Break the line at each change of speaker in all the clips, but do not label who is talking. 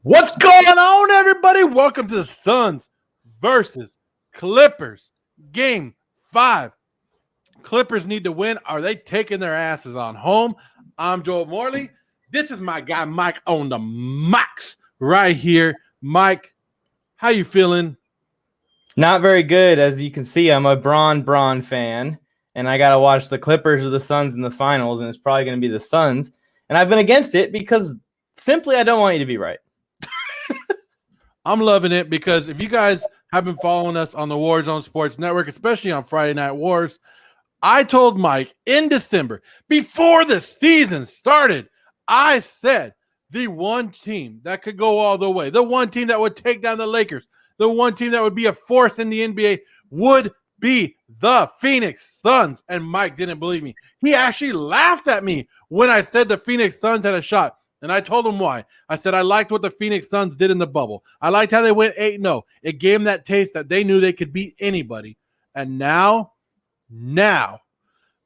What's going on, everybody? Welcome to the Suns versus Clippers, Game 5. Clippers need to win. Are they taking their asses on home? I'm Joel Morley. This is my guy, Mike, on the mics right here. Mike, how you feeling?
Not very good. As you can see, I'm a Braun fan, and I got to watch the Clippers or the Suns in the finals, and it's probably going to be the Suns. And I've been against it because simply I don't want you to be right.
I'm loving it because if you guys have been following us on the Warzone Sports Network, especially on Friday Night Wars, I told Mike in December, before the season started, I said the one team that could go all the way, the one team that would take down the Lakers, the one team that would be a force in the NBA would be the Phoenix Suns. And Mike didn't believe me. He actually laughed at me when I said the Phoenix Suns had a shot. And I told him why. I said I liked what the Phoenix Suns did in the bubble. I liked how they went 8-0. It gave them that taste that they knew they could beat anybody. And now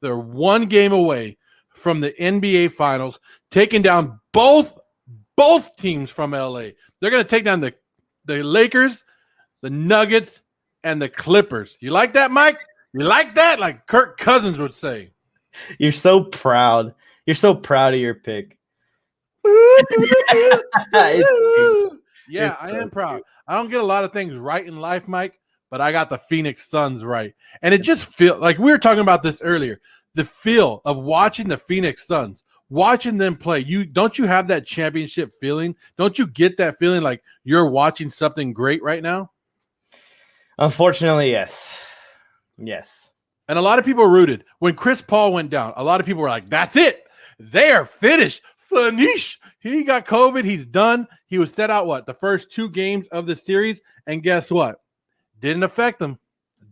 they're one game away from the NBA Finals, taking down both teams from LA. They're going to take down the Lakers, the Nuggets, and the Clippers. You like that, Mike? You like that? Like Kirk Cousins would say.
You're so proud. You're so proud of your pick.
Yeah, I am proud. I don't get a lot of things right in life, Mike, but I got the Phoenix Suns right. And it just feels like we were talking about this earlier. The feel of watching the Phoenix Suns, watching them play. Don't you have that championship feeling? Don't you get that feeling like you're watching something great right now?
Unfortunately, yes. Yes.
And a lot of people rooted. When Chris Paul went down, a lot of people were like, that's it. They are finished. Finish. He got COVID. He's done. He was set out, the first 2 games of the series. And guess what? Didn't affect them.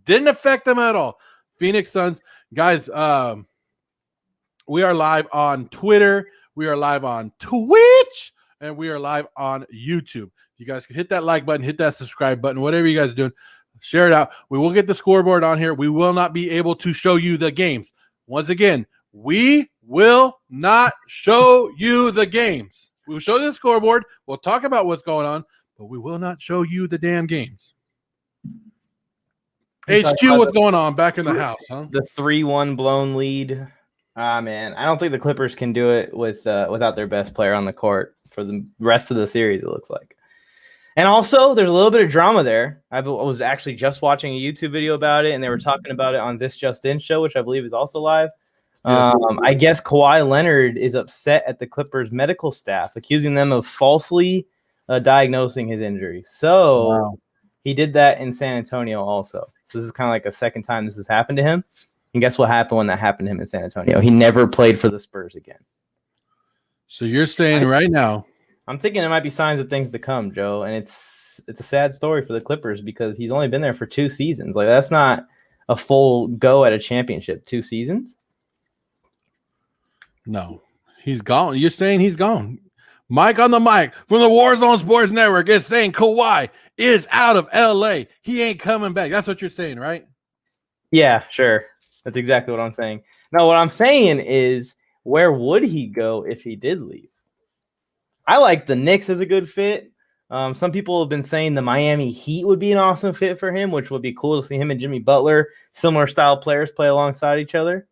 Didn't affect them at all. Phoenix Suns. Guys, we are live on Twitter. We are live on Twitch. And we are live on YouTube. You guys can hit that like button, hit that subscribe button, whatever you guys are doing. Share it out. We will get the scoreboard on here. We will not be able to show you the games. Once again, we will not show you the games. We will show you the scoreboard. We'll talk about what's going on, but we will not show you the damn games. HQ, what's going on back in the house, huh?
The 3-1 blown lead. Man, I don't think the Clippers can do it without their best player on the court for the rest of the series, it looks like. And also, there's a little bit of drama there. I was actually just watching a YouTube video about it, and they were talking about it on This Just In show, which I believe is also live. Yes. I guess Kawhi Leonard is upset at the Clippers medical staff, accusing them of falsely diagnosing his injury. So He did that in San Antonio also. So this is kind of like a second time this has happened to him. And guess what happened when that happened to him in San Antonio? He never played for the Spurs again.
So you're saying right now.
I'm thinking it might be signs of things to come, Joe. And it's a sad story for the Clippers because he's only been there for 2 seasons. Like, that's not a full go at a championship. 2 seasons?
No, he's gone. You're saying he's gone. Mike on the mic from the Warzone Sports Network is saying Kawhi is out of LA. He ain't coming back. That's what you're saying, right?
Yeah, sure. That's exactly what I'm saying. No, what I'm saying is, where would he go if he did leave? I like the Knicks as a good fit. Some people have been saying the Miami Heat would be an awesome fit for him, which would be cool to see him and Jimmy Butler, similar style players, play alongside each other.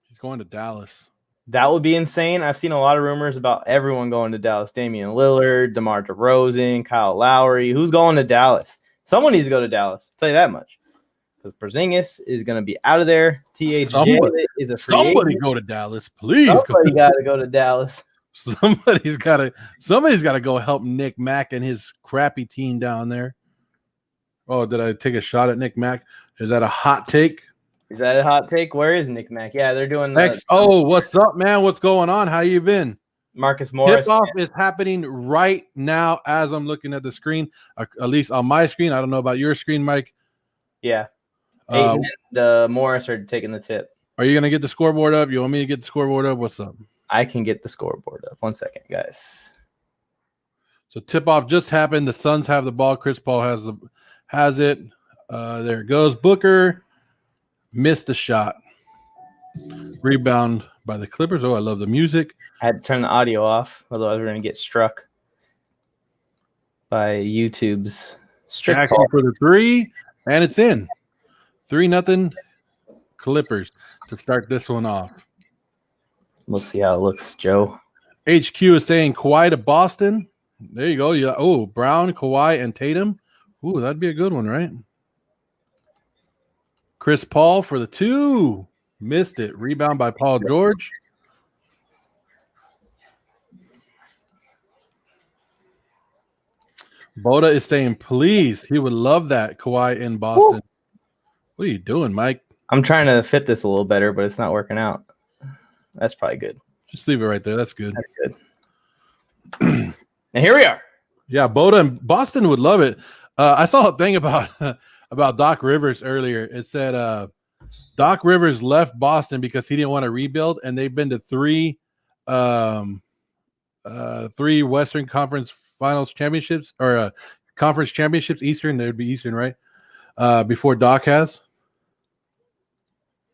He's going to Dallas.
That would be insane. I've seen a lot of rumors about everyone going to Dallas. Damian Lillard, DeMar DeRozan, Kyle Lowry. Who's going to Dallas? Someone needs to go to Dallas. I'll tell you that much. Because Porzingis is going to be out of there. THJ is a free
Somebody
agent.
Go to Dallas, please.
Somebody got to go to Dallas.
Somebody's got to go help Nick Mack and his crappy team down there. Oh, did I take a shot at Nick Mack? Is that a hot take?
Is that a hot take? Where is Nick Mack? Yeah, they're doing
what's up, man? What's going on? How you been?
Marcus Morris.
Tip-off is happening right now as I'm looking at the screen, at least on my screen. I don't know about your screen, Mike.
Yeah. Ayton and Morris are taking the tip.
Are you going to get the scoreboard up? You want me to get the scoreboard up? What's up?
I can get the scoreboard up. 1 second, guys.
So tip-off just happened. The Suns have the ball. Chris Paul has it. There it goes. Booker missed the shot. Rebound by the Clippers. Oh, I love the music.
I had to turn the audio off, otherwise we're going to get struck. by YouTube's strict
Jackson
call.
for the 3, and it's in. 3-0 Clippers to start this one off.
Let's see how it looks, Joe.
HQ is saying Kawhi to Boston. There you go. Yeah. Oh, Brown, Kawhi, and Tatum. Ooh, that'd be a good one, right? Chris Paul for the 2. Missed it. Rebound by Paul George. Boda is saying, please, he would love that. Kawhi in Boston. Woo. What are you doing, Mike?
I'm trying to fit this a little better, but it's not working out. That's probably good.
Just leave it right there. That's good.
That's good. And here we are.
Yeah, Boda and Boston would love it. I saw a thing about Doc Rivers earlier. It said Doc Rivers left Boston because he didn't want to rebuild, and they've been to 3 Western Conference Finals championships or conference championships. Eastern, they would be Eastern, right? Before Doc has.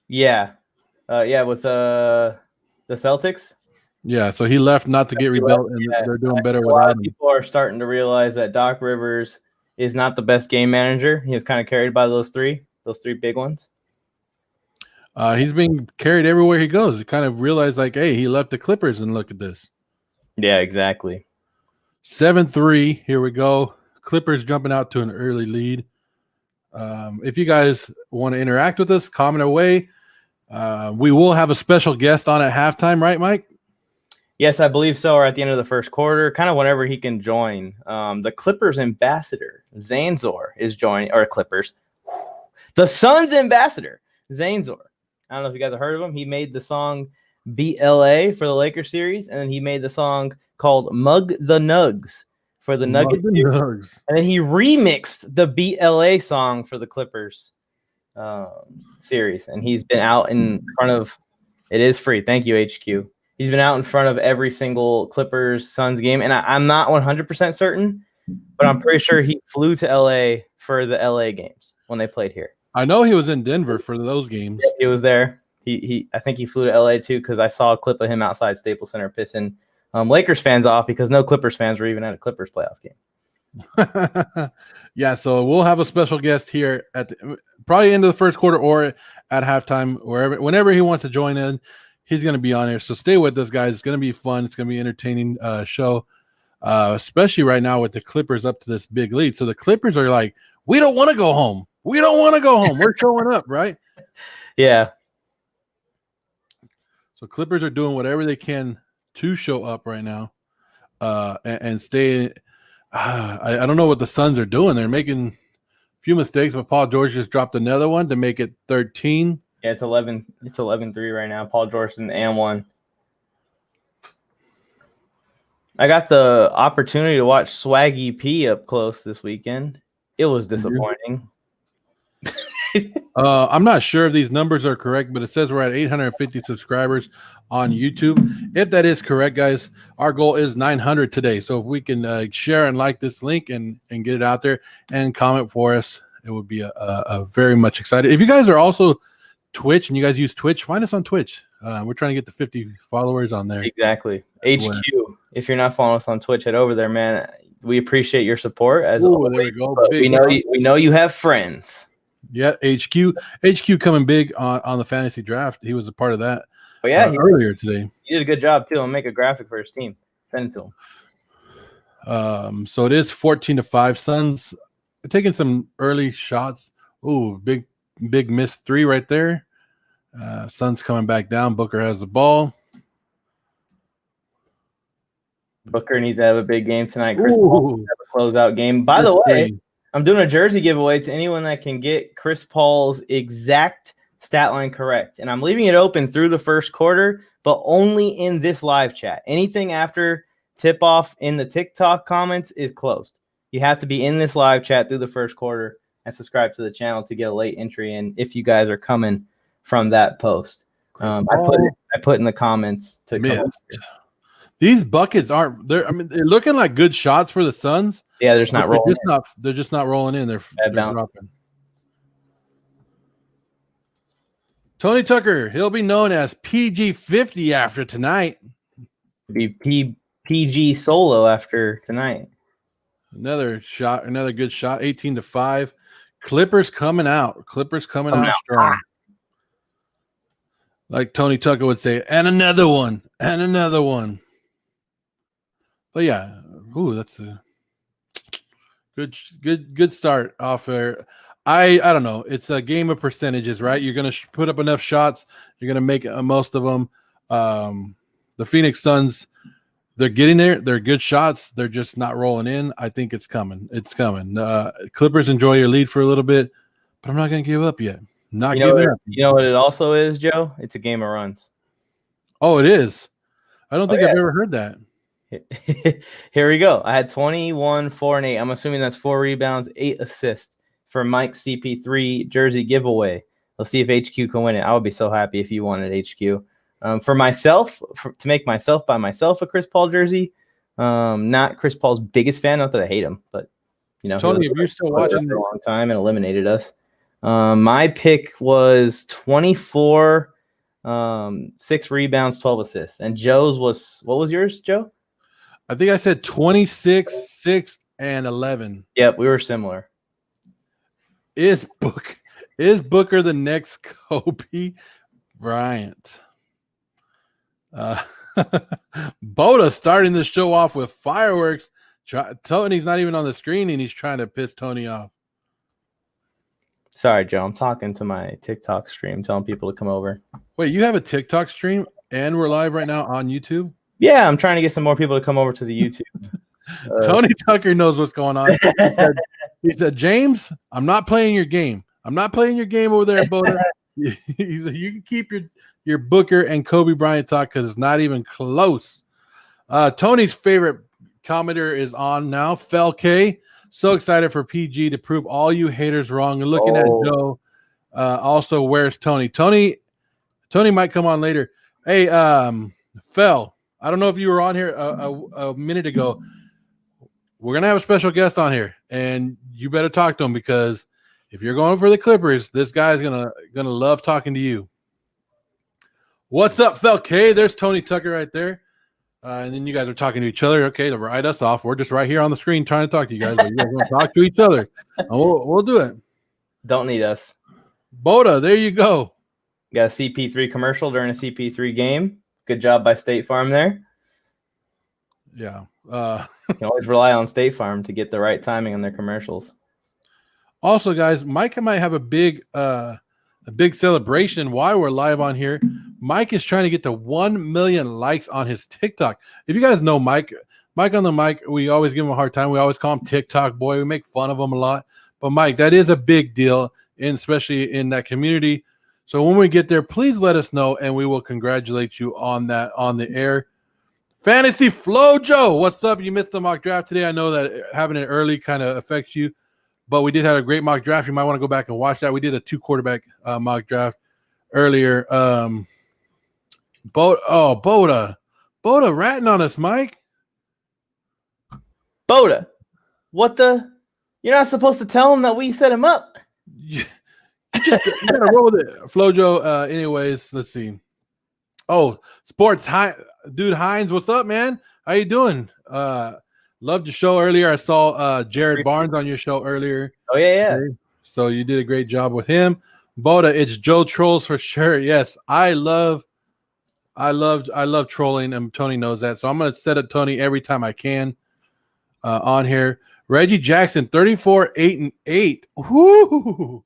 Yeah, with the Celtics.
Yeah, so he left not to get rebuilt, and they're doing better without him.
People are starting to realize that Doc Rivers is not the best game manager. He was kind of carried by those three big ones.
He's being carried everywhere he goes. He kind of realized, like, hey, he left the Clippers, and look at this.
Yeah, exactly.
7-3. Here we go. Clippers jumping out to an early lead. If you guys want to interact with us, comment away. We will have a special guest on at halftime, right, Mike?
Yes, I believe so, or at the end of the first quarter, kind of whenever he can join. The Clippers ambassador, Zanzor, is joining, or Clippers. The Suns ambassador, Zanzor. I don't know if you guys have heard of him. He made the song BLA for the Lakers series, and then he made the song called Mug the Nugs for the Nuggets series. And then he remixed the BLA song for the Clippers series, and he's been out in front of – it is free. Thank you, HQ. He's been out in front of every single Clippers Suns game, and I'm not 100% certain, but I'm pretty sure he flew to LA for the LA games when they played here.
I know he was in Denver for those games.
Yeah, he was there. I think he flew to LA too, because I saw a clip of him outside Staples Center pissing Lakers fans off because no Clippers fans were even at a Clippers playoff game.
Yeah, so we'll have a special guest here at probably into the first quarter or at halftime, whenever he wants to join in. He's going to be on here, so stay with us, guys. It's going to be fun. It's going to be an entertaining show, especially right now with the Clippers up to this big lead. So the Clippers are like, we don't want to go home. We don't want to go home. We're showing up, right?
Yeah.
So Clippers are doing whatever they can to show up right now and stay. I don't know what the Suns are doing. They're making a few mistakes, but Paul George just dropped another one to make it 13.
Yeah, it's 11. It's 11-3 right now. Paul George and one. I got the opportunity to watch Swaggy P up close this weekend. It was disappointing.
I'm not sure if these numbers are correct, but it says we're at 850 subscribers on YouTube. If that is correct, guys, our goal is 900 today. So if we can share and like this link and get it out there and comment for us, it would be a very much excited. If you guys are also Twitch and you guys use Twitch, find us on Twitch. We're trying to get to 50 followers on there.
Exactly. HQ. If you're not following us on Twitch, head over there, man. We appreciate your support. As always,
there we go.
We know you have friends.
Yeah, HQ coming big on the fantasy draft. He was a part of that.
Oh yeah,
earlier today.
He did a good job too. I'll make a graphic for his team. Send it to
him. So it is 14-5. Suns are taking some early shots. Ooh, big missed 3 right there. Suns coming back down. Booker has the ball.
Booker needs to have a big game tonight. Chris Paul needs to have a closeout game. By the way, I'm doing a jersey giveaway to anyone that can get Chris Paul's exact stat line correct. And I'm leaving it open through the first quarter, but only in this live chat. Anything after tip-off in the TikTok comments is closed. You have to be in this live chat through the first quarter and subscribe to the channel to get a late entry in if you guys are coming from that post. I put in the comments to come.
These buckets aren't there. I mean, they're looking like good shots for the Suns.
Yeah, they're just not rolling.
They're just not rolling in. They're dropping. Tony Tucker, he'll be known as PG50 after tonight.
Be PG solo after tonight.
Another shot, another good shot. 18-5. Clippers coming out. Clippers coming out strong. Like Tony Tucker would say, and another one, and another one. But yeah, that's a good start off there. I don't know. It's a game of percentages, right? You're gonna put up enough shots. You're gonna make most of them. The Phoenix Suns, they're getting there. They're good shots. They're just not rolling in. I think it's coming. It's coming. Clippers enjoy your lead for a little bit, but I'm not gonna give up yet. Not giving up.
You know what it also is, Joe? It's a game of runs.
Oh, it is. I don't think I've ever heard that.
Here we go. I had 21, 4, and 8. I'm assuming that's 4 rebounds, 8 assists for Mike's CP3 jersey giveaway. Let's see if HQ can win it. I would be so happy if you wanted HQ. For myself, to make myself buy myself a Chris Paul jersey. Not Chris Paul's biggest fan. Not that I hate him, but
Tony, if you're still watching
for a long time and eliminated us. My pick was 24, 6 rebounds, 12 assists, and Joe's was, what was yours, Joe?
I think I said 26, 6, and 11.
Yep, we were similar.
Is Booker the next Kobe Bryant? Boda starting the show off with fireworks. Tony's not even on the screen, and he's trying to piss Tony off.
Sorry, Joe. I'm talking to my TikTok stream, telling people to come over.
Wait, you have a TikTok stream, and we're live right now on YouTube?
Yeah, I'm trying to get some more people to come over to the YouTube.
Tony Tucker knows what's going on. He said, James, I'm not playing your game. I'm not playing your game over there, Boda. He said, you can keep your Booker and Kobe Bryant talk because it's not even close. Tony's favorite commenter is on now, Fel K. So excited for PG to prove all you haters wrong. And looking at Joe, also, where's Tony? Tony might come on later. Hey, Fel, I don't know if you were on here a minute ago. We're going to have a special guest on here, and you better talk to him because if you're going for the Clippers, this guy's gonna love talking to you. What's up, Fel K? There's Tony Tucker right there. And then you guys are talking to each other. Okay, to write us off. We're just right here on the screen trying to talk to you guys. But you guys want to talk to each other. And we'll do it.
Don't need us.
Boda, there you go.
Got a CP3 commercial during a CP3 game. Good job by State Farm there.
Yeah.
You can always rely on State Farm to get the right timing on their commercials.
Also, guys, Mike might have a big celebration while we're live on here. Mike is trying to get to 1 million likes on his TikTok. If you guys know Mike on the mic, we always give him a hard time. We always call him TikTok boy. We make fun of him a lot. But Mike, that is a big deal, especially in that community. So when we get there, please let us know, and we will congratulate you on that on the air. Fantasy Flow Joe, what's up? You missed the mock draft today. I know that having it early kind of affects you, but we did have a great mock draft. You might want to go back and watch that. We did a 2-quarterback mock draft earlier. Boda ratting on us, Mike.
Boda, what the? You're not supposed to tell him that we set him up.
You gotta roll with it, Flojo. Anyways, let's see. Oh, sports dude Hines, what's up, man? How you doing? Loved your show earlier. I saw Jared Barnes on your show earlier.
Oh yeah.
So you did a great job with him. Boda, it's Joe Trolls for sure. Yes, I love trolling, and Tony knows that. So I'm gonna set up Tony every time I can on here. Reggie Jackson, 34, 8 and 8. Whoo!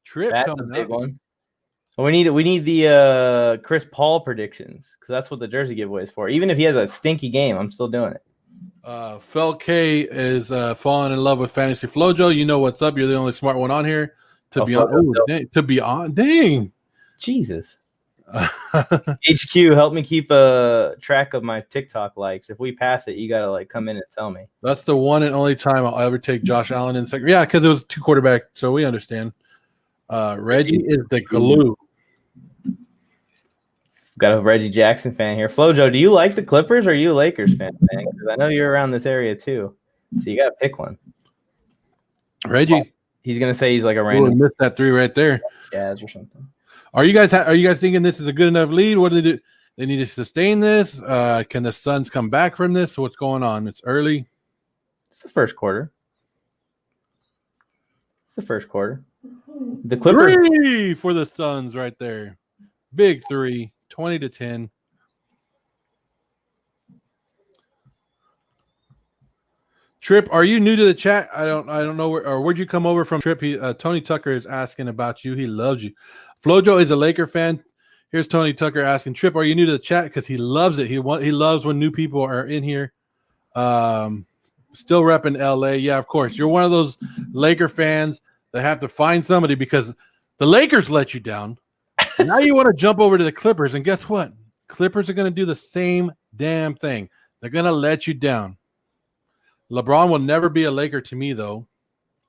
Trip
That's
coming
a big
up.
one. We need the Chris Paul predictions because that's what the jersey giveaway is for. Even if he has a stinky game, I'm still doing it.
Fel K is falling in love with Fantasy Flojo. You know what's up. You're the only smart one on here. Dang.
Jesus. HQ, help me keep a track of my TikTok likes. If we pass it, you gotta come in and tell me.
That's the one and only time I'll ever take Josh Allen in second. Yeah, because it was 2-quarterback, so we understand. Reggie is the glue.
Got a Reggie Jackson fan here. Flojo, do you like the Clippers or are you a Lakers fan? Because I know you're around this area too. So you got to pick one.
Reggie.
He's going to say he's like a random.
Missed that 3 right there.
Yeah, or something.
Are you guys thinking this is a good enough lead? What do they do? They need to sustain this. Can the Suns come back from this? What's going on? It's early.
It's the first quarter. The Clippers.
3 for the Suns right there. Big 3, 20-10. Trip, are you new to the chat? I don't know where'd you come over from, Trip? Tony Tucker is asking about you. He loves you. Flojo is a Laker fan. Here's Tony Tucker asking, Trip, are you new to the chat? Because he loves it. He loves when new people are in here. Still repping LA. Yeah, of course. You're one of those Laker fans that have to find somebody because the Lakers let you down. Now you want to jump over to the Clippers, and guess what? Clippers are going to do the same damn thing. They're going to let you down. LeBron will never be a Laker to me, though.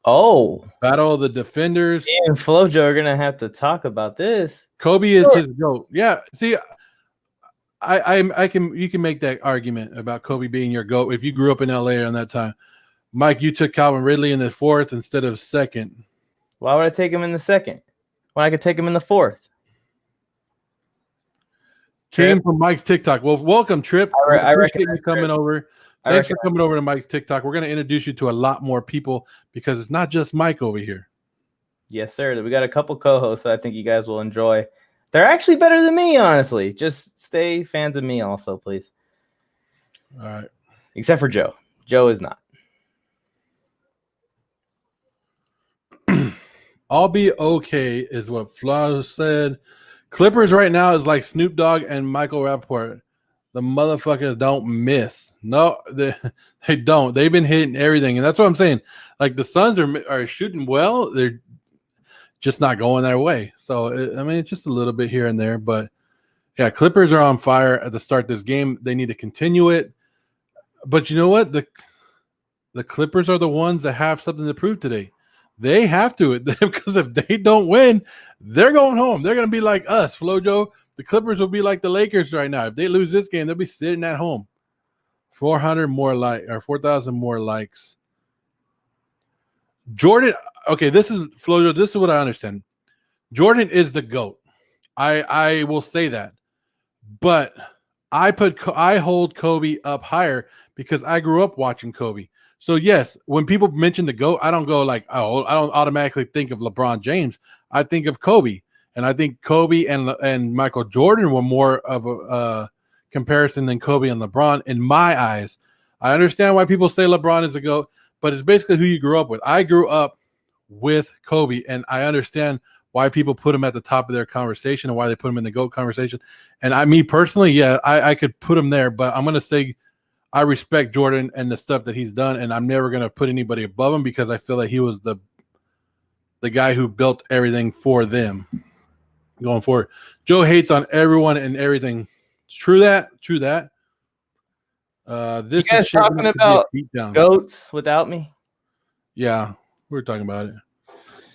Oh.
Battle of the defenders.
Me and Flojo are going to have to talk about this.
Kobe is his GOAT. Yeah, see, you can make that argument about Kobe being your GOAT if you grew up in LA around that time. Mike, you took Calvin Ridley in the 4th instead of 2nd.
Why would I take him in the 2nd when I could take him in the 4th?
Came from Mike's TikTok. Well, welcome, Trip.
I
appreciate you coming over. Thanks for coming over to Mike's TikTok. We're going to introduce you to a lot more people because it's not just Mike over here.
Yes, sir. We got a couple co-hosts that I think you guys will enjoy. They're actually better than me, honestly. Just stay fans of me also, please.
All right.
Except for Joe. Joe is not.
I'll be okay is what Flaw said. Clippers right now is like Snoop Dogg and Michael Rappaport. The motherfuckers don't miss. No, they don't. They've been hitting everything. And that's what I'm saying. Like the Suns are shooting well. They're just not going their way. So, I mean, it's just a little bit here and there. But, yeah, Clippers are on fire at the start of this game. They need to continue it. But you know what? The Clippers are the ones that have something to prove today. They have to, because if they don't win, they're going home. They're going to be like us, Flojo. The Clippers will be like the Lakers right now. If they lose this game, they'll be sitting at home. 400 more or 4,000 more likes. Jordan, okay, this is Flojo. This is what I understand. Jordan is the GOAT. I will say that, but I hold Kobe up higher because I grew up watching Kobe. So yes, when people mention the GOAT, I don't go like, oh, I don't automatically think of LeBron James. I think of Kobe, and I think Kobe and Michael Jordan were more of a comparison than Kobe and LeBron in my eyes. I understand why people say LeBron is a GOAT, but it's basically who you grew up with. I grew up with Kobe, and I understand why people put him at the top of their conversation and why they put him in the GOAT conversation. And me personally, yeah, I could put him there, but I'm going to say I respect Jordan and the stuff that he's done, and I'm never going to put anybody above him because I feel like he was the guy who built everything for them going forward. Joe hates on everyone and everything. It's true that. This
you guys
is
talking about GOATs without me?
Yeah, we're talking about it.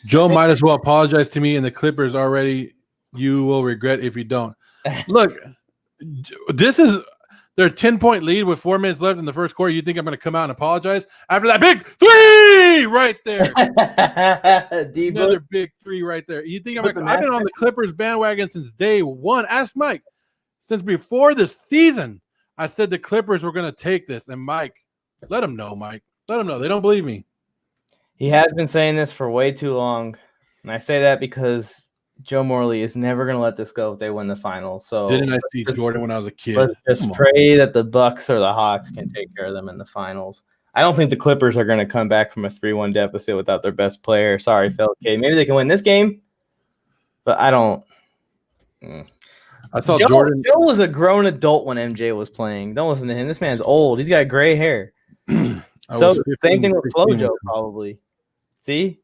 Joe might as well apologize to me and the Clippers already. You will regret if you don't. Look, this is their 10-point lead with 4 minutes left in the first quarter. You think I'm going to come out and apologize after that big 3 right there? Another big 3 right there. You think I've been on the Clippers bandwagon since day one? Ask Mike. Since before the season, I said the Clippers were going to take this. And Mike, let them know, Mike. Let them know. They don't believe me.
He has been saying this for way too long. And I say that because Joe Morley is never going to let this go if they win the finals. So
didn't I see Jordan when I was a kid?
Let's just pray that the Bucks or the Hawks can take care of them in the finals. I don't think the Clippers are going to come back from a 3-1 deficit without their best player. Sorry, Phil. Okay, maybe they can win this game, but I don't.
I saw Jordan.
Joe was a grown adult when MJ was playing. Don't listen to him. This man's old. He's got gray hair. So same thing with Flojo, probably. See?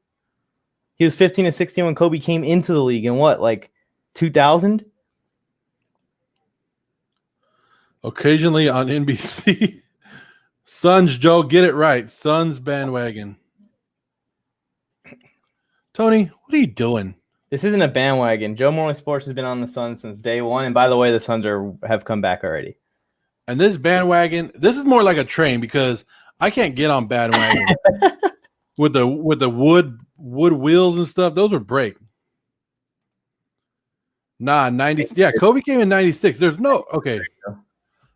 He was 15 and 16 when Kobe came into the league in what, like 2000?
Occasionally on NBC. Suns, Joe, get it right. Suns bandwagon. Tony, what are you doing?
This isn't a bandwagon. Joe Morley Sports has been on the Suns since day one. And by the way, the Suns have come back already.
And this bandwagon, this is more like a train because I can't get on bandwagon. with the wood wheels and stuff, those would break. Nah, 90. Yeah, Kobe came in 96. There's no okay.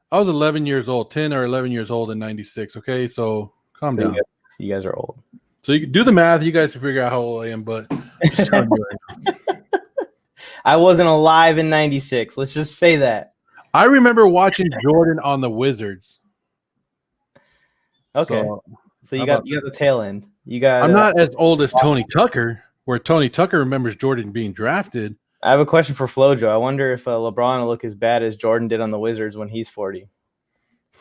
I was 11 years old, 10 or 11 years old in 96. Okay, so calm down.
So you guys are old.
So you can do the math. You guys can figure out how old I am, but I'm just telling you right now.
I wasn't alive in '96. Let's just say that.
I remember watching Jordan on the Wizards.
Okay. So you got the tail end. You got.
I'm not as old as Tony Tucker, where Tony Tucker remembers Jordan being drafted.
I have a question for Flojo. I wonder if LeBron will look as bad as Jordan did on the Wizards when he's 40.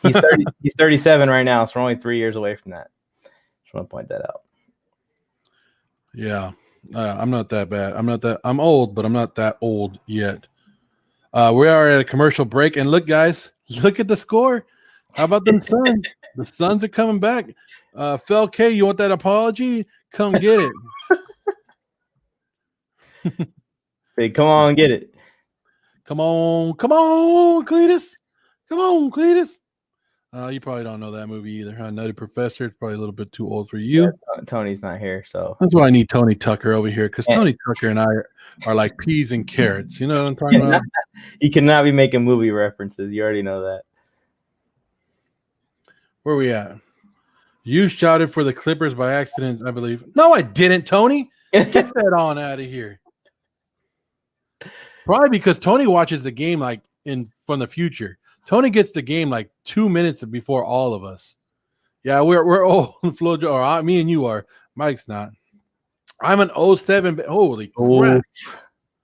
He's 30, he's 37 right now, so we're only 3 years away from that. Just want to point that out.
Yeah, I'm not that bad. I'm old, but I'm not that old yet. We are at a commercial break, and look, guys, look at the score. How about them Suns? The Suns are coming back. Phil K, you want that apology? Come get it.
Hey, come on, get it.
Come on, Cletus. Come on, Cletus. You probably don't know that movie either, huh? Nutty Professor. It's probably a little bit too old for you.
Yeah, Tony's not here, so
that's why I need Tony Tucker over here, because Tony Tucker and I are like peas and carrots. You know what I'm talking about?
He cannot be making movie references. You already know that.
Where are we at? You shouted for the Clippers by accident, I believe. No, I didn't, Tony. Get that on out of here. Probably because Tony watches the game like from the future. Tony gets the game like 2 minutes before all of us. Yeah, we're old, Flojo, or me and you are. Mike's not. I'm an 07. Holy crap.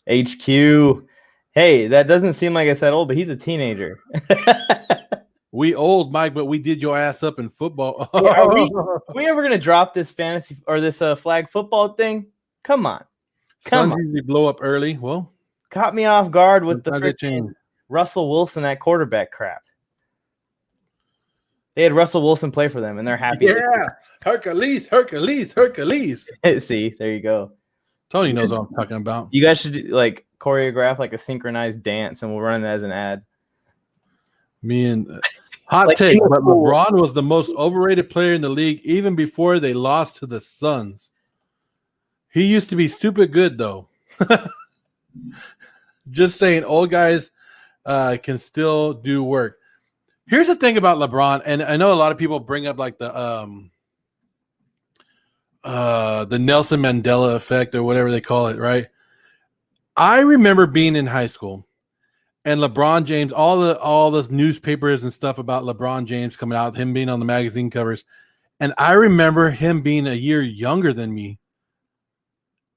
HQ. Hey, that doesn't seem like I said old, but he's a teenager.
We old, Mike, but we did your ass up in football.
Are we ever going to drop this fantasy or this flag football thing? Come on.
Suns usually blow up early. Well,
caught me off guard with the freaking Russell Wilson at quarterback crap. They had Russell Wilson play for them, and they're happy.
Yeah, Hercules.
See, there you go.
Tony knows what I'm talking about.
You guys should choreograph like a synchronized dance, and we'll run it as an ad.
Me and hot take, but LeBron was the most overrated player in the league even before they lost to the Suns. He used to be stupid good, though. Just saying, old guys can still do work. Here's the thing about LeBron, and I know a lot of people bring up like the Nelson Mandela effect or whatever they call it, right? I remember being in high school, and LeBron James, all the newspapers and stuff about LeBron James coming out, him being on the magazine covers, and I remember him being a year younger than me.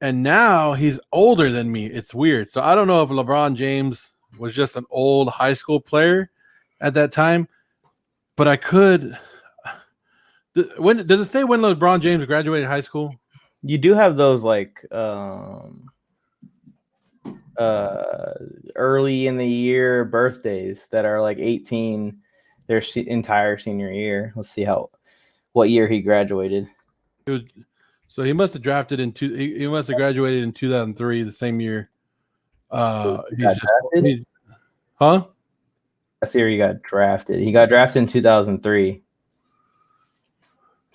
And now he's older than me. It's weird. So I don't know if LeBron James was just an old high school player at that time, but I could. When does it say when LeBron James graduated high school?
You do have those early in the year birthdays that are like 18 their entire senior year. Let's see what year he graduated.
So he must have he must have graduated in 2003, the same year. Huh?
That's the year he got drafted. He got drafted in 2003.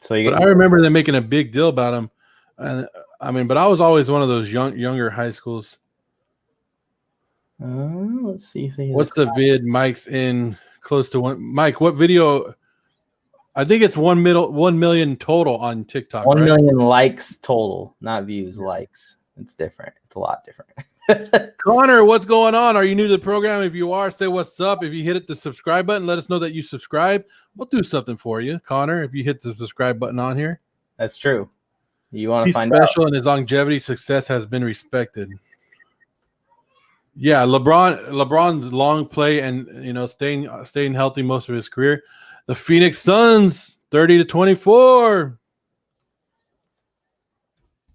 So
I remember them making a big deal about him. And but I was always one of those younger high schools.
Let's see.
What's the vid Mike's in close to one? Mike, what video? I think it's 1 million total on TikTok.
1 million likes total, not views. Likes. It's different. It's a lot different.
Connor, what's going on? Are you new to the program? If you are, say what's up. If you hit the subscribe button, let us know that you subscribe. We'll do something for you, Connor. If you hit the subscribe button on here,
that's true. You want to find out?
He's special, and his longevity success has been respected. Yeah, LeBron's long play and staying healthy most of his career. The Phoenix Suns, 30-24.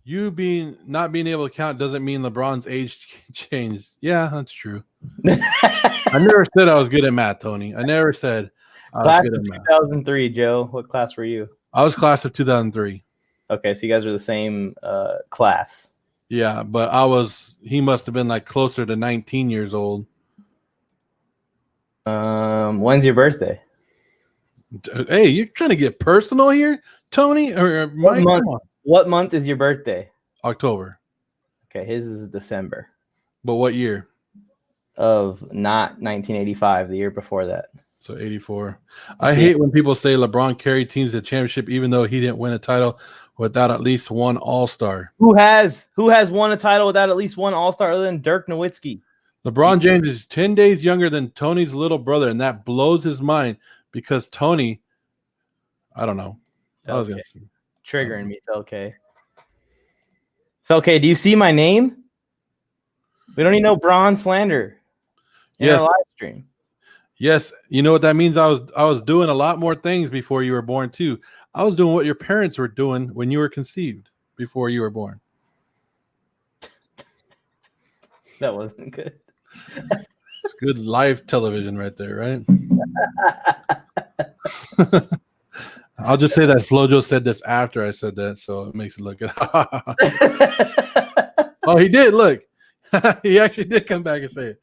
You not being able to count doesn't mean LeBron's age changed. Yeah, that's true. I never said I was good at math, Tony. I never said I was good at math.
2003, Joe. What class were you?
I was class of 2003.
Okay, so you guys are the same class.
Yeah, but he must have been like closer to 19 years old.
When's your birthday?
Hey, you're trying to get personal here, Tony? Or Mike?
What month is your birthday?
October.
Okay, his is December.
But what year?
Of not 1985, the year before that.
So 84. I hate when people say LeBron carried teams to the championship, even though he didn't win a title without at least one All-Star.
Who has won a title without at least one All-Star other than Dirk Nowitzki?
LeBron James is 10 days younger than Tony's little brother, and that blows his mind because Tony, I don't know. I was gonna say.
Triggering me, Felke. Felke, do you see my name? We don't need no Braun slander in our live stream.
Yes, you know what that means? I was doing a lot more things before you were born too. I was doing what your parents were doing when you were conceived before you were born.
That wasn't good.
It's good live television right there, right? I'll just say that Flojo said this after I said that, so it makes it look good. Oh, he did. Look, he actually did come back and say it.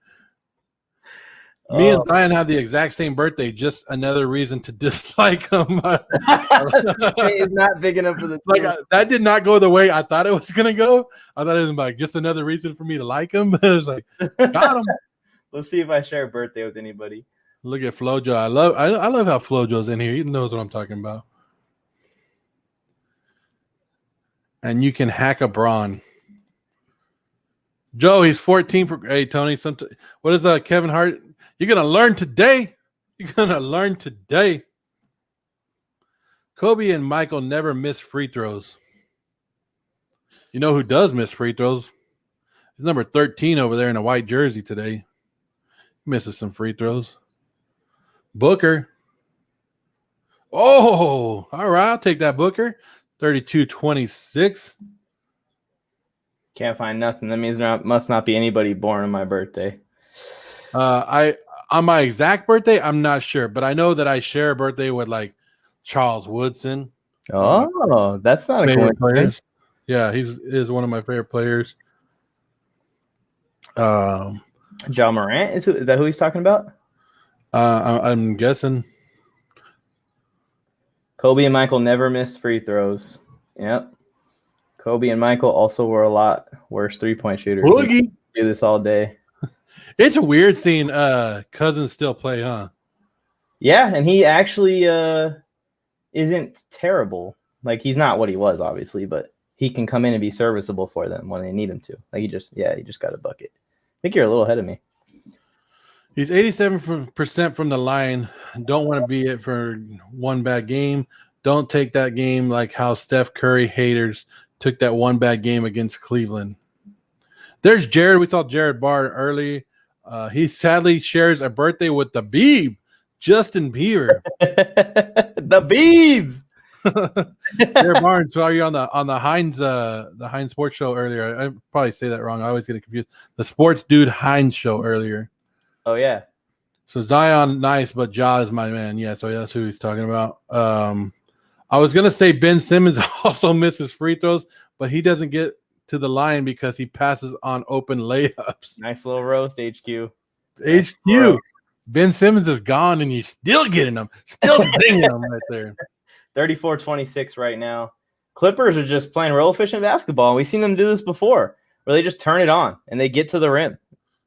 Me and Zion have the exact same birthday. Just another reason to dislike him.
He's not big enough for the
that did not go the way I thought it was gonna go. I thought it was like just another reason for me to like him. It was like, got him.
Let's see if I share a birthday with anybody.
Look at Flojo. I love how Flojo's in here. He knows what I'm talking about. And you can hack a Braun. Joe, he's 14 for. Hey Tony, what is Kevin Hart? You're gonna learn today. You're gonna learn today. Kobe and Michael never miss free throws. You know who does miss free throws? He's number 13 over there in a white jersey today. He misses some free throws. Booker. Oh, all right. I'll take that, Booker. 32-26.
Can't find nothing. That means there must not be anybody born on my birthday.
On my exact birthday, I'm not sure, but I know that I share a birthday with like Charles Woodson.
Oh, that's not a coincidence.
Yeah, he is one of my favorite players.
John Morant is that who he's talking about?
I'm guessing.
Kobe and Michael never miss free throws. Yep. Kobe and Michael also were a lot worse 3-point shooters.
Boogie.
Do this all day.
It's weird seeing Cousins still play, huh?
Yeah, and he actually isn't terrible. Like he's not what he was, obviously, but he can come in and be serviceable for them when they need him to. Like he just got a bucket. I think you're a little ahead of me.
He's 87% from the line. Don't want to be it for one bad game. Don't take that game like how Steph Curry haters took that one bad game against Cleveland. There's Jared. We saw Jared Barr early. He sadly shares a birthday with the Beeb, Justin Bieber.
The Beebs.
Jared Barnes saw you on the Heinz Sports Show earlier. I probably say that wrong. I always get confused. The Sports Dude Heinz Show earlier.
Oh yeah.
So Zion, nice, but Ja is my man. Yeah, so that's who he's talking about. I was gonna say Ben Simmons also misses free throws, but he doesn't get to the line because he passes on open layups.
Nice little roast, HQ.
HQ. Ben Simmons is gone, and you're still getting them. Still stinging them right there.
34-26 right now. Clippers are just playing real efficient basketball. We've seen them do this before, where they just turn it on, and they get to the rim.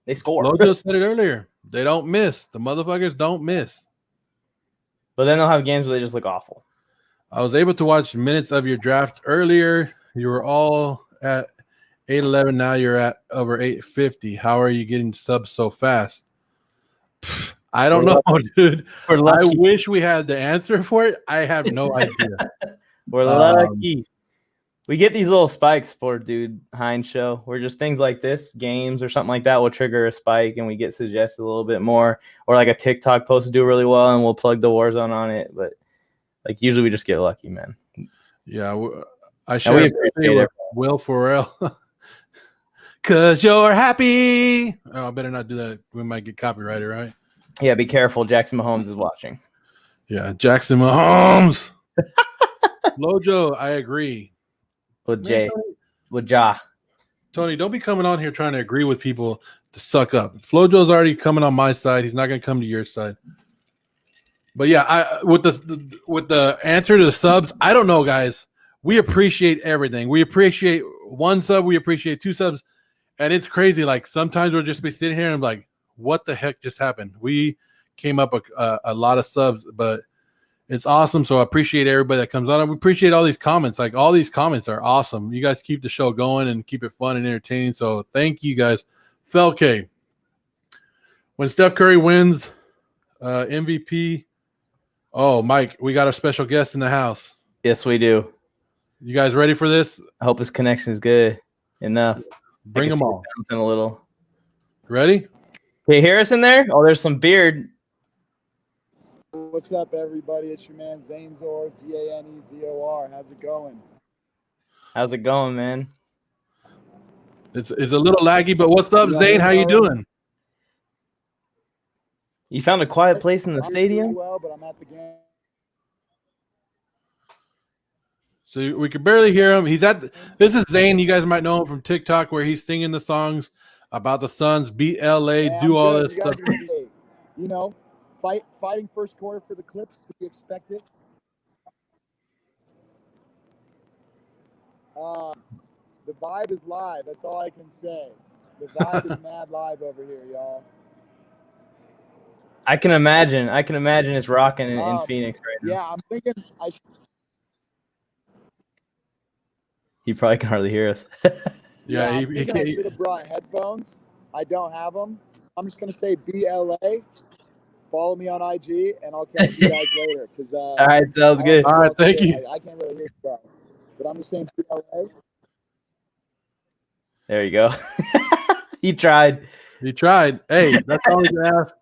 They score.
Lojo said it earlier. They don't miss. The motherfuckers don't miss.
But then they'll have games where they just look awful.
I was able to watch minutes of your draft earlier. You were all at 811. Now you're at over 850. How are you getting subs so fast? I don't know, dude. I wish we had the answer for it. I have no idea.
We're lucky. We get these little spikes for Dude Heinz Show, where just things like this, games or something like that, will trigger a spike, and we get suggested a little bit more, or like a TikTok post to do really well, and we'll plug the Warzone on it. But like usually, we just get lucky, man.
Yeah, I share with Will Ferrell. Cause you're happy. Oh, I better not do that. We might get copyrighted, right?
Yeah, be careful. Jackson Mahomes is watching.
Yeah, Jackson Mahomes. Lojo, I agree.
With Jay. With Ja.
Tony, don't be coming on here trying to agree with people to suck up. Flojo's already coming on my side. He's not going to come to your side. But yeah, with the answer to the subs, I don't know, guys. We appreciate everything. We appreciate one sub. We appreciate two subs. And it's crazy. Like sometimes we'll just be sitting here and I'm like, what the heck just happened? We came up a lot of subs, but it's awesome. So I appreciate everybody that comes on. We appreciate all these comments. Like, all these comments are awesome. You guys keep the show going and keep it fun and entertaining. So thank you guys. Felke, when Steph Curry wins MVP, oh, Mike, we got a special guest in the house.
Yes, we do.
You guys ready for this?
I hope his connection is good enough.
Bring them all.
In a little.
Ready?
Can you hear us in there? Oh, there's some beard.
What's up, everybody? It's your man Zanezor, Zanezor. How's it going?
How's it going, man?
It's a little laggy, but what's up, Zane? How you doing?
You found a quiet place in the stadium?
Doing well, but I'm at the game.
So we could barely hear him. This is Zane. You guys might know him from TikTok, where he's singing the songs about the Suns, beat LA, do all this stuff.
You know, fighting first quarter for the Clips to be expected. The vibe is live. That's all I can say. The vibe is mad live over here, y'all.
I can imagine it's rocking in Phoenix right now.
Yeah, I'm thinking
He probably can hardly hear us.
Yeah,
I should have brought headphones. I don't have them. I'm just gonna say BLA. Follow me on IG, and I'll catch you guys later. All
right, sounds good.
All right, thank you.
I can't really hear you guys, but I'm just saying BLA.
There you go. He tried.
Hey, that's all we can ask.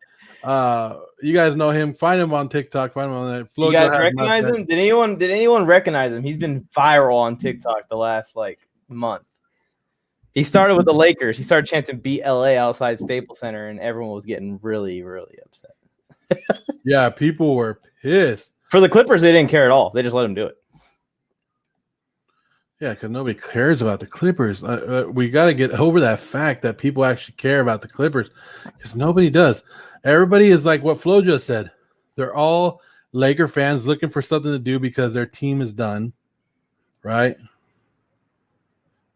You guys know him. Find him on TikTok. Find him on that.
You guys recognize him? Did anyone recognize him? He's been viral on TikTok the last month. He started with the Lakers. He started chanting "BLA" outside Staples Center, and everyone was getting really, really upset.
Yeah, people were pissed.
For the Clippers, they didn't care at all. They just let him do it.
Yeah, because nobody cares about the Clippers. We got to get over that fact that people actually care about the Clippers, because nobody does. Everybody is like what Flo just said. They're all Laker fans looking for something to do because their team is done, right?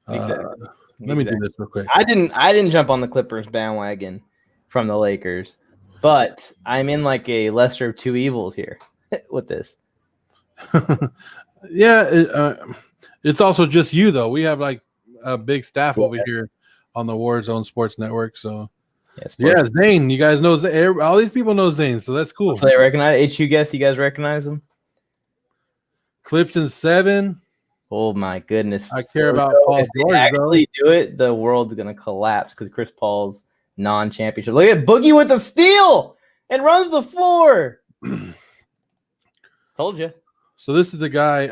Exactly.
Let me do this real quick.
I didn't jump on the Clippers bandwagon from the Lakers, but I'm in a lesser of two evils here with this.
Yeah, it's also just you though. We have a big staff over here on the Warzone Sports Network. So yeah, Zane. You guys know Zane. All these people know Zane, so that's cool.
So they recognize HU guess. You guys recognize him?
Clips in 7.
Oh my goodness!
I care about Paul George.
If they actually do it, the world's gonna collapse because Chris Paul's non-championship. Look at Boogie with the steal and runs the floor. Told you.
So this is the guy.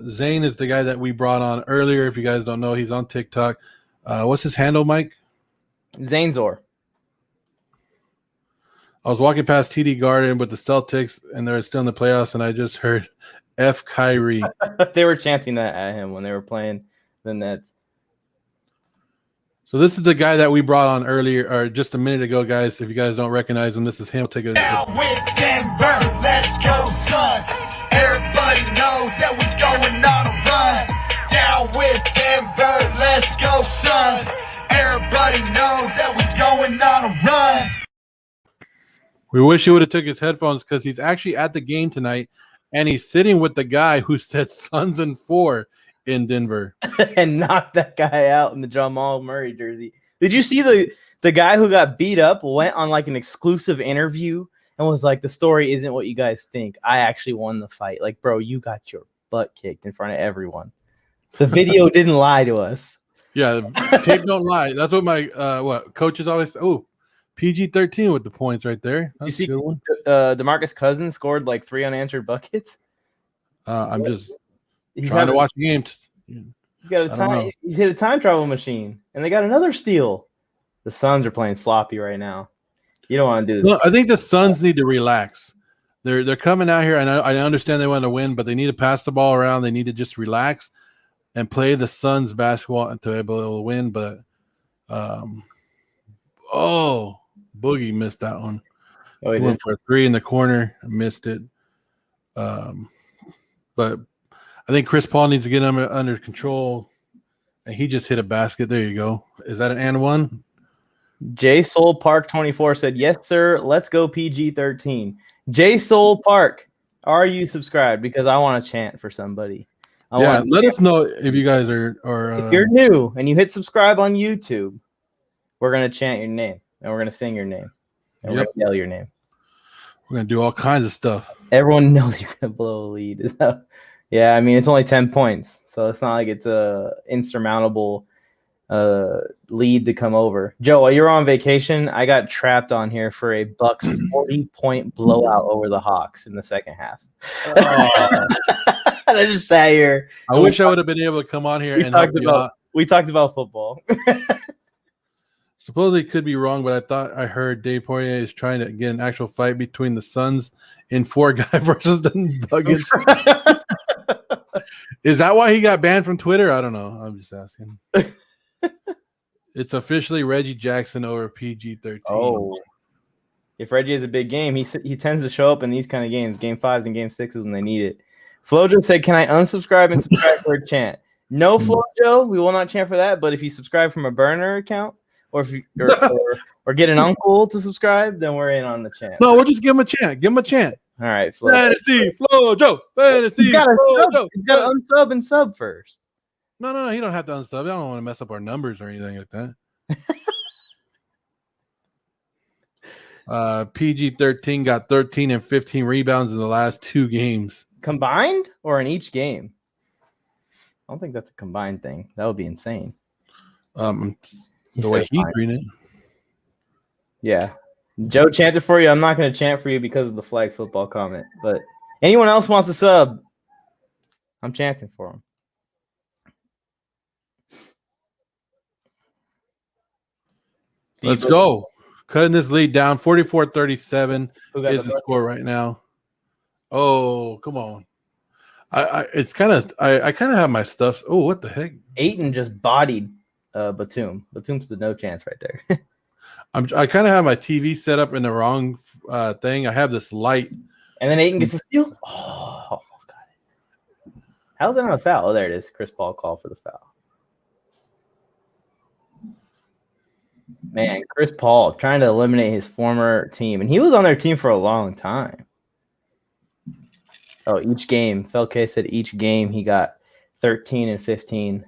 Zane is the guy that we brought on earlier. If you guys don't know, he's on TikTok. What's his handle, Mike?
Zanezor.
I was walking past TD Garden with the Celtics, and they're still in the playoffs, and I just heard F. Kyrie.
They were chanting that at him when they were playing the Nets.
So this is the guy that we brought on earlier, or just a minute ago, guys. If you guys don't recognize him, this is him. Take a
Now with Denver, let's go Suns. Everybody knows that we're going on a run. Down with Denver, let's go Suns. Everybody knows that we're going on a run.
We wish he would have took his headphones, because he's actually at the game tonight, and he's sitting with the guy who said Suns in 4 in Denver.
And knocked that guy out in the Jamal Murray jersey. Did you see the guy who got beat up went on an exclusive interview and was like, the story isn't what you guys think. I actually won the fight. Bro, you got your butt kicked in front of everyone. The video didn't lie to us.
Yeah, tape don't lie. That's what my coaches always say. Oh, PG-13 with the points right there. That's
you see,
a good one.
DeMarcus Cousins scored 3 unanswered buckets.
I'm just
He's
trying to watch the game.
He's hit a time travel machine, and they got another steal. The Suns are playing sloppy right now. You don't want to do this.
No, I think the Suns need to relax. They're coming out here, and I understand they want to win, but they need to pass the ball around. They need to just relax and play the Suns basketball to be able to win. But Boogie missed that one.
Oh,
he went for a 3 in the corner and missed it. But I think Chris Paul needs to get him under control, and he just hit a basket. There you go. Is that an and one?
J Soul Park 24 said, "Yes, sir. Let's go PG-13." J Soul Park, are you subscribed? Because I want to chant for somebody.
Let us know if you guys are.
If you're new and you hit subscribe on YouTube, we're gonna chant your name and we're gonna sing your name and we're gonna yell your name.
We're gonna do all kinds of stuff.
Everyone knows you're gonna blow a lead. Yeah, I mean it's only 10 points, so it's not like it's a insurmountable lead to come over. Joe, while you're on vacation, I got trapped on here for a Bucks 40-point blowout over the Hawks in the second half. I just sat here.
I wish I would have been able to come on here and help you out.
We talked about football.
Supposedly could be wrong, but I thought I heard Dave Poirier is trying to get an actual fight between the Suns in 4-guy versus the Nuggets. Is that why he got banned from Twitter? I don't know. I'm just asking. It's officially Reggie Jackson over PG-13.
Oh, if Reggie has a big game, he tends to show up in these kind of games, game 5s and game 6s when they need it. Flojo said, "Can I unsubscribe and subscribe for a chant?" No, Flojo, we will not chant for that. But if you subscribe from a burner account, or if you or get an uncle to subscribe, then we're in on the chant.
No, we'll just give him a chant. Give him a chant.
All right, Flojo.
Fantasy Flojo. Fantasy.
He's got
Flojo.
to unsub and sub first.
No. He don't have to unsub. I don't want to mess up our numbers or anything like that. PG-13 got 13 and 15 rebounds in the last 2 games.
Combined or in each game? I don't think that's a combined thing. That would be insane.
The way he's reading it.
Yeah. Joe chanted for you. I'm not going to chant for you because of the flag football comment. But anyone else wants to sub, I'm chanting for them.
Let's go. Cutting this lead down. 44-37 is the score right now. Oh, come on. I kind of have my stuff. Oh, what the heck?
Ayton just bodied Batum. Batum's the no chance right there.
I kind of have my TV set up in the wrong thing. I have this light.
And then Ayton gets a steal. Oh, almost got it. How's that not a foul? Oh, there it is. Chris Paul called for the foul. Man, Chris Paul trying to eliminate his former team. And he was on their team for a long time. Oh, each game. Felke said each game he got 13 and 15.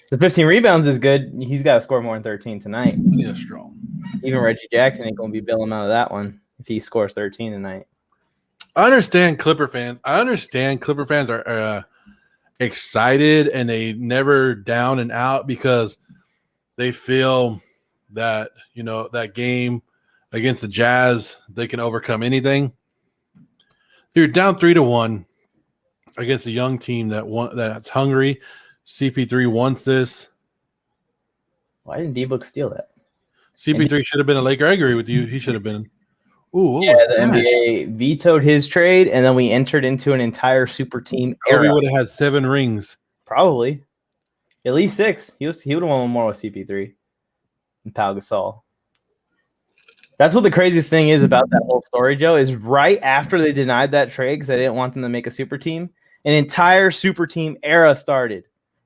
The 15 rebounds is good. He's got to score more than 13 tonight.
Yeah, strong.
Even Reggie Jackson ain't going to be bailing him out of that one if he scores 13 tonight.
I understand Clipper fans. Are excited and they never down and out because they feel that, that game against the Jazz, they can overcome anything. You're down 3-1 against a young team that's hungry. CP3 wants this.
Why didn't D-Book steal that?
CP3 should have been a Laker. I agree with you. He should have been. Ooh,
the NBA vetoed his trade, and then we entered into an entire super team
Kobe
era.
would have had 7 rings.
Probably. At least 6. He would have won more with CP3 and Pau Gasol. That's what the craziest thing is about that whole story, Joe, is right after they denied that trade because they didn't want them to make a super team, an entire super team era started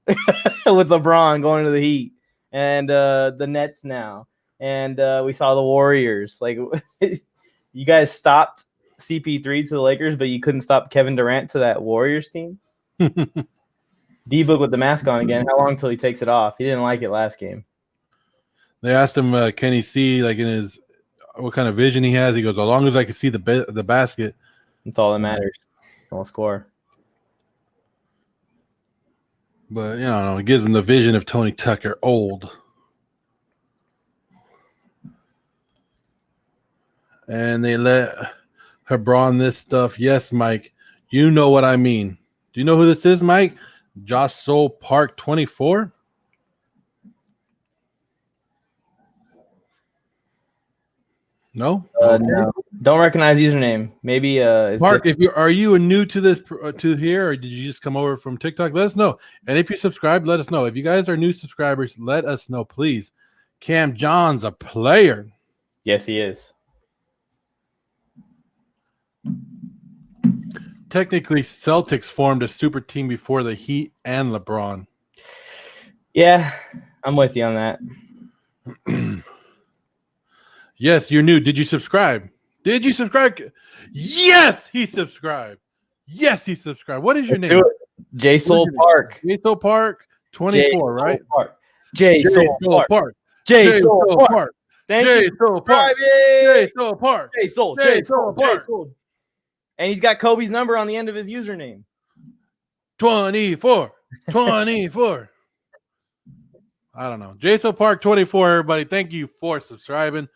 with LeBron going to the Heat and the Nets now. And we saw the Warriors. Like, you guys stopped CP3 to the Lakers, but you couldn't stop Kevin Durant to that Warriors team. D-Book with the mask on again. How long until he takes it off? He didn't like it last game.
They asked him, can he see, like, in his what kind of vision he has? He goes, as long as I can see the basket.
That's all that matters. Don't score.
But, it gives him the vision of Tony Tucker old. And they let Hebron this stuff. Yes, Mike. You know what I mean. Do you know who this is, Mike? Josh Soul Park 24. No?
No. Don't recognize username. Maybe
Mark, are you new to this to here, or did you just come over from TikTok? Let us know. And if you subscribe, let us know. If you guys are new subscribers, let us know, please. Cam John's a player.
Yes, he is.
Technically, Celtics formed a super team before the Heat and LeBron.
Yeah, I'm with you on that.
Yes, you're new. Did you subscribe? Did you subscribe? Yes, he subscribed. Yes, he subscribed. What is your name?
J Soul Park.
J Soul Park 24, right?
J Soul Park. J Soul Park. Thank
J
you.
Soul Park. J Soul Park.
J Soul.
J Soul Park.
And he's got Kobe's number on the end of his username.
24. 24. I don't know. J Soul Park 24, everybody. Thank you for subscribing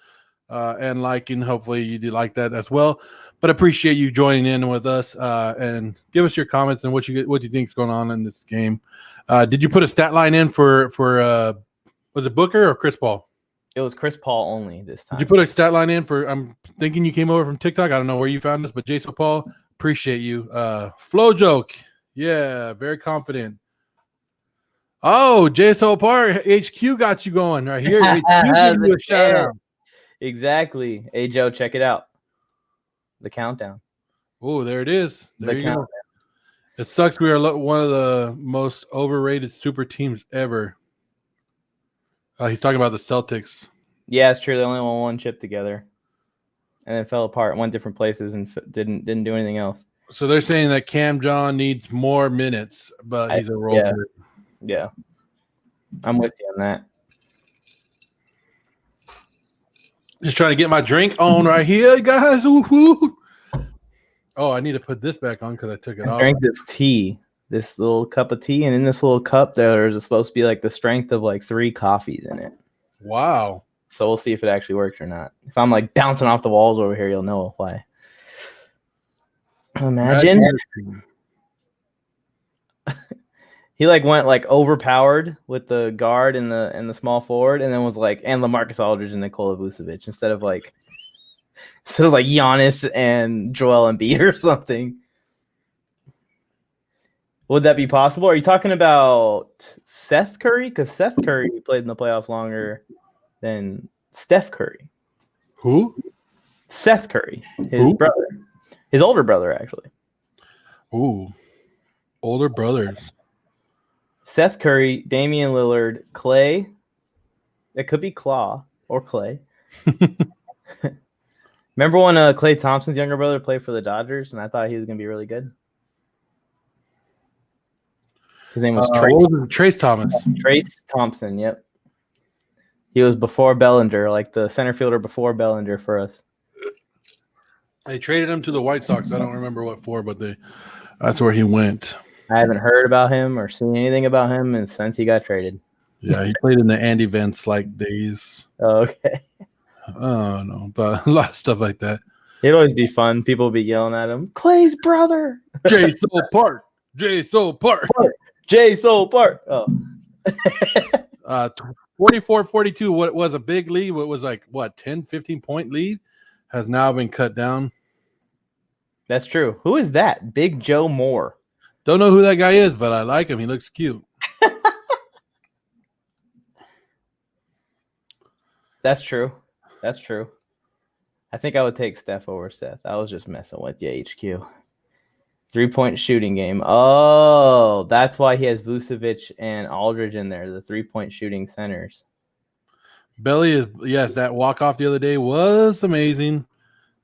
and liking. Hopefully you do like that as well. But appreciate you joining in with us and give us your comments and what you think is going on in this game. Did you put a stat line in for was it Booker or Chris Paul?
It was Chris Paul only this time.
Did you put a stat line in for? I'm thinking you came over from TikTok. I don't know where you found this, but Jason Paul, appreciate you. Flow joke, yeah, very confident. Oh, Jason Park HQ got you going right here. HQ give you a shout out.
Exactly. Hey Joe, check it out. The countdown.
Oh, there it is. There you
countdown.
go. It sucks. We are one of the most overrated super teams ever. He's talking about the Celtics.
Yeah, it's true. They only won one chip together, and then fell apart, went different places, and didn't do anything else.
So they're saying that Cam John needs more minutes, but he's a role player.
Yeah, I'm with you on that.
Just trying to get my drink on right here, guys. Woo-hoo. Oh, I need to put this back on because I took it off.
Drank this tea. This little cup of tea, and in this little cup there's supposed to be like the strength of like 3 coffees in it.
Wow.
So we'll see if it actually works or not. If I'm like bouncing off the walls over here, you'll know why. Imagine he like went like overpowered with the guard and the small forward, and then was like and LaMarcus Aldridge and Nikola Vucevic instead of like Giannis and Joel Embiid or something. Would that be possible? Are you talking about Seth Curry? Because Seth Curry played in the playoffs longer than Steph Curry.
Who?
Seth Curry, his brother, his older brother, actually.
Ooh, older brothers. Seth
Curry, Damian Lillard, Clay. It could be Claw or Clay. Remember when Klay Thompson's younger brother played for the Dodgers, and I thought he was going to be really good? His name was
Trace Thomas.
Trace Thompson, yep. He was before Bellinger, like the center fielder before Bellinger for us.
They traded him to the White Sox. I don't remember what for, but that's where he went.
I haven't heard about him or seen anything about him since he got traded.
Yeah, he played in the Andy Vance like days.
Oh, okay.
Oh, no, but a lot of stuff like that.
It'd always be fun. People would be yelling at him, Clay's brother.
J Soul Park. J Soul Park.
J Soul Park. Oh.
44-42, what was a big lead, what was like, 10, 15-point lead, has now been cut down.
That's true. Who is that? Big Joe Moore.
Don't know who that guy is, but I like him. He looks cute.
That's true. That's true. I think I would take Steph over Seth. I was just messing with you, HQ. 3-point shooting game. Oh, that's why he has Vucevic and Aldridge in there, the 3-point shooting centers.
Belly is, yes, that walk-off the other day was amazing.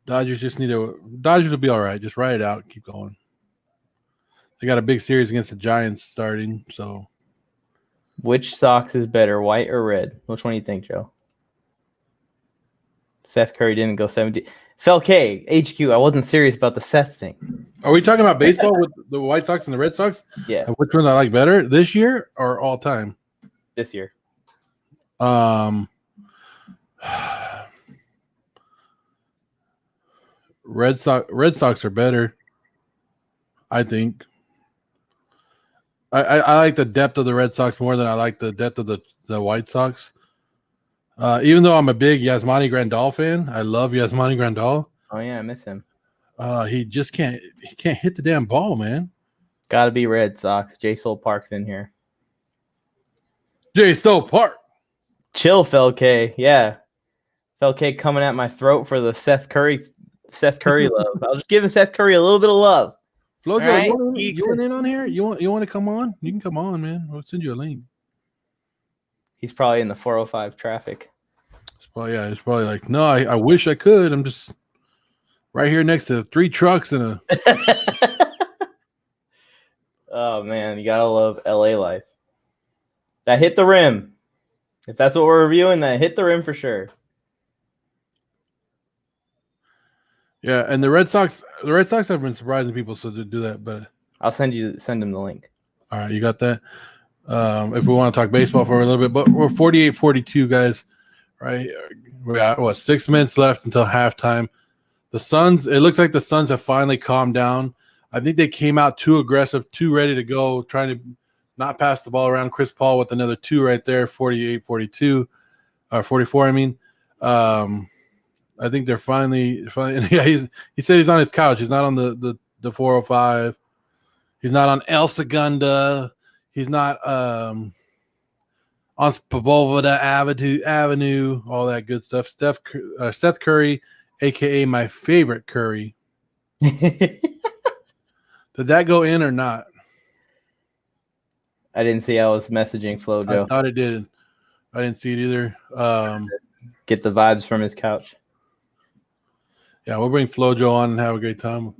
Dodgers will be all right. Just ride it out. Keep going. They got a big series against the Giants starting, so.
Which Sox is better, white or red? Which one do you think, Joe? Seth Curry didn't go 17. Fel K, HQ, I wasn't serious about the Seth thing.
Are we talking about baseball with the White Sox and the Red Sox?
Yeah.
And which ones I like better, this year or all time?
This year.
Red Sox are better, I think. I like the depth of the Red Sox more than I like the depth of the White Sox. Even though I'm a big Yasmani Grandal fan, I love Yasmani Grandal.
Oh yeah, I miss him.
He just can't hit the damn ball, man.
Gotta be Red Sox. J Soul Park's in here.
J Soul Park.
Chill, Fel K. Yeah. Fel K coming at my throat for the Seth Curry love. I was just giving Seth Curry a little bit of love.
Flojo,
right?
you want in on here? You want to come on? You can come on, man. I'll send you a link.
He's probably in the 405 traffic.
Well, yeah, it's probably like, no, I wish I could. I'm just right here next to 3 trucks and a.
Oh man, you gotta love LA life. That hit the rim. If that's what we're reviewing, that hit the rim for sure.
Yeah, and the Red Sox have been surprising people so to do that, but
I'll send him the link.
all right, you got that. If we want to talk baseball for a little bit, but we're 48-42, guys. Right, we got 6 minutes left until halftime. The Suns. It looks like the Suns have finally calmed down. I think they came out too aggressive, too ready to go, trying to not pass the ball around. Chris Paul with another 2 right there, 48-42, or 44. I mean, I think they're finally. Yeah, he said he's on his couch. He's not on the 405. He's not on El Segunda. He's not on Spavovada Avenue, all that good stuff. Seth Curry, a.k.a. my favorite Curry. Did that go in or not?
I didn't see. I was messaging FloJo.
I thought it did. I didn't see it either.
Get the vibes from his couch.
Yeah, we'll bring FloJo on and have a great time.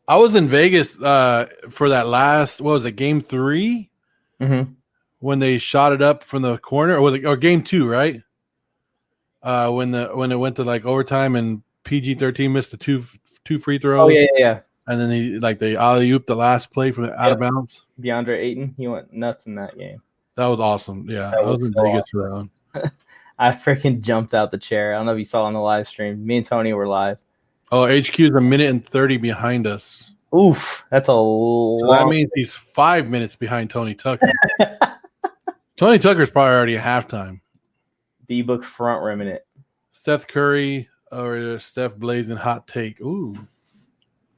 I was in Vegas for that last, what was it, game 3?
Mm-hmm.
When they shot it up from the corner, or game 2, right? When it went to like overtime and PG-13 missed the two free throws.
Oh yeah.
And then they alley-ooped the last play from out of bounds.
DeAndre Ayton, he went nuts in that game.
That was awesome. Yeah,
That
I was
was
in
so
Vegas for that one.
I freaking jumped out the chair. I don't know if you saw on the live stream. Me and Tony were live.
Oh, HQ is 1:30 behind us.
Oof, that's a long.
So that means he's 5 minutes behind Tony Tucker. Tony Tucker's probably already at halftime.
D-Book front rimming it.
Steph Curry or Steph blazing hot take. Ooh.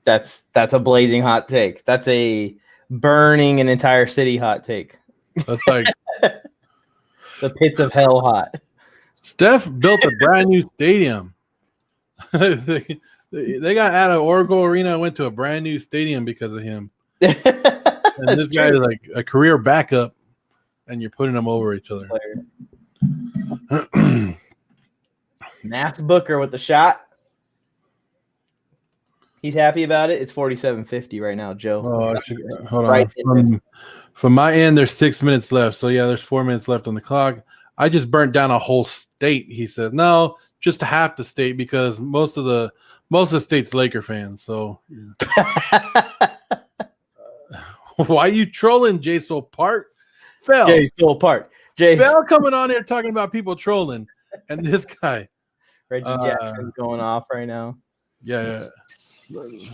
That's a blazing hot take. That's a burning an entire city hot take.
That's like
the pits of hell hot.
Steph built a brand new stadium. They got out of Oracle Arena and went to a brand new stadium because of him. And this guy is like a career backup, and you're putting them over each other.
Math Booker with the shot. He's happy about it. It's 47-50 right now, Joe.
Oh, hold on. From my end, there's 6 minutes left. So yeah, there's 4 minutes left on the clock. I just burnt down a whole state. He said, no, just half the state because most of the state's Laker fans. So yeah. Why you trolling, J Soul Park?
J Soul Park.
Fell coming on here talking about people trolling, and this guy
Reggie Jackson's going off right now.
Yeah. You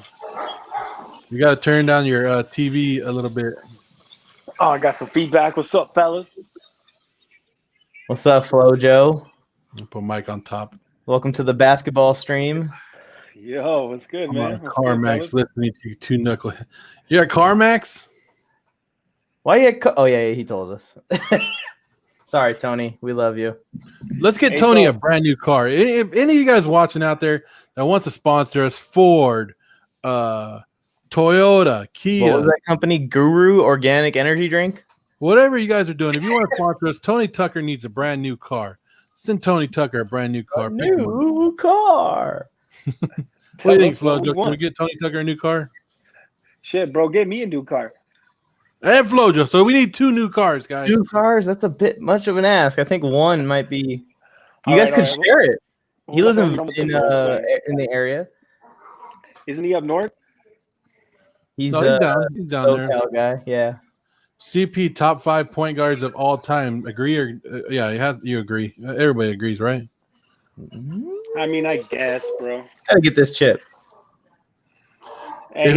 got to turn down your TV a little bit.
Oh, I got some feedback. What's up, fellas?
What's up, FloJo?
I'll put Mike on top.
Welcome to the basketball stream.
Yo, what's good, man? What's
CarMax listening to you two knucklehead. You got CarMax?
Why you? Oh yeah, he told us. Sorry, Tony. We love you.
Let's get Tony a brand new car. If any of you guys watching out there that wants to sponsor us, Ford, Toyota, Kia.
What was that company? Guru Organic Energy Drink?
Whatever you guys are doing, if you want to sponsor us, Tony Tucker needs a brand new car. Send Tony Tucker a brand new car.
New car.
What do you think, FloJo? Can we get Tony Tucker a new car?
Shit, bro, get me a new car.
And FloJo. So we need 2 new cars, guys.
2 cars? That's a bit much of an ask. I think one might be. You guys could share it. He lives in the area.
Isn't he up north?
He's
down there.
Guy. Yeah.
CP top 5 point guards of all time. Agree or yeah? You agree? Everybody agrees, right?
I mean, I guess, bro.
Gotta get this chip.
Hey,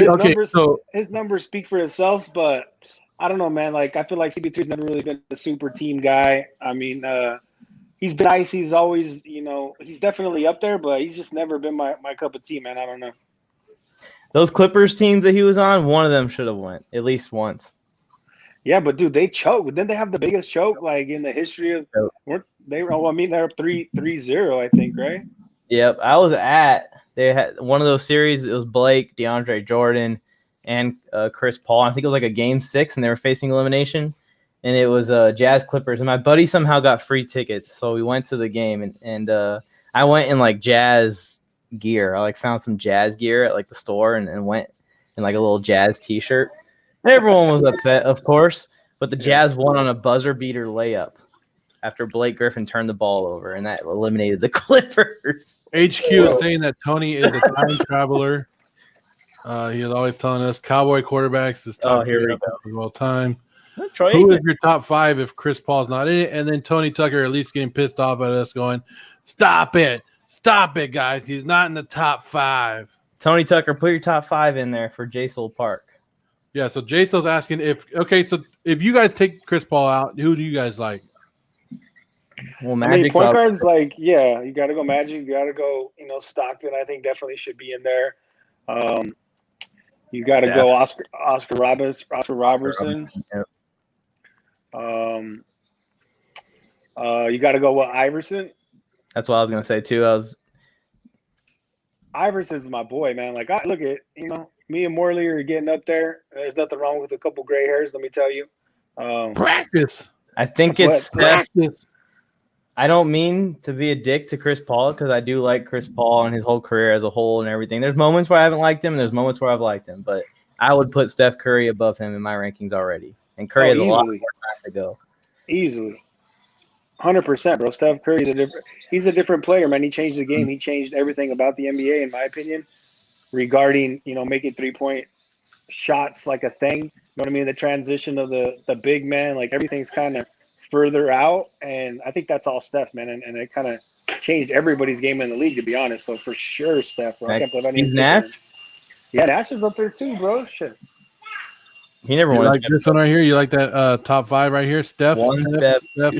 his numbers speak for themselves, but I don't know, man. Like, I feel like CP3's never really been a super team guy. I mean, he's been nice. He's always, he's definitely up there, but he's just never been my cup of tea, man. I don't know.
Those Clippers teams that he was on, one of them should have went at least once.
Yeah, but dude, they choked. Didn't they have the biggest choke like in the history of? They're 3-0, I think, right?
Yep, they had one of those series. It was Blake, DeAndre Jordan, and Chris Paul. I think it was like a game 6, and they were facing elimination. and it was Jazz Clippers. And my buddy somehow got free tickets, so we went to the game. And I went in like Jazz gear. I like found some Jazz gear at like the store and went in like a little Jazz T-shirt. And everyone was upset, of course, but the Jazz won on a buzzer beater layup after Blake Griffin turned the ball over, and that eliminated the Clippers.
HQ is saying that Tony is a time traveler. He is always telling us Cowboy quarterbacks is top
here we
of all time.
Troy
Who
Aikman.
is your top 5 if Chris Paul's not in it? And then Tony Tucker at least getting pissed off at us going, stop it, guys. He's not in the top 5.
Tony Tucker, put your top 5 in there for Jason Park.
Yeah, so Jason's asking if you guys take Chris Paul out, who do you guys like?
Well,
I mean,
Magic's
point
up.
guards, like, yeah, you got to go Magic. You got to go, Stockton, I think definitely should be in there. You got to go Oscar Robertson.
Yep.
You got to go Iverson.
That's what I was gonna say too.
Iverson's my boy, man. Like, I look at, me and Morley are getting up there. There's nothing wrong with a couple gray hairs, let me tell you.
Practice.
I think it's Steph.
Practice.
I don't mean to be a dick to Chris Paul because I do like Chris Paul and his whole career as a whole and everything. There's moments where I haven't liked him, and there's moments where I've liked him, but I would put Steph Curry above him in my rankings already. And Curry has a lot more time to go.
Easily. 100%, bro. Steph Curry's he's a different player, man. He changed the game. He changed everything about the NBA, in my opinion, regarding, making 3-point shots like a thing. You know what I mean? The transition of the big man, like everything's kind of further out. And I think that's all Steph, man. And it kind of changed everybody's game in the league, to be honest. So for sure, Steph, bro. I can't believe
Steve Nash?
Yeah, Nash is up there too, bro. Shit.
He never
You
won.
like this one right here? You like that top 5 right here? Steph,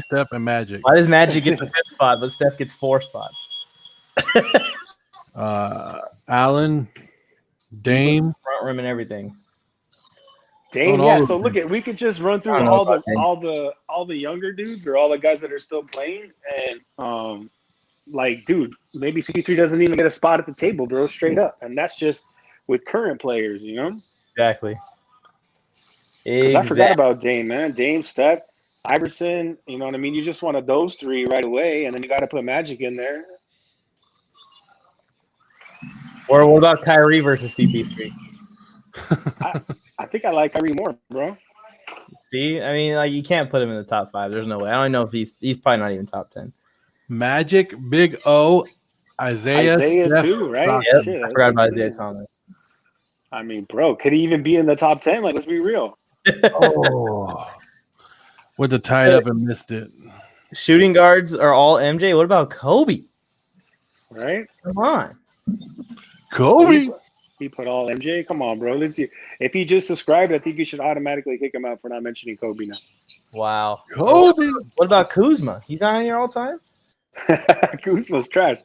Steph,
and Magic.
Why does Magic get the 5th spot, but Steph gets 4 spots?
Allen, Dame,
Front rim and everything.
Dame,
all
yeah.
of
So
them.
look at, we could just run through
I don't know
all the younger dudes or all the guys that are still playing, and like, dude, maybe CP3 doesn't even get a spot at the table, bro. Straight up, and that's just with current players,
Exactly.
Because I forgot about Dame, man. Dame, Steph, Iverson. You know what I mean? You just wanted those 3 right away, and then you got to put Magic in there.
Or what about Kyrie versus CP3?
I think I like Kyrie more, bro.
See, I mean, like, you can't put him in the top 5. There's no way. I don't know if he's probably not even top 10.
Magic, Big O, Isaiah Steph,
too, right?
Yep.
Shit,
I
that's
forgot about
insane.
Isaiah Thomas.
I mean, bro, could he even be in the top 10? Like, let's be real.
Oh, went to tie it up and missed it.
Shooting guards are all MJ. What about Kobe?
Right?
Come on.
Kobe.
He put all MJ. Come on, bro. Let's see. If he just subscribed, I think you should automatically kick him out for not mentioning Kobe now.
Wow.
Kobe.
What about Kuzma? He's not in here all the time?
Kuzma's trash.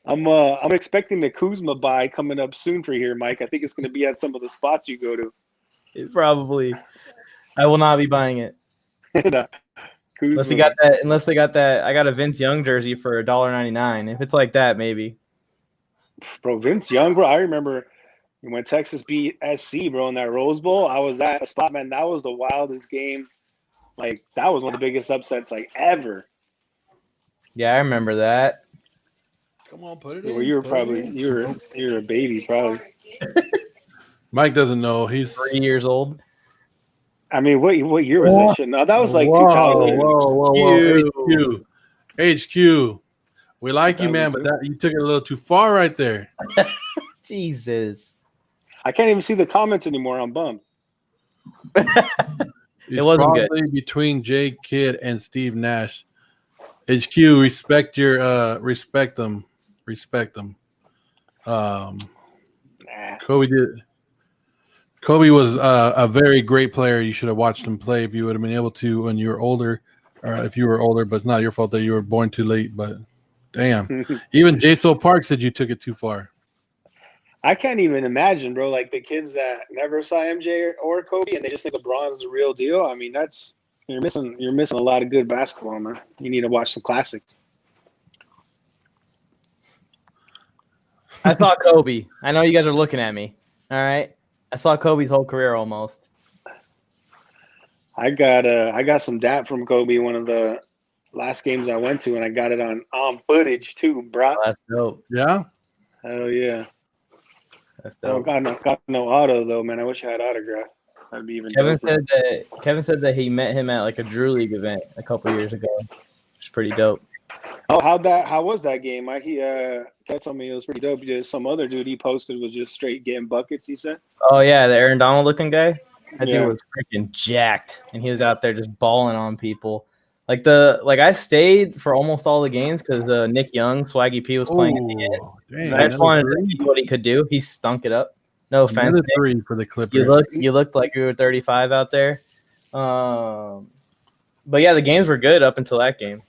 I'm expecting the Kuzma buy coming up soon for here, Mike. I think it's going to be at some of the spots you go to.
Probably. I will not be buying it. Unless they got that. I got a Vince Young jersey for $1.99. If it's like that, maybe.
Bro, Vince Young, bro. I remember when Texas beat SC, bro, in that Rose Bowl. I was at a spot, man. That was the wildest game. Like, that was one of the biggest upsets, like, ever.
Yeah, I remember that.
Come on, put it
Well,
in.
you were a baby, probably.
Mike doesn't know. He's
3 years old.
I mean, what year was that shit? No, that was like
Whoa,
2000.
whoa. HQ. We like you, man, but
2002.
you took it a little too far right there.
Jesus.
I can't even see the comments anymore. I'm bummed.
It
wasn't
probably between Jay Kidd and Steve Nash. HQ, respect them.
Nah.
Kobe was a very great player. You should have watched him play if you would have been able to when you were older, or if you were older. But it's not your fault that you were born too late. But damn, even Jason Park said you took it too far.
I can't even imagine, bro. Like the kids that never saw MJ or Kobe and they just think LeBron's the real deal. I mean, you're missing a lot of good basketball, man. You need to watch some classics.
I thought Kobe. I know you guys are looking at me. All right. I saw Kobe's whole career almost.
I got some dat from Kobe one of the last games I went to, and I got it on footage too, bro.
Oh, that's dope.
Yeah.
Hell yeah.
That's
I don't
dope.
got no auto though, man. I wish I had autograph. That'd be even doper.
Kevin said that he met him at like a Drew League event a couple years ago. Which is pretty dope.
Oh, how was that game? He Kev told me it was pretty dope. Just some other dude he posted was just straight getting buckets, he said.
Oh yeah, the Aaron Donald looking guy. That
Yeah.
dude was freaking jacked, and he was out there just balling on people. I stayed for almost all the games because Nick Young, Swaggy P was playing at the end.
Oh, dang.
I just
Another
wanted to
three?
see what he could do. He stunk it up. No offense,
Another
Nick.
three for the Clippers.
You looked like you were 35 out there. But yeah, the games were good up until that game.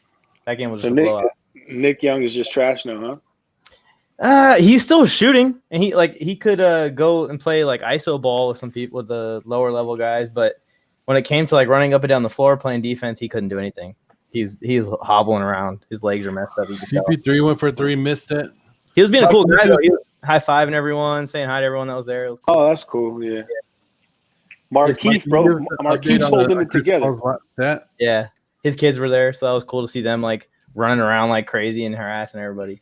That game was
So
just a blowout.
Nick Young is just trash now,
Huh? He's still shooting, and he could go and play like ISO ball with some people with the lower level guys. But when it came to like running up and down the floor playing defense, he couldn't do anything. He's hobbling around. His legs are messed up.
CP3 went for 3, missed it.
He was being a cool guy though. He was high-fiving everyone, saying hi to everyone that was there. It was cool.
Oh, that's cool. Yeah. Markeith, bro. Markeith's holding it together.
Yeah, his kids were there, so that was cool to see them like running around like crazy and harassing everybody.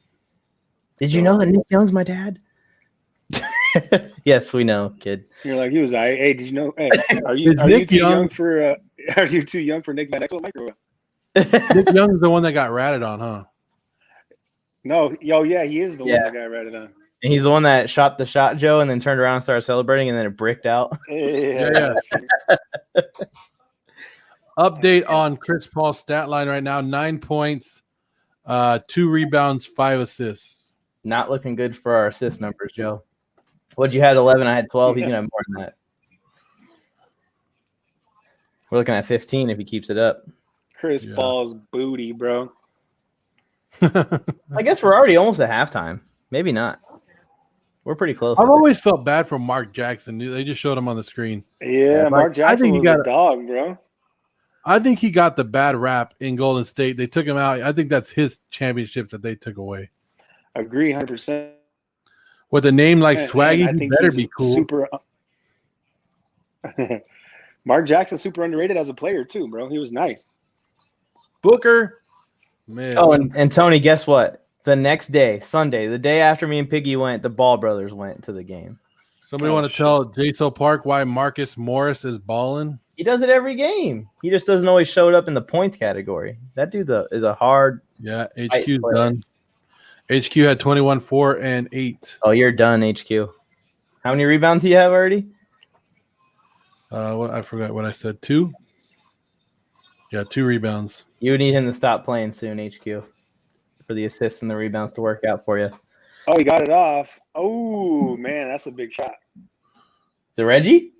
Did you know that Nick Young's my dad? Yes, we know, kid.
You're like, he was. Hey, did you know? Hey, are you
Nick
too
Young?
young for? Are you too young for Nick Van Exel, Mike? Or what?
Nick Young's the one that got ratted on, huh?
No, yeah, he is the one that got ratted on.
And he's the one that shot the shot, Joe, and then turned around and started celebrating, and then it bricked out.
Yeah.
Update on Chris Paul's stat line right now: 9 points, 2 rebounds, 5 assists.
Not looking good for our assist numbers, Joe. What'd you had 11? I had 12. He's gonna have more than that. We're looking at 15 if he keeps it up.
Chris Paul's booty, bro.
I guess we're already almost at halftime. Maybe not. We're pretty close.
I've always felt bad for Mark Jackson. They just showed him on the screen.
Yeah, Mark Jackson was a dog, bro.
I think he got the bad rap in Golden State. They took him out. I think that's his championships that they took away.
Agree 100%.
With a name like Swaggy, he better be cool.
Super. Mark Jackson's super underrated as a player too, bro. He was nice.
Booker, man.
Oh, and Tony, guess what? The next day, Sunday, the day after me and Piggy went, the Ball brothers went to the game.
Somebody want to tell Jaso Park why Marcus Morris is balling?
He does it every game. He just doesn't always show it up in the points category. That dude is a hard.
Yeah, HQ's done. HQ had 21, 4, and 8.
Oh, you're done, HQ. How many rebounds do you have already?
I forgot what I said. 2? Yeah, 2 rebounds.
You need him to stop playing soon, HQ, for the assists and the rebounds to work out for you.
Oh, he got it off. Oh, man, that's a big shot.
Is it Reggie?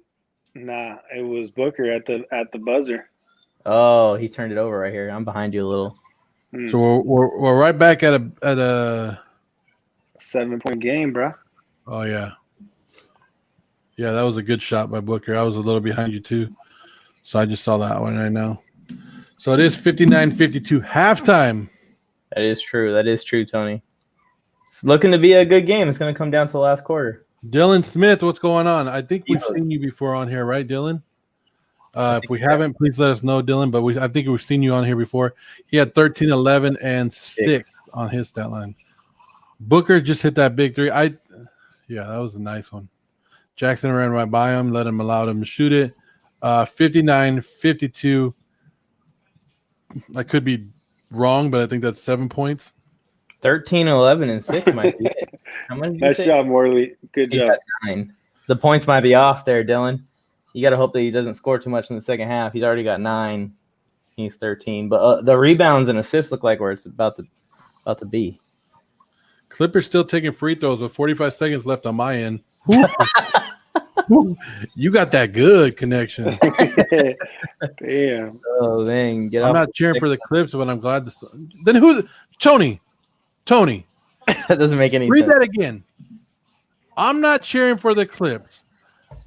Nah, it was Booker at the buzzer.
Oh, he turned it over right here. I'm behind you a little.
So we're right back at a
7-point game, bro.
Oh yeah, that was a good shot by Booker. I was a little behind you too, so I just saw that one right now. So it is 59-52 halftime.
That is true. That is true, Tony. It's looking to be a good game. It's going to come down to the last quarter.
Dylan Smith, what's going on? I think we've seen you before on here, right, Dylan? If we haven't, please let us know, Dylan. But I think we've seen you on here before. He had 13, 11, and 6 on his stat line. Booker just hit that big 3. Yeah, that was a nice one. Jackson ran right by him, allowed him to shoot it. 59-52. I could be wrong, but I think that's 7 points.
13, 11, and 6 might be it. How many?
Nice job, Morley. Good job.
9. The points might be off there, Dylan. You got to hope that he doesn't score too much in the second half. He's already got 9. He's 13. But the rebounds and assists look like where it's about to be.
Clippers still taking free throws with 45 seconds left on my end. You got that good connection.
Damn.
Oh, dang.
I'm not cheering for the Clips, but I'm glad then who's Tony?
That doesn't make any sense.
Read that again. I'm not cheering for the Clips,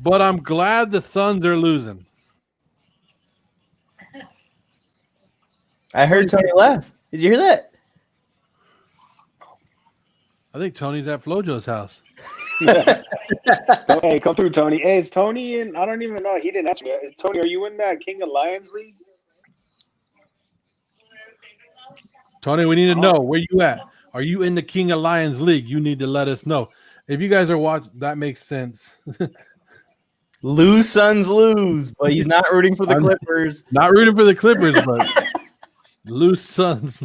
but I'm glad the Suns are losing.
I heard Tony laugh. Did you hear that?
I think Tony's at Flojo's house.
Hey, come through, Tony. Hey, is Tony in? I don't even know. He didn't answer me. Is Tony, are you in that King of Lions League?
Tony, we need to know where you at. Are you in the King of Lions League? You need to let us know. If you guys are watching, that makes sense.
Lose Suns lose, but he's not rooting for the
I'm
Clippers.
Not rooting for the Clippers, but loose Suns.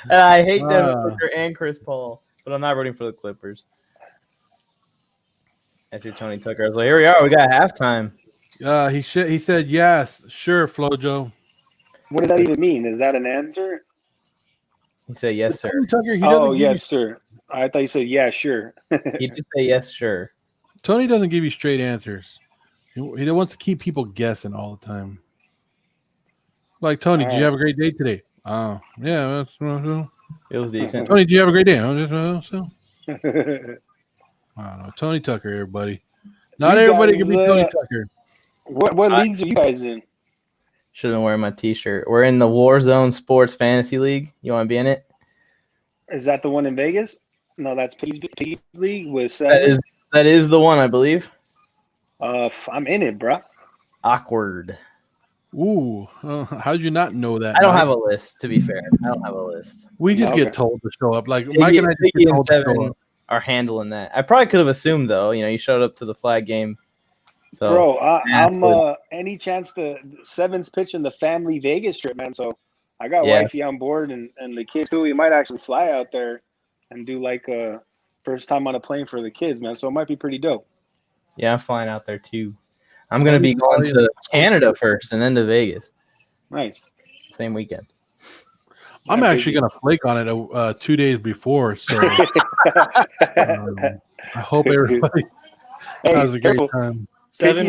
And I hate Devin Booker and Chris Paul, but I'm not rooting for the Clippers. That's your Tony Tucker. I was like, here we are. We got halftime.
He said yes, sure, Flojo.
What does that even mean? Is that an answer?
He said yes, sir.
Tony Tucker,
Oh, yes, sir. I thought you said, yeah, sure.
He did say yes, sure.
Tony doesn't give you straight answers. He wants to keep people guessing all the time. Like, Tony, did you have a great day today? Oh, yeah.
It was decent.
Tony, did you have a great day? I don't know. Tony Tucker, everybody. Not everybody can be Tony Tucker.
What leagues are you guys in?
Should have been wearing my T-shirt. We're in the Warzone Sports Fantasy League. You want to be in it?
Is that the one in Vegas? No, that's Piggy's League with Seven.
That is the one, I believe.
I'm in it, bro.
Awkward.
Ooh, how'd you not know that?
I don't have a list, to be fair. I don't have a list.
We just get told to show up. Like Mike and I just
Piggy
get
and
told to show
Seven
up.
are handling that. I probably could have assumed, though. You showed up to the flag game. So,
Bro, I'm any chance to Seven's pitching the family Vegas trip, man. So I got wifey on board and the kids too. We might actually fly out there and do like a first time on a plane for the kids, man. So it might be pretty dope.
Yeah, I'm flying out there too. I'm gonna be going to Canada first and then to Vegas.
Nice.
Same weekend.
I'm actually gonna flake on it 2 days before. So I hope everybody has a great time.
Piggy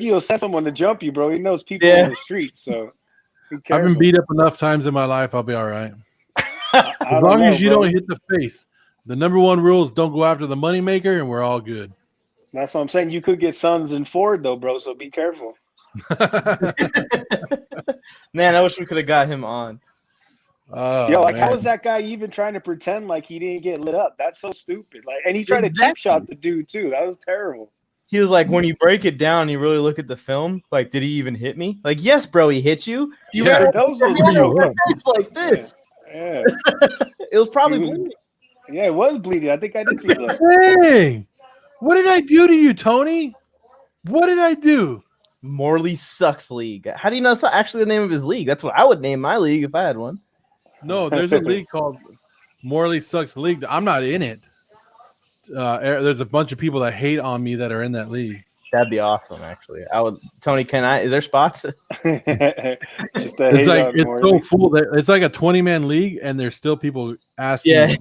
will send someone to jump you, bro. He knows people in the streets, so
I've been beat up enough times in my life. I'll be all right. As long as you don't hit the face. The number one rule is don't go after the moneymaker, and we're all good.
That's what I'm saying. You could get Suns and Ford, though, bro, so be careful.
Man, I wish we could have got him on.
How is that guy even trying to pretend like he didn't get lit up? That's so stupid. And he tried to cheap shot the dude, too. That was terrible.
He was like, when you break it down, you really look at the film. Like, did he even hit me? Like, yes, bro, he hit you. It's like this.
Yeah.
It was probably bleeding.
Yeah, it was bleeding. I think I did see that.
Hey, what did I do to you, Tony? What did I do?
Morley Sucks League. How do you know that's not actually the name of his league? That's what I would name my league if I had one.
No, there's a league called Morley Sucks League. I'm not in it. There's a bunch of people that hate on me that are in that league.
That'd be awesome, actually. I would. Tony, is there spots?
It's
so full that it's like a 20-man league, and there's still people asking.
Yeah.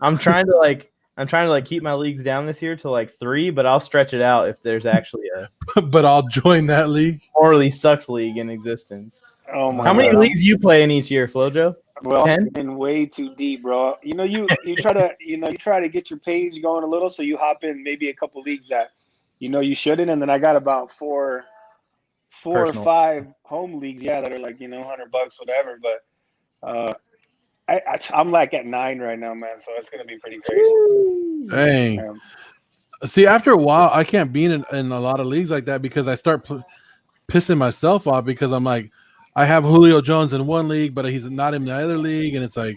I'm trying to keep my leagues down this year to like 3, but I'll stretch it out if there's actually a.
But I'll join that league.
Morley Sucks League in existence.
Oh my!
How many leagues you play in each year, Flojo?
Well,
10?
I've been way too deep, bro. You try to get your page going a little, so you hop in maybe a couple leagues that you shouldn't, and then I got about four or 5 home leagues, that are like $100, whatever. But I'm like at 9 right now, man. So it's gonna be pretty crazy.
Dang. See, after a while, I can't be in a lot of leagues like that because I start pissing myself off because I'm like, I have Julio Jones in one league, but he's not in the other league, and it's like,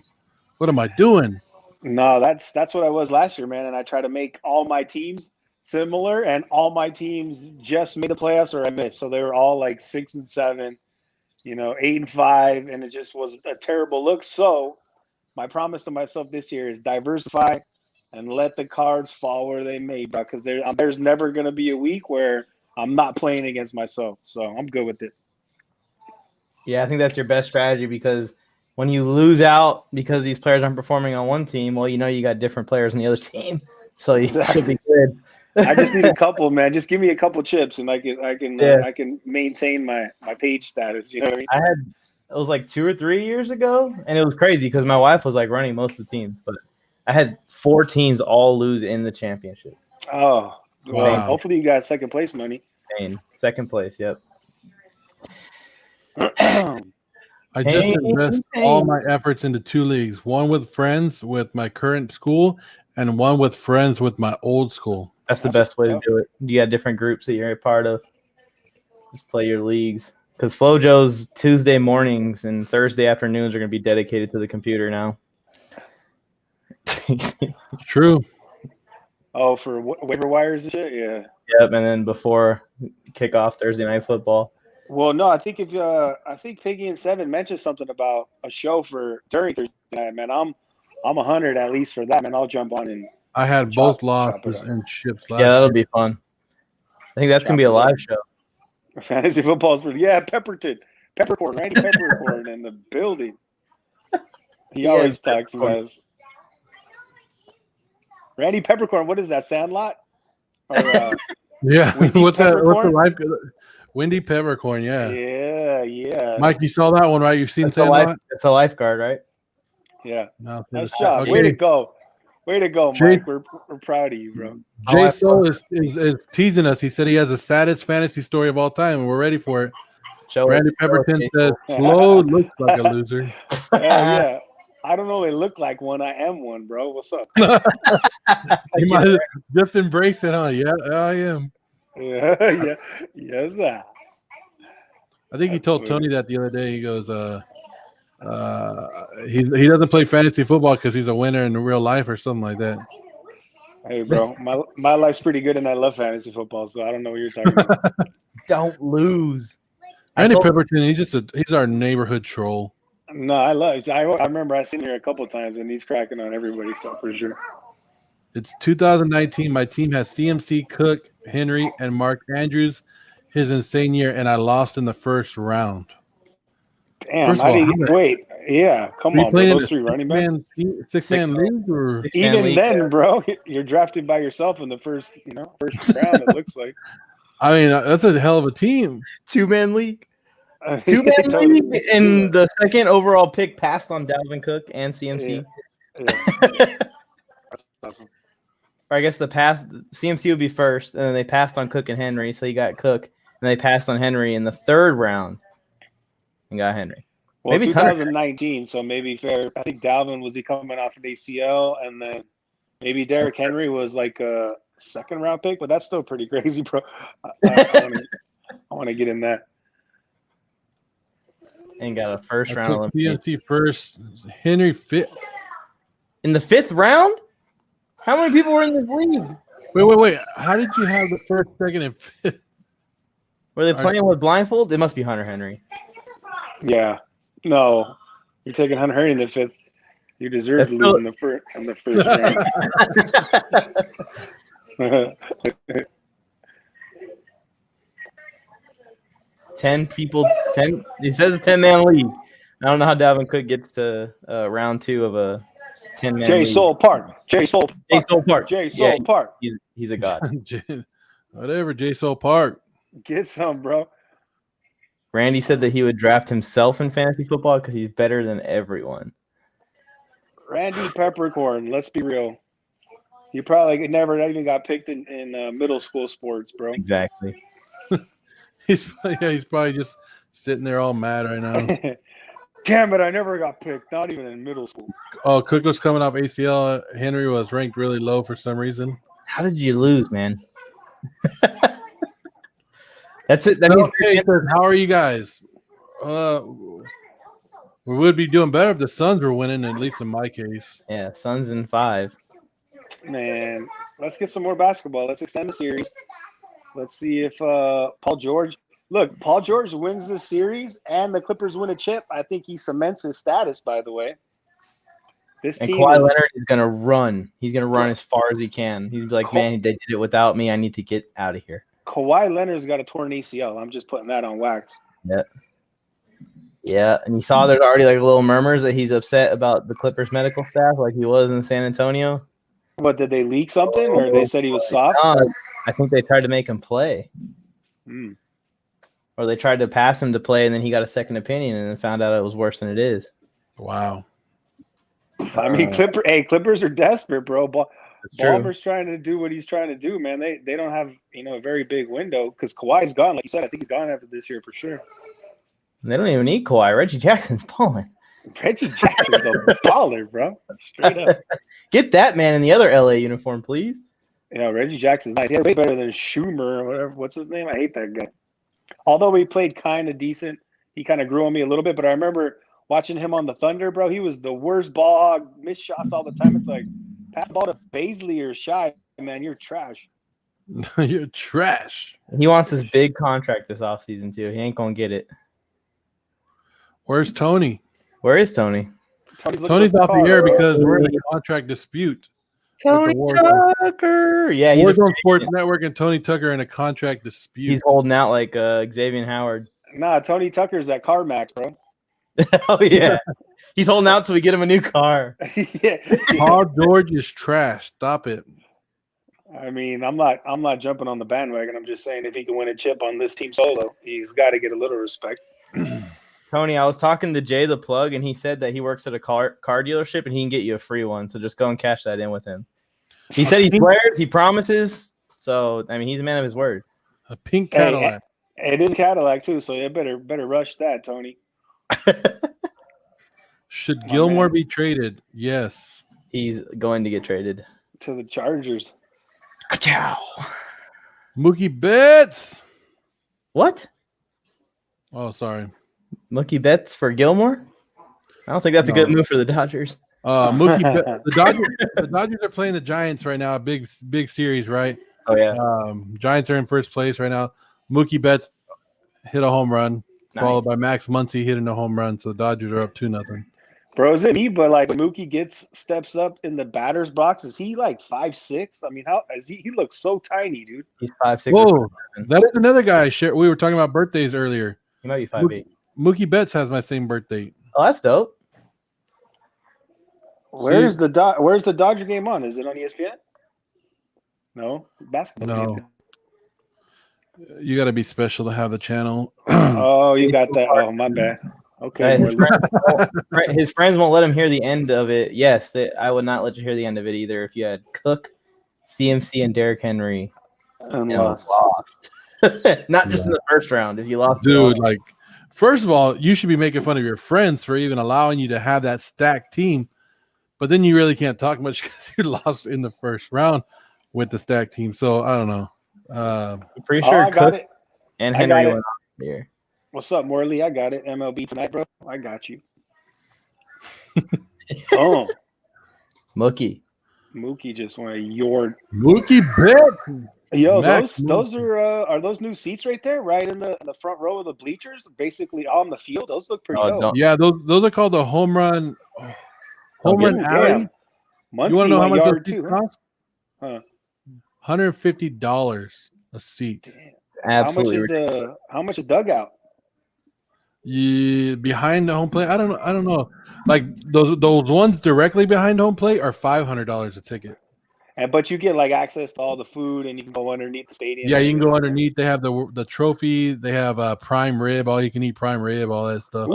what am I doing?
No, that's what I was last year, man. And I try to make all my teams similar, and all my teams just made the playoffs or I missed. So they were all like 6 and 7, 8 and 5, and it just was a terrible look. So my promise to myself this year is diversify and let the cards fall where they may, because there's never going to be a week where I'm not playing against myself. So I'm good with it.
Yeah, I think that's your best strategy because when you lose out because these players aren't performing on one team, well, you got different players on the other team, so you should be good.
I just need a couple, man. Just give me a couple chips, and I can maintain my page status. You know what I mean?
It was like 2 or 3 years ago, and it was crazy because my wife was like running most of the teams, but I had 4 teams all lose in the championship.
Oh, well,
wow.
Hopefully you got second place money.
Second place, yep.
I just invest all my efforts into 2 leagues, one with friends with my current school and one with friends with my old school.
That's the best way to do it. You got different groups that you're a part of. Just play your leagues. Because FloJo's Tuesday mornings and Thursday afternoons are going to be dedicated to the computer now.
True.
Oh, for waiver wires and shit? Yeah.
Yep, and then before kickoff Thursday night football.
Well, no, I think I think Piggy and Seven mentioned something about a show for during Thursday night, man. I'm 100 at least for that, man. I'll jump on and
I had
Chop-
both
chop it
losses
up.
and chips last
Yeah, that'll
year.
be fun. I think that's going to be a
Chop it up.
live show.
fantasy football's for Peppercorn, Randy Peppercorn in the building. He always talks about us. Randy Peppercorn, what is that? Sandlot? Or,
Yeah.
Windy
What's that? What's the
Peppercorn?
life? Windy Peppercorn. Yeah.
yeah.
Mike, you saw that one, right? You've seen
It's a, life,
Sandlot?
it's a lifeguard, right?
Yeah.
No,
Nice
it's-
job.
okay.
Way to go. Way to go,
Jay-
Mike. We're proud of you, bro.
Jay Soul is teasing us. He said he has the saddest fantasy story of all time, and we're ready for it.
Show
Randy
it, show it,
Pepperton
Jason.
said Flo looks like a loser.
Yeah. I don't only look like one. I am one, bro. What's up?
You might just embrace it, huh? Yeah, I am.
Yeah. Yes, sir.
I think he told Tony that the other day. He goes, he doesn't play fantasy football because he's a winner in real life or something like that.
Hey, bro. My life's pretty good, and I love fantasy football, so I don't know what you're talking about.
Don't lose.
Randy Pepperton, he's our neighborhood troll.
No, I remember I seen here a couple times, and he's cracking on everybody, so for sure.
It's 2019. My team has CMC, Cook, Henry, and Mark Andrews. His insane year, and I lost in the first round.
Damn,
First of
how
all,
do you wait? Yeah, come
Are you
on, bro.
playing in
Those
a
three running backs.
six-man league, or
Even
league,
then, bro, you're drafted by yourself in the first round. It looks like.
I mean, that's a hell of a team.
2-man league. 2-man
Totally.
league, and the second overall pick passed on Dalvin Cook and CMC.
Yeah. Awesome.
Or I guess CMC would be first, and then they passed on Cook and Henry, so you got Cook, and they passed on Henry in the third round and got Henry.
Well,
Maybe
2019, so maybe fair. I think Dalvin was coming off an ACL, and then maybe Derrick Henry was like a second round pick, but that's still pretty crazy, bro. I want to get in that.
And got a first
I
round
took
elimination.
CMC first. Henry fifth.
In the fifth round? How many people were in this league?
Wait. How did you have the first, second, and fifth?
Were they playing with blindfold? It must be Hunter Henry.
Yeah. No, you're taking Hunter Henry in the fifth. You deserve to lose in the first round.
10 people. 10. He says a 10-man league. I don't know how Dalvin Cook gets to round 2 of a 10-man
Jay
league.
Soul Park.
Jay Soul Park.
Jay Soul Park.
He's a god.
Whatever, J. Soul Park.
Get some, bro.
Randy said that he would draft himself in fantasy football because he's better than everyone.
Randy Peppercorn. Let's be real. You probably never even got picked in middle school sports, bro.
Exactly.
He's probably just sitting there all mad right now.
Damn it, I never got picked. Not even in middle school.
Oh, Cook was coming off ACL. Henry was ranked really low for some reason.
How did you lose, man? That's it. That means
Okay, says, how are you guys? We would be doing better if the Suns were winning, at least in my case.
yeah, Suns in 5.
Man, let's get some more basketball. Let's extend the series. Let's see if Paul George wins the series and the Clippers win a chip. I think he cements his status, by the way. This
And
team
Kawhi
is,
Leonard is gonna run. He's gonna run as far as he can. He's like, man, they did it without me. I need to get out of here.
Kawhi Leonard's got a torn ACL. I'm just putting that on wax.
Yeah, and you saw there's already like little murmurs that he's upset about the Clippers medical staff, like he was in San Antonio.
What, did they leak something, or they said he was soft?
I think they tried to make him play, or they tried to pass him to play, and then he got a second opinion and then found out it was worse than it is.
Wow.
I mean, Clippers are desperate, bro.
That's true.
Ballmer's trying to do what he's trying to do, man. They don't have a very big window because Kawhi's gone. Like you said, I think he's gone after this year for sure.
They don't even need Kawhi. Reggie Jackson's balling.
Reggie Jackson's a baller, bro. Straight up.
Get that man in the other LA uniform, please.
Reggie Jackson's nice. He's way better than Schumer or whatever. What's his name? I hate that guy. Although he played kind of decent, he kind of grew on me a little bit. But I remember watching him on the Thunder, bro. He was the worst ball hog, missed shots all the time. It's like, pass the ball to Baisley or Shy, man. You're trash.
You're trash.
He wants his big contract this offseason, too. He ain't going to get it.
Where's Tony?
Where is Tony?
Tony's off the air because we're in a contract dispute.
Tony Tucker. Yeah, he's
Warzone Sports Network and Tony Tucker in a contract dispute.
He's holding out like Xavier Howard.
Nah, Tony Tucker's at CarMax, bro.
Oh, yeah. He's holding out till we get him a new car.
Yeah.
Paul George is trash. Stop it.
I mean, I'm not jumping on the bandwagon. I'm just saying if he can win a chip on this team solo, he's got to get a little respect.
Tony, I was talking to Jay the Plug, and he said that he works at a car dealership, and he can get you a free one. So just go and cash that in with him. He said he swears, he promises. So, I mean, he's a man of his word.
A pink Cadillac.
Hey, it is a Cadillac, too, so you better rush that, Tony.
Should Gilmore be traded? Yes.
He's going to get traded.
To the Chargers.
Ciao.
Mookie Betts.
What?
Oh, sorry.
Mookie Betts for Gilmore? I don't think that's a good move for the Dodgers.
The Dodgers are playing the Giants right now. A big series, right?
Oh, yeah.
Giants are in first place right now. Mookie Betts hit a home run, followed by Max Muncy hitting a home run. So the Dodgers are up 2-0.
Bro, is it me? But like when Mookie steps up in the batter's box, is he like 5'6"? I mean, how is he? He looks so tiny, dude.
He's 5'6".
Whoa, that is another guy. We were talking about birthdays earlier.
He might be 5'8".
Mookie Betts has my same birthday.
Oh, that's dope.
Where's the Dodger game on? Is it on ESPN? No, basketball.
No. You got to be special to have the channel.
Oh, you got that. Oh, my bad. Okay.
His friends won't let him hear the end of it. Yes, I would not let you hear the end of it either if you had Cook, CMC, and Derrick Henry lost. Not just in the first round. If you lost,
dude, like, first of all, you should be making fun of your friends for even allowing you to have that stacked team. But then you really can't talk much because you lost in the first round with the stacked team. So I don't know.
I'm pretty sure Cook and Henry went off here.
What's up, Morley? I got it. MLB tonight, bro. I got you. Oh,
Mookie
just went a yard.
Mookie Betts.
Yo, those are those new seats right there, right in the front row of the bleachers, basically on the field. Those look pretty dope.
Yeah, those are called the home run alley. You want to know how much those seats cost?
Huh?
$150 a seat.
Damn.
Absolutely.
How much is dugout?
Behind the home plate, I don't know. Like those ones directly behind home plate are $500 a ticket.
But you get like access to all the food, and you can go underneath the stadium.
Yeah, you can go underneath. They have the trophy. They have prime rib, all you can eat prime rib, all that stuff.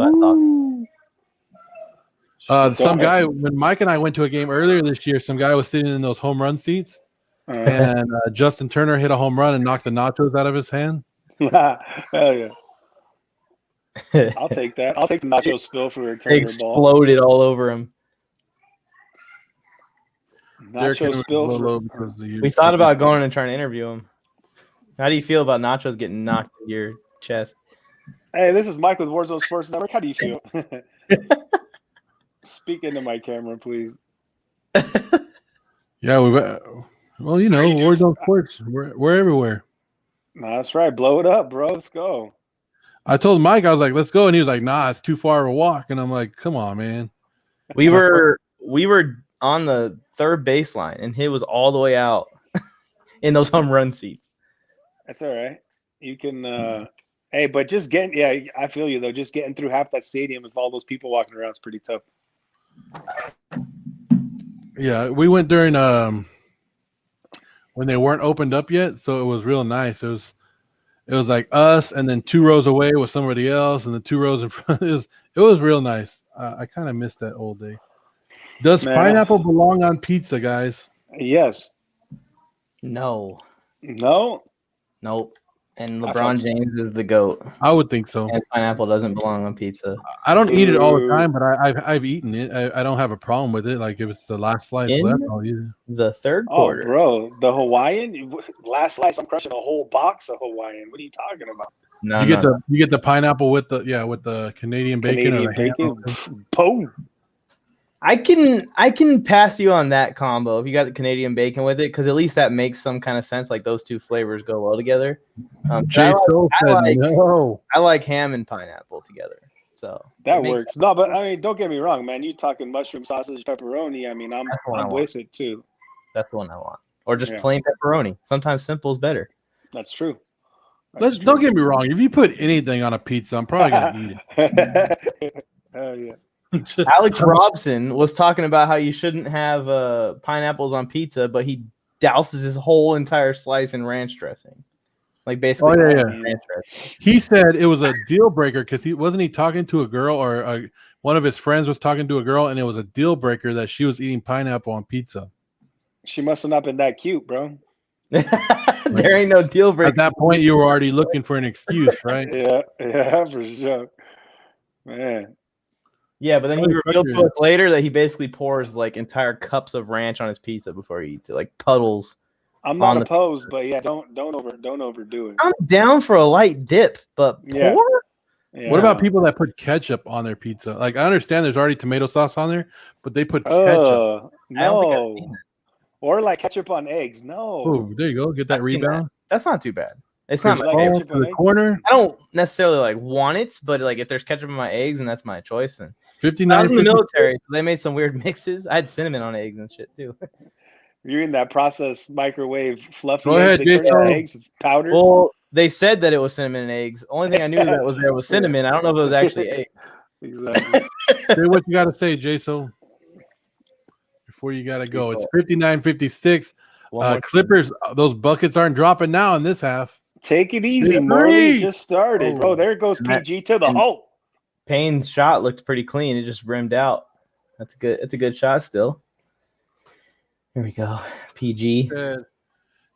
Some guy, when Mike and I went to a game earlier this year, some guy was sitting in those home run seats, and Justin Turner hit a home run and knocked the nachos out of his hand.
Hell yeah. I'll take that. I'll take the nacho spill for a Turner
exploded all over him.
Nacho spill.
We thought about going and trying to interview him. How do you feel about nachos getting knocked in your chest?
Hey, this is Mike with Warzone Sports Network. How do you feel? Speak into my camera, please.
Yeah, Warzone Sports. We're everywhere.
No, that's right. Blow it up, bro. Let's go.
I told Mike, I was like, let's go. And he was like, nah, it's too far of a walk. And I'm like, come on, man.
We were on the third baseline, and he was all the way out in those home run seats.
That's all right. You can hey, but just I feel you though. Just getting through half that stadium with all those people walking around is pretty tough.
Yeah, we went during when they weren't opened up yet, so it was real nice. It was like us, and then 2 rows away was somebody else, and the 2 rows in front. It was real nice. I kind of missed that old day. Does pineapple belong on pizza, guys?
Yes.
No.
No.
Nope. And
I
LeBron
thought so.
James is the GOAT.
I would think so.
And pineapple doesn't belong on pizza.
I don't eat it all the
Boo.
time, but I've eaten it. I don't have a problem with it. Like if it's the last slice
In
left, I'll eat it.
the third
Oh,
quarter.
bro, the Hawaiian last slice. I'm crushing a whole box of Hawaiian. What are you talking about?
No,
You get the pineapple with the Canadian bacon
Canadian
or the ham
bacon.
also?
Boom.
I can pass you on that combo if you got the Canadian bacon with it, because at least that makes some kind of sense. Like those two flavors go well together.
Jay So said no.
I like ham and pineapple together. So
That
it makes
works. No, but I mean, don't get me wrong, man. You talking mushroom sausage, pepperoni? I mean, I'm
That's what I want.
with it too.
That's the one I want. Or just
Yeah.
plain pepperoni. Sometimes simple is better.
That's true.
Don't get me wrong. If you put anything on a pizza, I'm probably gonna eat
it. Hell yeah.
it.
Alex Robson was talking about how you shouldn't have pineapples on pizza, but he douses his whole entire slice in ranch dressing. Like basically,
yeah.
ranch dressing.
He said it was a deal breaker because he talking to a girl or one of his friends was talking to a girl, and it was a deal breaker that she was eating pineapple on pizza.
She must have not been that cute, bro.
There ain't no deal breaker.
At that point, you were already looking for an excuse, right?
Yeah, for sure. Man.
Yeah, but then he revealed to us later that he basically pours like entire cups of ranch on his pizza before he eats it, like puddles.
I'm not opposed, but yeah, don't overdo it.
I'm down for a light dip, but
Yeah.
pour?
Yeah.
What about people that put ketchup on their pizza? Like I understand there's already tomato sauce on there, but they put ketchup.
I don't think I've
No.
seen that.
Or like ketchup on eggs. No.
Oh, there you go. Get that
I've seen
rebound.
That's not too bad. It's
Chris
not.
like
Paul
ketchup
to
on
the
eggs?
corner.
I don't necessarily like want it, but like if there's ketchup in my eggs and that's my choice, then I
59.
was in the military, so they made some weird mixes. I had cinnamon on eggs and shit too.
You're in that processed microwave fluffy
Go
eggs.
ahead,
They turn into
Jason.
eggs. It's powdered.
Well, they said that it was cinnamon and eggs. Only thing I knew that was there was cinnamon. I don't know if it was actually eggs.
Exactly.
Say what you got to say, Jason. Before you got to go, it's 59-56. Clippers. Those buckets aren't dropping now in this half.
Take it easy,
Three.
Marley. Just started.
Oh.
Bro, there goes PG to the hole.
Payne's shot looked pretty clean. It just rimmed out. That's good. It's a good shot still. Here we go. PG.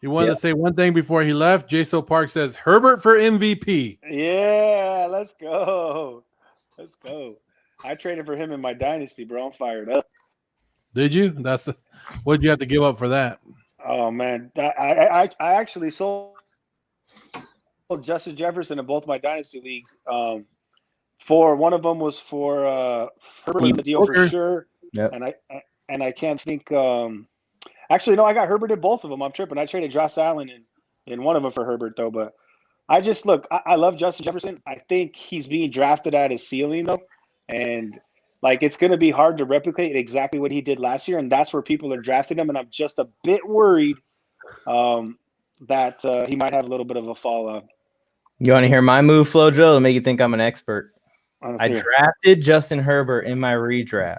He wanted to say one thing before he left. Jason Park says Herbert for MVP.
Yeah, let's go. Let's go. I traded for him in my dynasty, bro. I'm fired up.
Did you? What did you have to give up for that?
Oh man, I actually sold Justin Jefferson in both my dynasty leagues. For one of them was for Herbert in the deal for sure.
Yep.
And I can't think. Actually, no, I got Herbert in both of them. I'm tripping. I traded Josh Allen in one of them for Herbert though. But I just look. I love Justin Jefferson. I think he's being drafted at his ceiling though, and like it's going to be hard to replicate exactly what he did last year, and that's where people are drafting him. And I'm just a bit worried that he might have a little bit of a fall off.
You want to hear my move, Flojo, to make you think I'm an expert?
Honestly.
I drafted Justin Herbert in my redraft,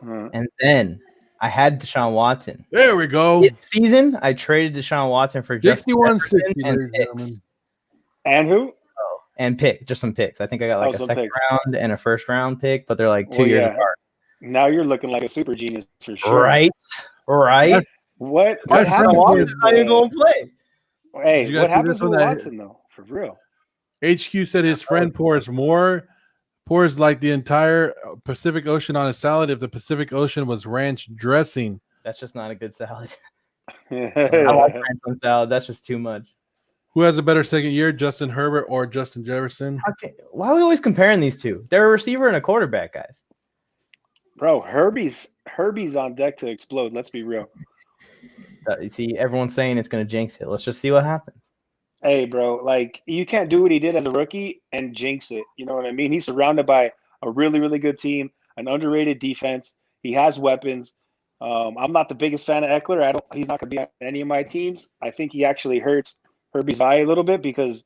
and then I had Deshaun Watson.
There we go.
This season, I traded Deshaun Watson for Justin
61-60,
and
ladies and
picks.
gentlemen.
And who?
And just some picks. I think I got like a second
picks.
round and a first round pick, but they're like 2 years apart.
Now you're looking like a super genius for sure.
Right.
What
My
happened?
friend
Watson's not even going to play.
Hey,
Did you guys
what
see
happens
this one
with
that-
Watson though? For real.
HQ said his friend pours like the entire Pacific Ocean on a salad if the Pacific Ocean was ranch dressing.
That's just not a good salad. I like ranch on salad. That's just too much.
Who has a better second year, Justin Herbert or Justin Jefferson?
Why are we always comparing these two? They're a receiver and a quarterback, guys.
Bro, Herbie's on deck to explode. Let's be real.
You see, everyone's saying it's going to jinx it. Let's just see what happens.
Hey, bro, like you can't do what he did as a rookie and jinx it. You know what I mean? He's surrounded by a really, really good team, an underrated defense. He has weapons. I'm not the biggest fan of Eckler. He's not going to be on any of my teams. I think he actually hurts Herbie's value a little bit because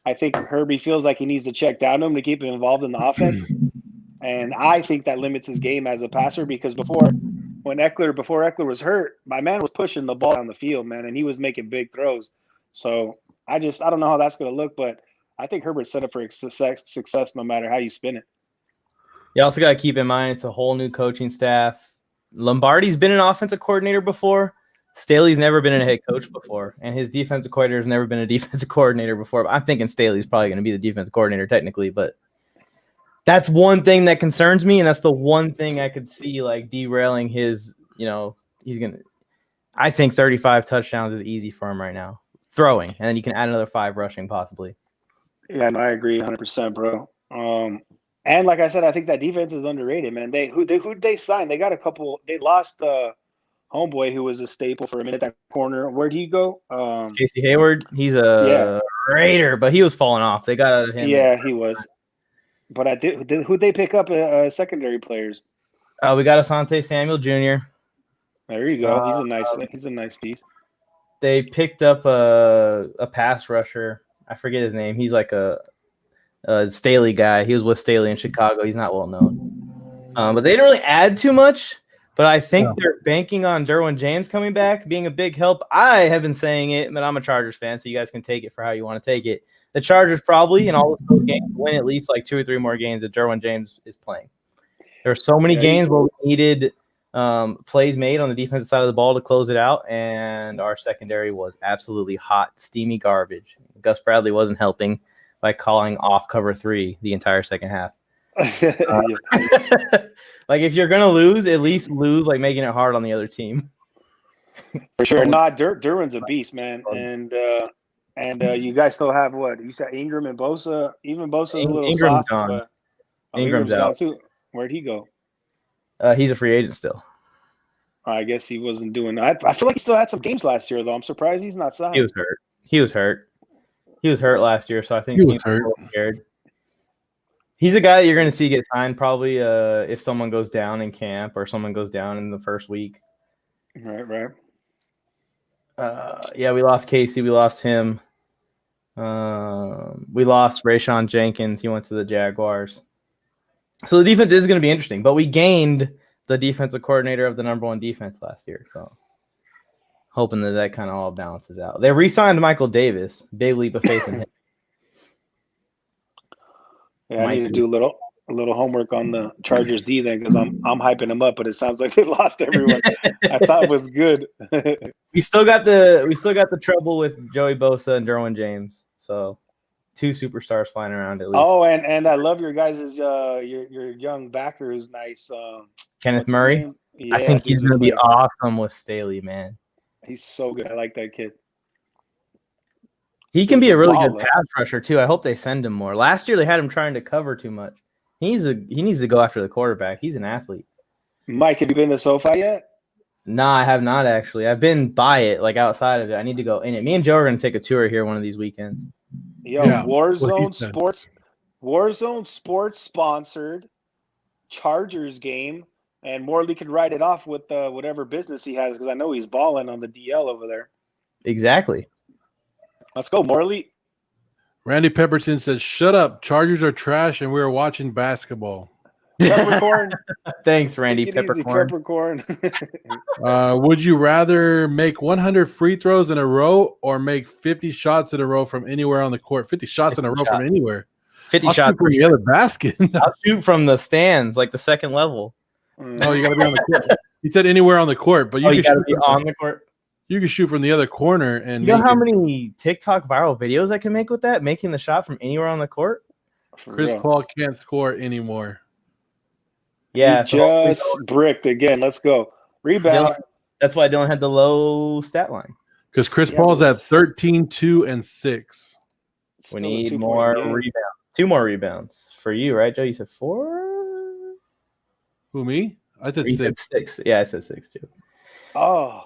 I think Herbie feels like he needs to check down to him to keep him involved in the offense. And I think that limits his game as a passer because before Eckler was hurt, my man was pushing the ball down the field, man, and he was making big throws. So I don't know how that's going to look, but I think Herbert's set up for success no matter how you spin it.
You also got to keep in mind it's a whole new coaching staff. Lombardi's been an offensive coordinator before. Staley's never been a head coach before, and his defensive coordinator has never been a defensive coordinator before. I'm thinking Staley's probably going to be the defensive coordinator technically, but that's one thing that concerns me, and that's the one thing I could see like derailing his. He's going to. I think 35 touchdowns is easy for him right now, throwing, and then you can add another 5 rushing possibly.
Yeah, no, I agree 100%, bro. And like I said, I think that defense is underrated, man. Who'd they sign? They got a couple. They lost homeboy who was a staple for a minute that corner. Where'd he go?
Casey Hayward, he's a Raider, but he was falling off. They got out of him.
Yeah, he was. But who'd they pick up secondary players?
We got Asante Samuel Jr.
There you go. He's a nice piece.
They picked up a pass rusher. I forget his name. He's like a Staley guy. He was with Staley in Chicago. He's not well known. But they didn't really add too much. But I think they're banking on Derwin James coming back, being a big help. I have been saying it, but I'm a Chargers fan, so you guys can take it for how you want to take it. The Chargers probably, in all of those games, win at least like 2 or 3 more games that Derwin James is playing. There are so many games where we needed plays made on the defensive side of the ball to close it out, and our secondary was absolutely hot, steamy garbage. Gus Bradley wasn't helping by calling off cover 3 the entire second half. Like if you're gonna lose, at least lose like making it hard on the other team.
For sure. Derwin's a beast, man. And you guys still have what? You said Ingram and Bosa. Even Bosa's a little
Ingram's
soft.
gone.
But,
Ingram's out
too. Where'd he go?
He's a free agent still.
I guess he wasn't doing. I feel like he still had some games last year, though. I'm surprised he's not signed.
He was hurt last year, so I think
he was hurt.
Scared. He's a guy that you're going to see get signed probably if someone goes down in camp or someone goes down in the first week.
Right.
Yeah, we lost Casey. We lost him. We lost Rayshon Jenkins. He went to the Jaguars. So the defense is going to be interesting, but we gained the defensive coordinator of the number 1 defense last year. So hoping that kind of all balances out. They re-signed Michael Davis. Big leap of faith in him.
Yeah, I need to do a little homework on the Chargers D then because I'm hyping them up, but it sounds like they lost everyone. I thought it was good.
We still got the trouble with Joey Bosa and Derwin James. So 2 superstars flying around at least.
Oh, and I love your guys' your young backer who's nice.
Kenneth Murray.
Yeah,
I think he's going to be awesome with Staley, man.
He's so good. I like that kid.
He can be a really good pass rusher too. I hope they send him more. Last year they had him trying to cover too much. He needs to go after the quarterback. He's an athlete.
Mike, have you been to SoFi yet?
Nah, I have not actually. I've been by it, like outside of it. I need to go in it. Me and Joe are going to take a tour here one of these weekends.
Yo, yeah, Warzone Sports sponsored Chargers game, and Morley could write it off with whatever business he has because I know he's balling on the DL over there.
Exactly.
Let's go, Morley.
Randy Pepperson says, "Shut up. Chargers are trash, and we are watching basketball."
Peppercorn.
Thanks, Randy Peppercorn.
Would you rather make 100 free throws in a row or make 50 shots in a row from anywhere on the court? 50 shots in a row from anywhere.
50 shots
from the other basket.
I'll shoot from the stands, like the second level.
Oh, you got to be on the court. He said anywhere on the court, but
you got to be on the court.
You can shoot from the other corner. And
you know how many TikTok viral videos I can make with that? Making the shot from anywhere on the court?
Chris Paul can't score anymore.
Yeah.
Just bricked again. Let's go. Rebound.
That's why Dylan had the low stat line.
Because Chris Paul's at 13, 2, and 6.
We need more rebounds. 2 more rebounds for you, right, Joe? You said 4?
Who, me? I said 6.
6. Yeah, I said 6 too.
Oh.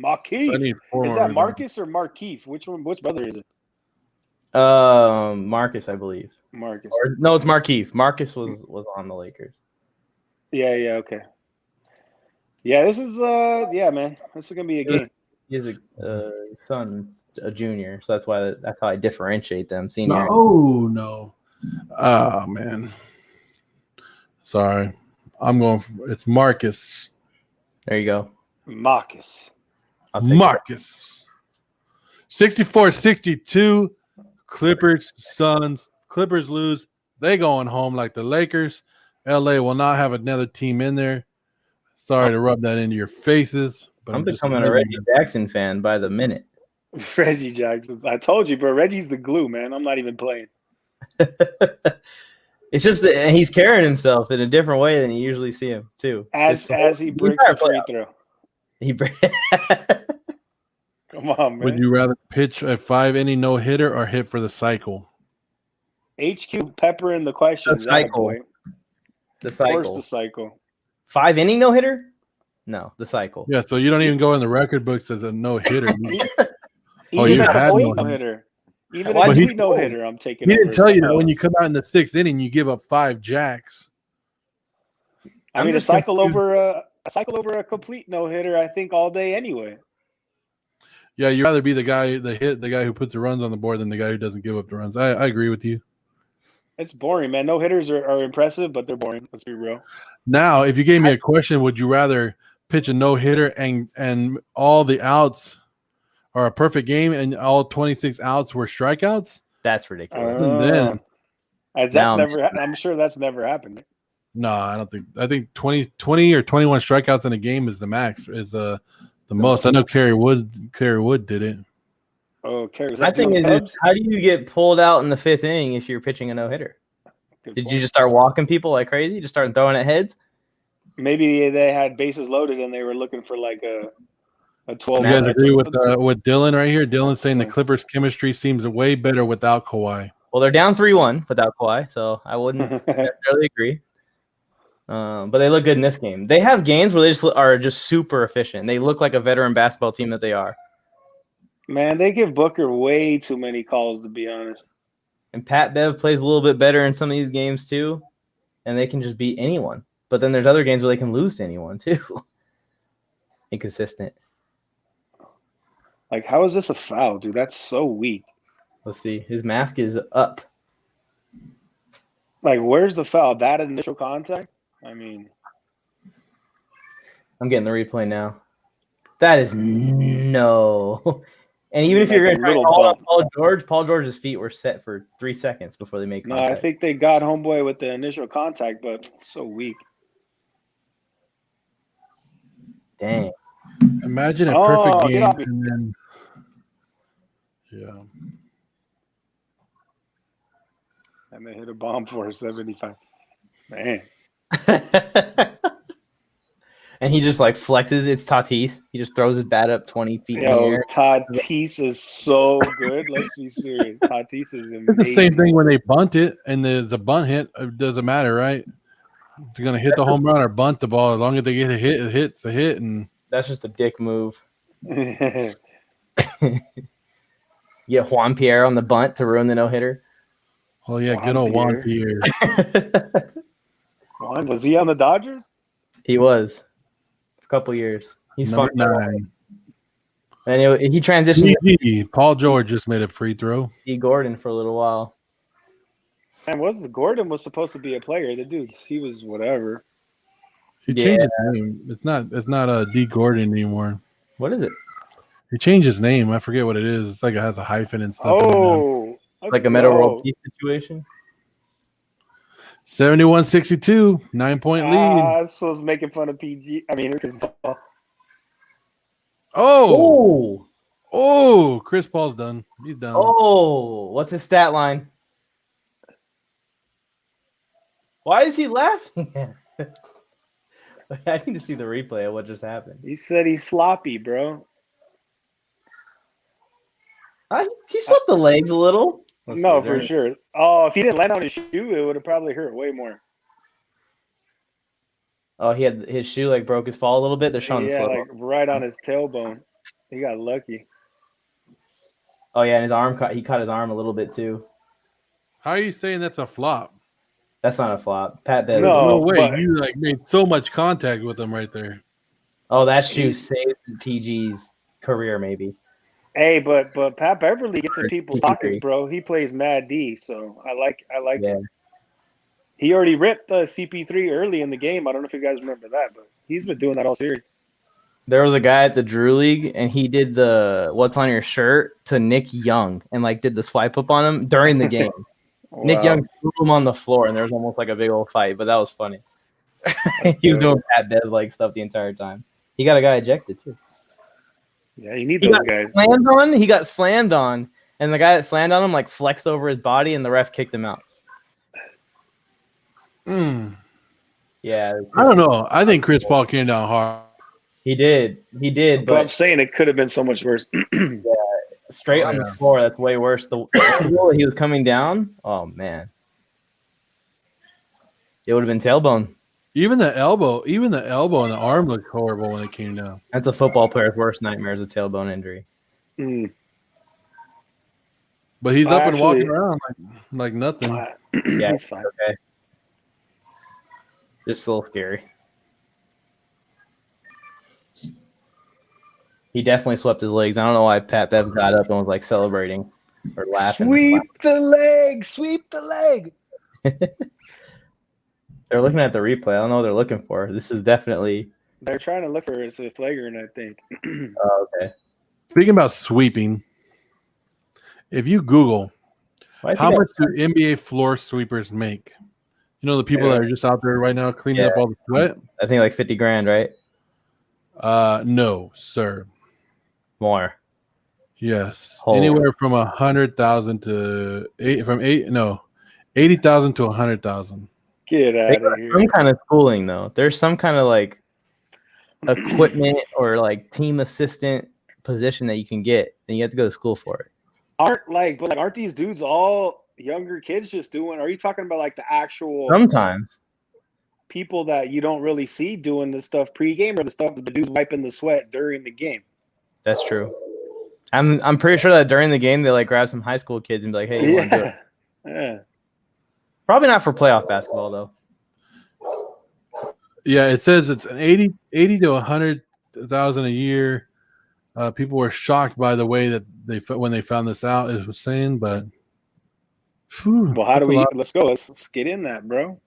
Markeith.
So I need 4
is
more
that Marcus or Markeith? Which brother is it?
Marcus, I believe.
Marcus.
No, it's Markeith. Marcus was on the Lakers.
Yeah, okay. Yeah, this is man. This is gonna be a game.
He has a son, a junior, so that's how I differentiate them. Senior.
No. Oh man. Sorry. I'm going it's Marcus.
There you go.
Marcus.
Marcus. 64-62. Clippers, Suns. Clippers lose. They going home like the Lakers. LA will not have another team in there. Sorry to rub that into your faces, But
I'm
just
becoming a
admitting
Reggie Jackson fan by the minute.
Reggie Jackson. I told you, bro. Reggie's the glue, man. I'm not even playing.
It's just that and he's carrying himself in a different way than you usually see him too.
As he breaks a free throw.
He
Come on, man.
Would you rather pitch a 5-inning no hitter or hit for the cycle?
HQ pepper in the question.
The cycle. The
Of course,
cycle.
the cycle.
5-inning no hitter? No, the cycle.
Yeah, so you don't even go in the record books as a no hitter.
Even
you
a
had
complete
no
no hitter. Even
Why'd
a
you
complete no hitter, I'm taking.
He didn't
over
tell you that
someone
when you
else.
come out in the 6th inning, you give up 5 jacks.
I mean, a cycle over a complete no hitter. I think all day anyway.
Yeah, you'd rather be the guy who puts the runs on the board than the guy who doesn't give up the runs. I agree with you.
It's boring, man. No hitters are impressive, but they're boring. Let's be real.
Now, if you gave me a question, would you rather pitch a no hitter and all the outs are a perfect game and all 26 outs were strikeouts?
That's ridiculous.
Then
I'm sure that's never happened.
no, I don't think. I think 20 or 21 strikeouts in a game is the max. Is the most. I know Kerry Wood did it.
Oh, Kerry.
My thing is how do you get pulled out in the 5th inning if you're pitching a no hitter? Did you just start walking people like crazy? Just start throwing at heads?
Maybe they had bases loaded and they were looking for like a 12.
You guys agree with Dylan right here? Dylan saying the Clippers' chemistry seems way better without Kawhi.
Well, they're down 3-1 without Kawhi, so I wouldn't necessarily agree. But they look good in this game. They have games where they are just super efficient. They look like a veteran basketball team that they are.
Man, they give Booker way too many calls, to be honest.
And Pat Bev plays a little bit better in some of these games too, and they can just beat anyone. But then there's other games where they can lose to anyone too. Inconsistent.
Like, how is this a foul, dude? That's so weak.
Let's see. His mask is up.
Like, where's the foul? That initial contact? I mean,
I'm getting the replay now. That is no. And even if
Like
you're
a
going to try to
little
call out
bump.
Paul George's feet were set for 3 seconds before they made
no,
contact.
I think they got homeboy with the initial contact, but so weak.
Dang.
Imagine a perfect
get
game
off me.
and then yeah.
And they hit a bomb for 75. Man.
And he just like flexes. It's Tatis. He just throws his bat up 20 feet in the
Yo,
air.
Tatis is so good. Let's be serious. Tatis is amazing.
It's the same thing when they bunt it and there's a bunt hit. It doesn't matter, right? They're gonna hit the home run or bunt the ball. As long as they get a hit, it's a hit. And
That's just a dick move. Yeah, Juan Pierre on the bunt to ruin the no-hitter.
oh yeah, good old Juan Pierre.
Was he on the Dodgers?
He was. A couple years. He's
Number
fun.
9.
And he transitioned to
Paul George just made a free throw.
E. Gordon for a little while.
And Gordon was supposed to be a player. The dude, he was whatever.
He changed his name. It's not D. Gordon anymore.
What is it?
He changed his name. I forget what it is. It's like it has a hyphen and stuff.
Oh,
Like a Meta World Peace situation?
71-62, 9-point lead.
I was making fun of PG. I mean, Chris Paul.
Oh, Chris Paul's done. He's done.
Oh, what's his stat line? Why is he laughing? I need to see the replay of what just happened.
He said he's floppy, bro.
He slipped the legs a little.
No, for sure. Oh, if he didn't land on his shoe, it would have probably hurt way more.
Oh, he had his shoe like broke his fall a little bit. They're showing the slip.
Like right on his tailbone. He got lucky.
Oh yeah, and his arm he caught his arm a little bit too.
How are you saying that's a flop?
That's not a flop. Pat Bev.
No way. You made so much contact with him right there.
Oh, that shoe saved PG's career, maybe.
Hey, but Pat Beverly gets in people's pockets, bro. He plays Mad D, so I like it. He already ripped CP3 early in the game. I don't know if you guys remember that, but he's been doing that all series.
There was a guy at the Drew League, and he did the "What's on your shirt" to Nick Young, and did the swipe up on him during the game. Wow. Nick Young threw him on the floor, and there was almost like a big old fight, but that was funny. He was doing Pat Bev stuff the entire time. He got a guy ejected too.
Yeah, you need
He
those
got
guys.
slammed on. He got slammed on, and the guy that slammed on him like flexed over his body, and the ref kicked him out. Yeah,
I don't know. I think Chris Paul came down hard.
he did. He did,
But I'm
but
saying it could have been so much worse.
straight
Oh,
on the
yeah.
floor. That's way worse. The angle he was coming down. Oh man, it would have been tailbone.
Even the elbow and the arm looked horrible when it came down.
That's a football player's worst nightmare is a tailbone injury.
Mm.
But he's up and
Actually-
walking around like nothing.
Yeah,
He's fine.
okay. Just a little scary. He definitely swept his legs. I don't know why Pat Bev got up and was like celebrating or laughing.
Sweep the leg. Sweep the leg.
They're looking at the replay. I don't know what they're looking for. This is definitely.
They're trying to look for a flagrant, I think.
Oh, okay.
Speaking about sweeping, if you Google
Why is he
how
got-
much do NBA floor sweepers make, you know the people that are just out there right now cleaning up
Yeah.
all the sweat.
I think like 50 grand, right?
No, sir.
More.
Yes,
Holy.
anywhere from 100,000 to 80,000 to 100,000.
Get
They
out
got
of here.
some kind of schooling though. There's some kind of like equipment or like team assistant position that you can get, and you have to go to school for it.
Aren't these dudes all younger kids just doing? Are you talking about like the actual
Sometimes.
people that you don't really see doing this stuff pregame, or the stuff that the dudes wiping the sweat during the game?
That's true. I'm pretty sure that during the game they like grab some high school kids and be like, "Hey, you want to do it?"
Yeah.
Probably not for playoff basketball though.
Yeah, it says it's an 80 to 100,000 a year. People were shocked by the way that when they found this out. It was saying, but whew,
Well, how
that's
do
a
we?
lot.
Let's go. Let's get in that, bro.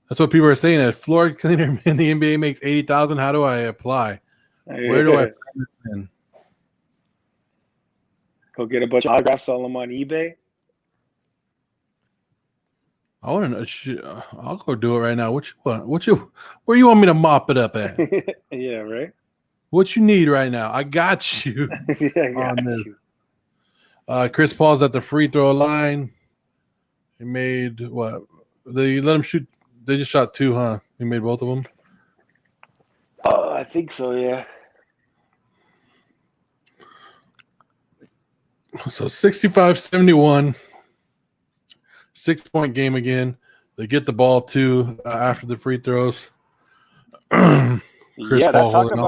That's what people are saying. A floor cleaner in the NBA makes 80,000. How do I apply? Where do I find this in?
Go get a bunch of autographs, sell them on eBay?
I want to know. I'll go do it right now. What you want? Where you want me to mop it up at?
Yeah, right.
What you need right now? I got you.
Yeah, I got
On this.
you.
Chris Paul's at the free throw line. He made what? They let him shoot. They just shot two, huh? He made both of them.
Oh, I think so. Yeah.
So 65-71. 6-point game again. They get the ball too after the free throws. Chris
Yeah,
Paul
talking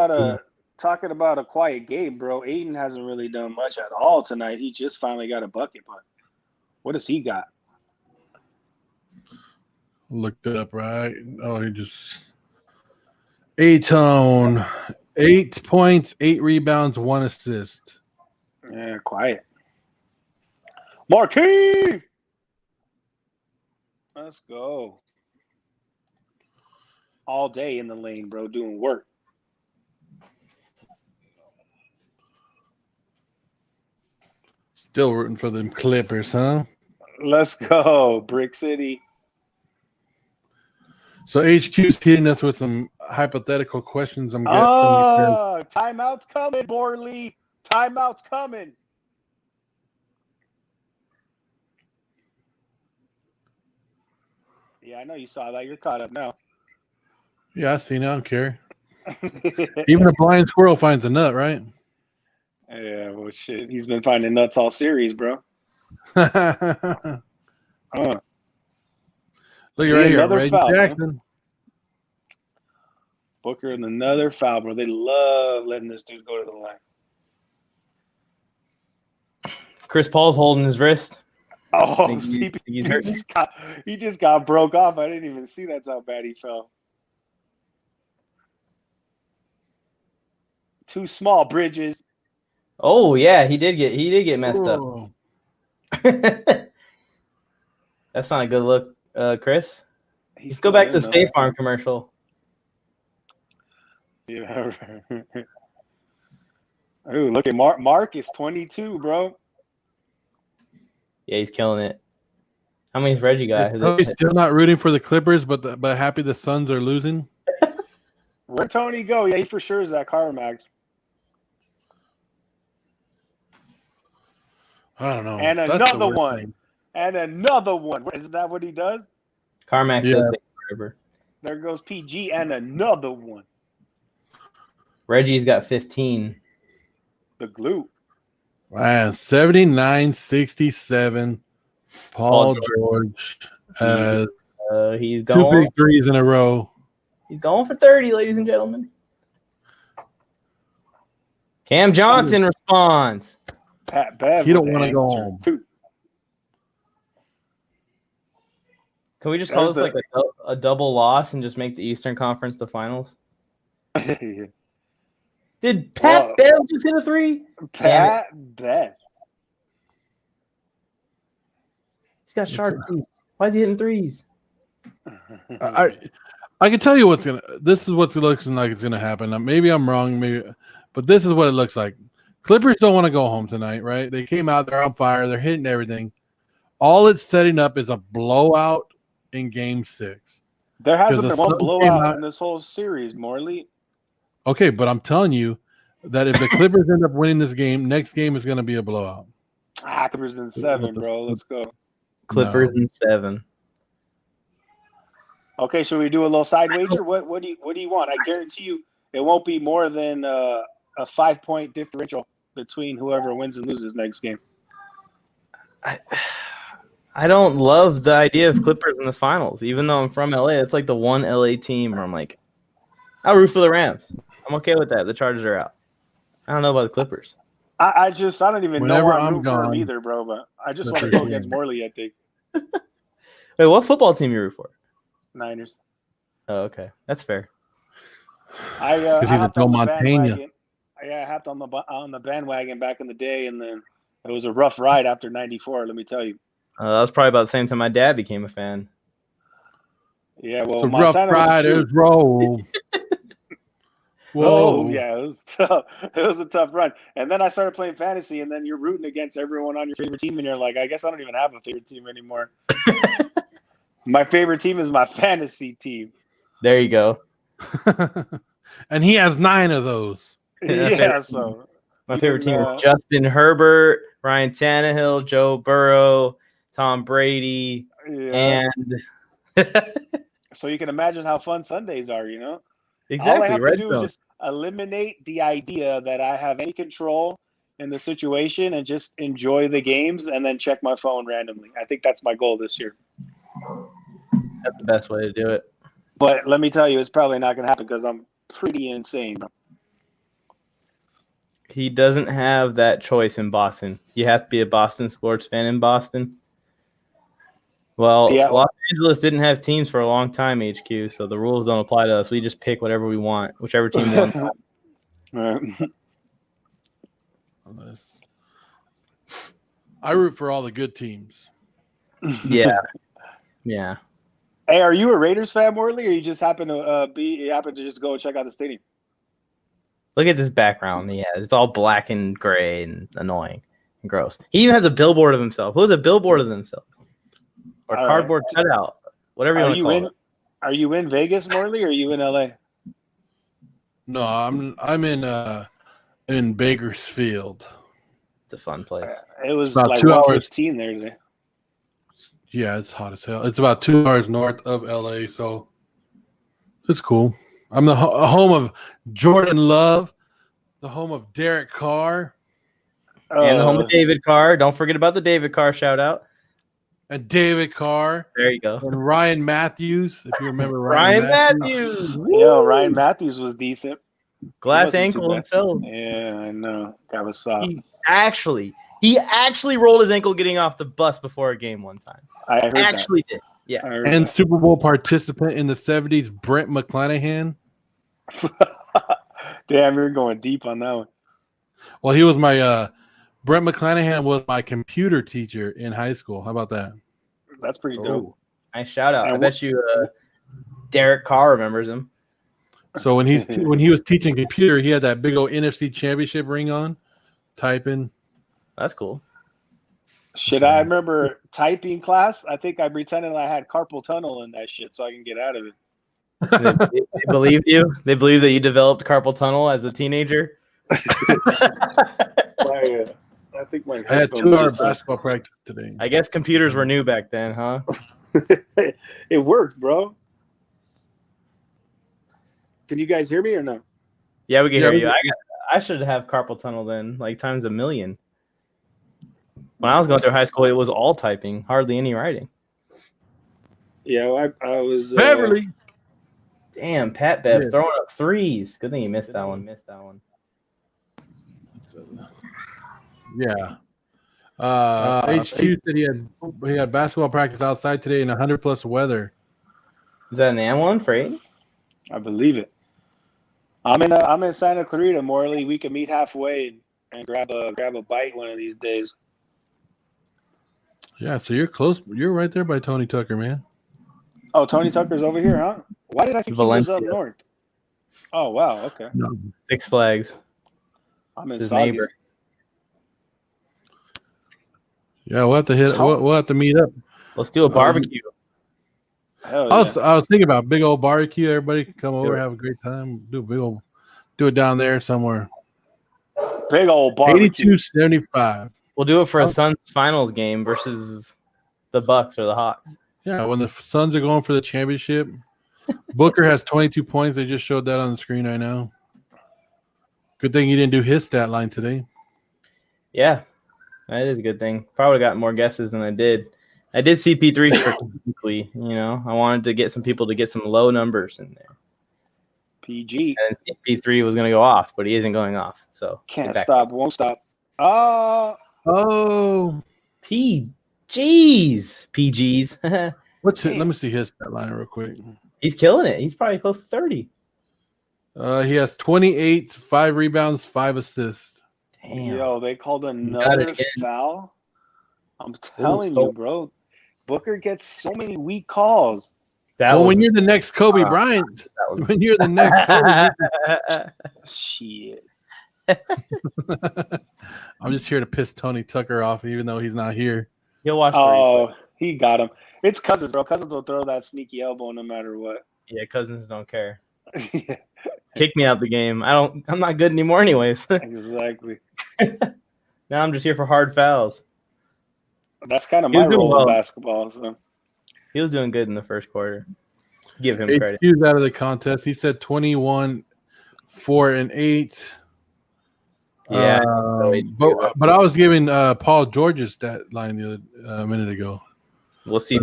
about a quiet game, bro. Aiden hasn't really done much at all tonight. He just finally got a bucket, but what does he got?
Looked it up, right? Oh, he just A-Tone. 8 points, 8 rebounds, 1 assist.
Yeah, quiet. Marquis! Let's go. All day in the lane, bro, doing work.
Still rooting for them Clippers, huh?
Let's go, Brick City.
So HQ's hitting us with some hypothetical questions. I'm guessing.
Oh, timeout's coming, Borley. Timeout's coming. Yeah, I know you saw that. You're caught up now.
Yeah, I see. I don't care. Even a blind squirrel finds a nut, right?
Yeah, well, shit. He's been finding nuts all series, bro.
Look
See,
right here,
another
Reggie
foul,
Jackson.
Booker and another foul, bro. They love letting this dude go to the line.
Chris Paul's holding his wrist.
Oh,
Think he- think he's hurt?
he just got broke off. I didn't even see that's how bad he fell. Too small, Bridges.
Oh yeah, he did get messed up.
Oh.
That's not a good look, Chris.
He's
Let's go back to
still
the
in,
State Farm commercial.
though. Yeah. Ooh, look at Mark is 22, bro.
Yeah, he's killing it. How many's Reggie got?
He's still not rooting for the Clippers, but happy the Suns are losing.
Where'd Tony go? Yeah, he for sure is at CarMax.
I don't know.
And
That's the
another
worst
one.
thing.
And another one. Isn't that what he does?
Carmack
Yeah.
says take forever.
There goes PG and another one.
Reggie's got 15.
The glue.
Man, 79-67. Paul
Paul
George has
He's
2
going.
big threes in a row.
He's going for 30, ladies and gentlemen. Cam Johnson responds.
Pat Bev.
He don't
with
wanna
the
go
answer,
home.
too.
Can we just call
There's
this like a double loss and just make the Eastern Conference the finals? Did Pat
Whoa.
Bev just hit a 3?
Pat Bev.
He's got sharp teeth. Why is he hitting 3s?
I can tell you this is what it looks like it's gonna happen. Maybe I'm wrong, but this is what it looks like. Clippers don't want to go home tonight, right? They came out, they're on fire, they're hitting everything. All it's setting up is a blowout in Game 6.
There hasn't
the
been one
Suns came
blowout
out-
in this whole series, Morley.
Okay, but I'm telling you that if the Clippers end up winning this game, next game is going to be a blowout.
Clippers in 7, bro. Let's go.
Clippers in 7.
Okay, should we do a little side wager? What do you want? I guarantee you it won't be more than a 5-point differential between whoever wins and loses next game.
I don't love the idea of Clippers in the finals, even though I'm from LA. It's like the one LA team where I'm like, I'll root for the Rams. I'm okay with that. The Chargers are out. I don't know about the Clippers.
I don't even
Whenever
know I'm
I'm
rooting for him
gone,
either, bro. But I just want to
Clippers
go against Morley, I think.
Wait, what football team you root for?
Niners.
Oh, okay. That's fair.
Because he's a Joe Montana.
I hopped on the bandwagon back in the day, and then it was a rough ride after '94. Let me tell you.
That was probably about the same time my dad became a fan.
Yeah, well,
It's a rough
Montana was the
riders
truth.
roll. Whoa.
Oh yeah, it was tough. It was a tough run. And then I started playing fantasy, and then you're rooting against everyone on your favorite team, and you're like, I guess I don't even have a favorite team anymore. My favorite team is my fantasy team.
There you go.
And he has 9 of those.
Yeah, so
My favorite team is Justin Herbert, Ryan Tannehill, Joe Burrow, Tom Brady,
yeah.
and
So you can imagine how fun Sundays are, you know?
exactly.
All I have
Red
to do is
zone.
just eliminate the idea that I have any control in the situation and just enjoy the games and then check my phone randomly. I think that's my goal this year.
That's the best way to do it.
But let me tell you, it's probably not going to happen because I'm pretty insane.
He doesn't have that choice in Boston. You have to be a Boston sports fan in Boston. Well,
Yeah.
Los Angeles didn't have teams for a long time, HQ, so the rules don't apply to us. We just pick whatever we want, whichever team won.
I root for all the good teams.
Yeah. Yeah.
Hey, are you a Raiders fan, Morley, or you just happen to just go and check out the stadium?
Look at this background. Yeah, it's all black and gray and annoying and gross. He even has a billboard of himself. Who has a billboard of himself? Or
All right.
cardboard cutout. Whatever you want to call it.
Are you in Vegas, Morley, or are you in LA?
No, I'm in Bakersfield.
It's a fun place.
It was
about
like
2 hours.
115 there today.
Yeah, it's hot as hell. It's about 2 hours north of LA, so it's cool. I'm the home of Jordan Love, the home of Derek Carr,
And the home of David Carr. Don't forget about the David Carr shout out.
and David Carr,
There you go.
and Ryan Matthews. If you remember
Ryan Matthews.
Yo, Ryan Matthews was decent.
Glass
wasn't too
ankle
bad.
himself.
Yeah, I know. That was soft.
He actually rolled his ankle getting off the bus before a game one time.
I heard
Actually did.
that.
Yeah.
I heard
And
that.
Super Bowl participant in the 70s, Brent McClanahan.
Damn, you're going deep on that one.
Well, he was my Brent McClanahan was my computer teacher in high school. How about that?
That's pretty dope.
Oh, nice shout out.
And
I bet you Derek Carr remembers him.
So when he was teaching computer, he had that big old NFC Championship ring on, typing.
That's cool.
Shit, I remember typing class. I think I pretended I had carpal tunnel in that shit so I can get out of it.
They believed you. They believe that you developed carpal tunnel as a teenager.
I think my
I had
headphones
2 hours
just
basketball practice today.
I guess computers were new back then, huh?
It worked, bro. Can you guys hear me or no?
Yeah, we can
Yeah,
hear
we
you.
can-
I should have carpal tunnel then, like times a million. When I was going through high school, it was all typing, hardly any writing.
Yeah, I was.
Beverly.
Damn, Pat Bev
Yeah.
throwing up threes. Good thing you missed that one.
Yeah. HQ said he had basketball practice outside today in 100+ weather.
Is that an and one for 8?
I believe it. I'm in Santa Clarita, Morley. We can meet halfway and grab a bite one of these days.
Yeah, so you're close. You're right there by Tony Tucker, man.
Oh, Tony Tucker's over here, huh? Why did I think he was up
Valencia.
north? Oh wow, okay.
No.
Six Flags.
I'm in
His
Saugus.
neighbor.
Yeah, we'll have to hit. We'll have to meet up.
Let's do a barbecue.
Hell
I
yeah.
was thinking about big old barbecue. Everybody can come over,
it.
have a great time. Do it down there somewhere.
Big old barbecue.
82-75.
We'll do it for a Suns finals game versus the Bucks or the Hawks.
Yeah, when the Suns are going for the championship, Booker has 22 points. They just showed that on the screen right now. Good thing he didn't do his stat line today.
Yeah, that is a good thing. Probably got more guesses than I did. I did CP3 strategically. I wanted to get some people to get some low numbers in there.
PG.
And CP3 was going to go off, but he isn't going off. So
Can't stop, won't stop.
Oh,
PGs.
what's it? Let me see his stat line real quick.
He's killing it. He's probably close to 30.
He has 28, 5 rebounds, 5 assists.
Damn.
Yo, they called another foul. I'm telling you, bro. Booker gets so many weak calls.
When you're the next Kobe Bryant, when you're the next Kobe,
shit.
I'm just here to piss Tony Tucker off, even though he's not here.
He'll watch.
Oh, he got him. It's Cousins, bro. Cousins will throw that sneaky elbow no matter what.
Yeah, Cousins don't care.
Yeah.
Kick me out the game. I'm not good anymore, anyways.
Exactly.
Now I'm just here for hard fouls.
That's kind of my role in basketball. So
he was doing good in the first quarter. Give him credit.
He was out of the contest. He said 21, 4 and 8.
Yeah,
but I was giving Paul George's stat line the other minute ago.
We'll see.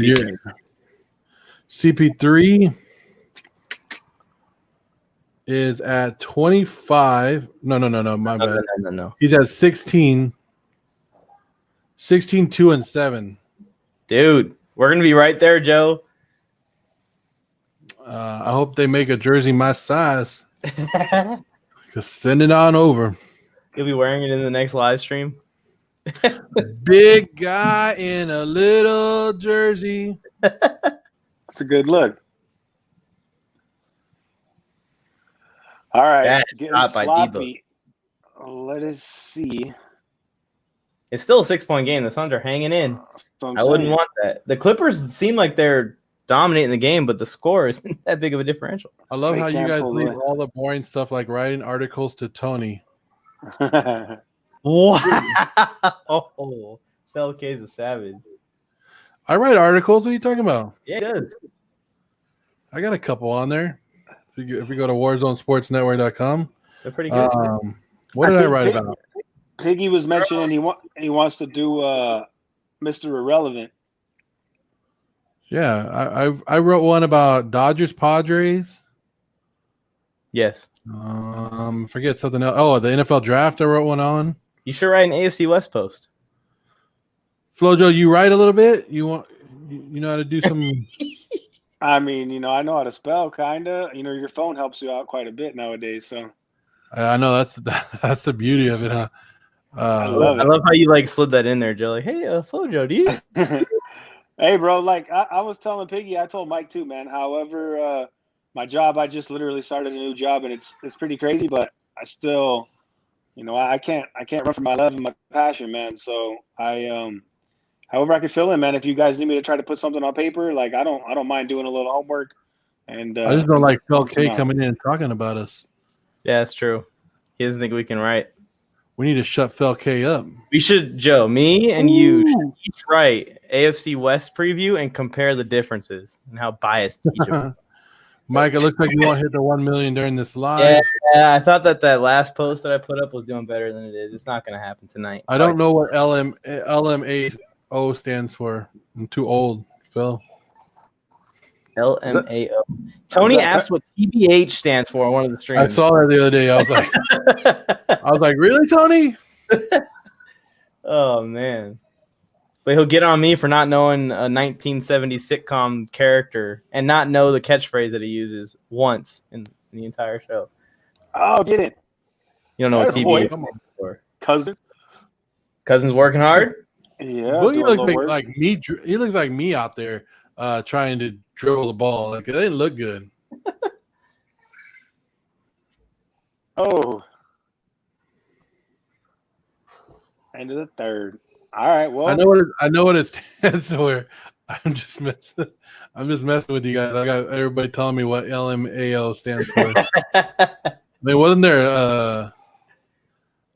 CP3 is at 25. No. My bad.
No.
He's at 16. 16, 2 and 7.
Dude, we're gonna be right there, Joe.
I hope they make a jersey my size. Just send it on over.
You'll be wearing it in the next live stream.
Big guy in a little jersey.
That's a good look. All right, getting sloppy. Let us see.
It's still a 6-point game. The Suns are hanging in. I wouldn't want that. The Clippers seem like they're dominating the game, but the score isn't that big of a differential.
I love how you guys leave all the boring stuff like writing articles to Tony.
Wow. Oh, Sel K's a savage.
I write articles. What are you talking about?
Yeah, he does.
I got a couple on there. If you go to warzonesportsnetwork.com.
They're pretty good.
What did I write about?
Piggy was mentioning he wants to do Mr. Irrelevant.
Yeah, I wrote one about Dodgers Padres.
Yes.
Forget something else. Oh, the NFL draft. I wrote one on.
You should write an AFC West post.
Flojo, you write a little bit. You know how to do some.
I mean, I know how to spell, kinda. Your phone helps you out quite a bit nowadays. So
I know that's the beauty of it, huh?
I love
how you slid that in there, Joe. Like, hey, Flojo, do you?
Hey, bro. I was telling Piggy, I told Mike too, man. However, my job, I just literally started a new job, and it's pretty crazy. But I still, I can't run from my love and my passion, man. So however I can fill in, man. If you guys need me to try to put something on paper, I don't mind doing a little homework. And
I just don't like Phil K coming in and talking about us.
Yeah, that's true. He doesn't think we can write.
We need to shut Phil K up.
We should, Joe, me and you should each write AFC West preview and compare the differences and how biased each of them.
Mike, it looks like you won't hit the 1 million during this live.
Yeah, I thought that last post that I put up was doing better than it is. It's not going to happen tonight.
I don't know what LMAO stands for. I'm too old, Phil.
LMAO. Tony asked what TBH stands for on one of the streams.
I saw that the other day. I was like, really, Tony?
Oh man. But he'll get on me for not knowing a 1970s sitcom character and not know the catchphrase that he uses once in the entire show.
Oh, get it.
You don't know what TBH
Boy.
stands for.
Cousins
working hard?
Yeah.
Boogie
doing
looks
the work.
like me. He looks like me out there trying to dribble the ball. Like it didn't look good.
Oh. End of the third. All right. Well,
I know what it stands for. I'm just messing with you guys. I got everybody telling me what LMAO stands for. I mean, wasn't there?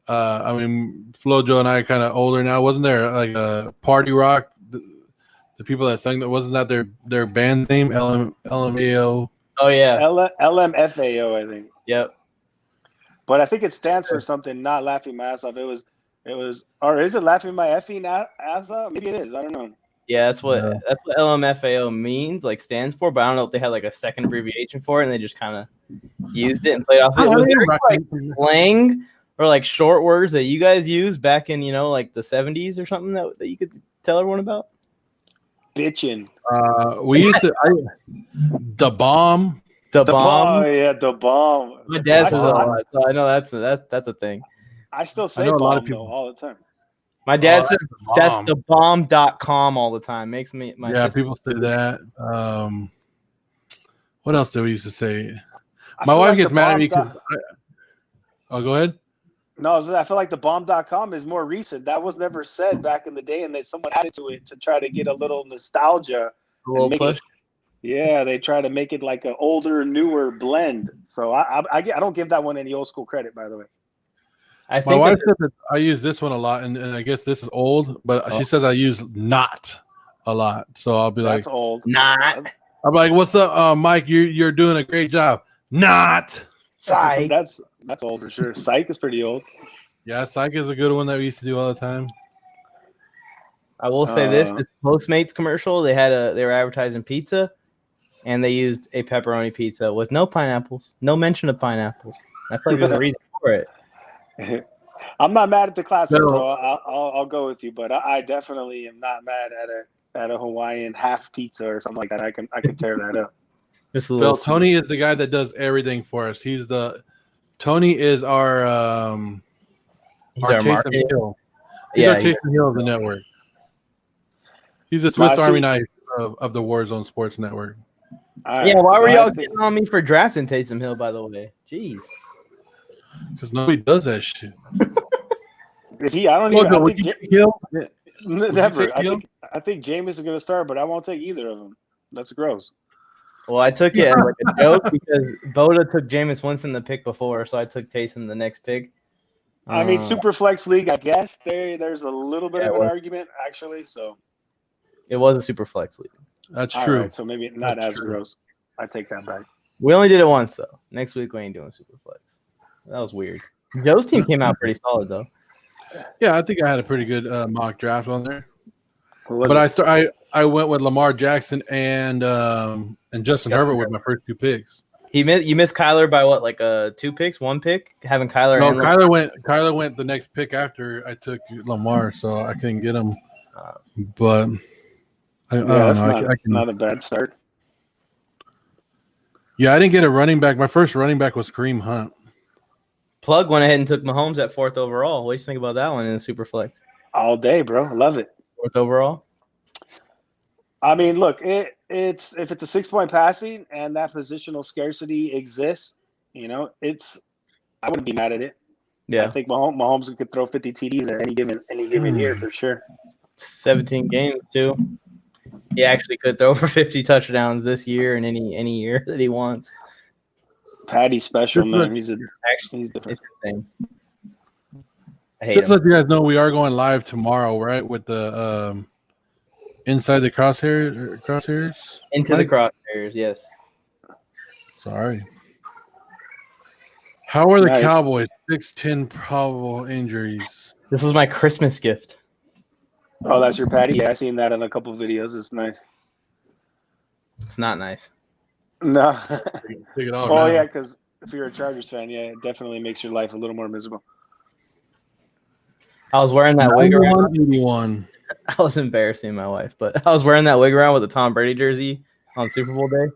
I mean, Flojo and I are kind of older now. Wasn't there like a Party Rock? The people that sang that, wasn't that their band's name? LMAO.
Oh yeah.
LMFAO, I think.
Yep.
But I think it stands for something. Not laughing my ass off. It was, or is it laughing my effing ass off? Maybe it is. I don't know.
Yeah, that's what LMFAO means, like stands for. But I don't know if they had like a second abbreviation for it, and they just kind of used it and played off it. Was there like slang or like short words that you guys used back in like the 70s or something that you could tell everyone about?
Bitching.
We used to the bomb.
The bomb.
Yeah, the bomb.
My dad says it a lot, so I know that's a thing.
I still say bomb, a lot of people all the time.
My dad says that's the bomb.com all the time. Makes me
people say that. What else do we used to say?
I
My
feel
wife
like
gets
the
mad at me
bomb
because go ahead.
No, I feel like the bomb.com is more recent. That was never said back in the day, and someone added to it to try to get a little nostalgia.
A little push.
Yeah, they try to make it like an older, newer blend. So I don't give that one any old school credit, by the way.
My wife said that I use this one a lot, and I guess this is old, but she says I use not a lot. So I'll be
that's
like,
old.
Not.
I'm like, what's up, Mike? You're doing a great job. Not.
Psych.
That's old for sure. Psych is pretty old.
Yeah, Psych is a good one that we used to do all the time.
I will say this Postmates commercial, they were advertising pizza, and they used a pepperoni pizza with no pineapples, no mention of pineapples. I feel like there's a reason for it.
I'm not mad at the classic, bro. I'll go with you, but I definitely am not mad at a Hawaiian half pizza or something like that. I can tear that up.
Phil, Tony is the guy that does everything for us. Tony is our Taysom Hill. He's our Taysom Hill of the network. He's a Swiss Army knife of the Warzone Sports Network.
Right. Yeah, why were y'all getting on me for drafting Taysom Hill, by the way? Jeez.
Because nobody does that shit.
Is he? I don't even. Never. I think Jameis is going to start, but I won't take either of them. That's gross.
Well, I took it as like a joke because Boda took Jameis Winston the pick before, so I took Taysom the next pick.
I mean, super flex league, I guess there's a little bit of an argument actually. So
it was a super flex league.
That's true.
Right, so maybe not as gross. I take that back.
We only did it once though. Next week we ain't doing super flex. That was weird. Joe's team came out pretty solid though.
Yeah, I think I had a pretty good mock draft on there. But I went with Lamar Jackson and Justin Herbert with my first two picks.
You missed Kyler by what, like 2 picks, 1 pick? Having Kyler.
No, Kyler went the next pick after I took Lamar, so I couldn't get him. But I don't know.
Not a bad start.
Yeah, I didn't get a running back. My first running back was Kareem Hunt.
Plug went ahead and took Mahomes at 4th overall. What do you think about that one in the super flex?
All day, bro. Love it.
4th overall.
I mean, look, if it's a 6-point passing and that positional scarcity exists, I wouldn't be mad at it.
Yeah,
I think Mahomes could throw 50 TDs at any given year for sure.
17 games too. He actually could throw for 50 touchdowns this year and any year that he wants.
Patty's special, man. He's different.
It's insane. I hate
Just
him.
let you guys know, we are going live tomorrow, right? With the inside the crosshairs.
Into the
Mike?
crosshairs, yes.
Sorry. How are the
Nice.
Cowboys? 6-10 probable injuries.
This was my Christmas gift.
Oh, that's your patty? Yeah, I seen that in a couple of videos. It's nice.
It's not nice.
No.
Take it off
Oh,
now.
yeah, because if you're a Chargers fan, yeah, it definitely makes your life a little more miserable.
I was wearing that wig around.
81.
I was embarrassing my wife, but I was wearing that wig around with a Tom Brady jersey on Super Bowl day.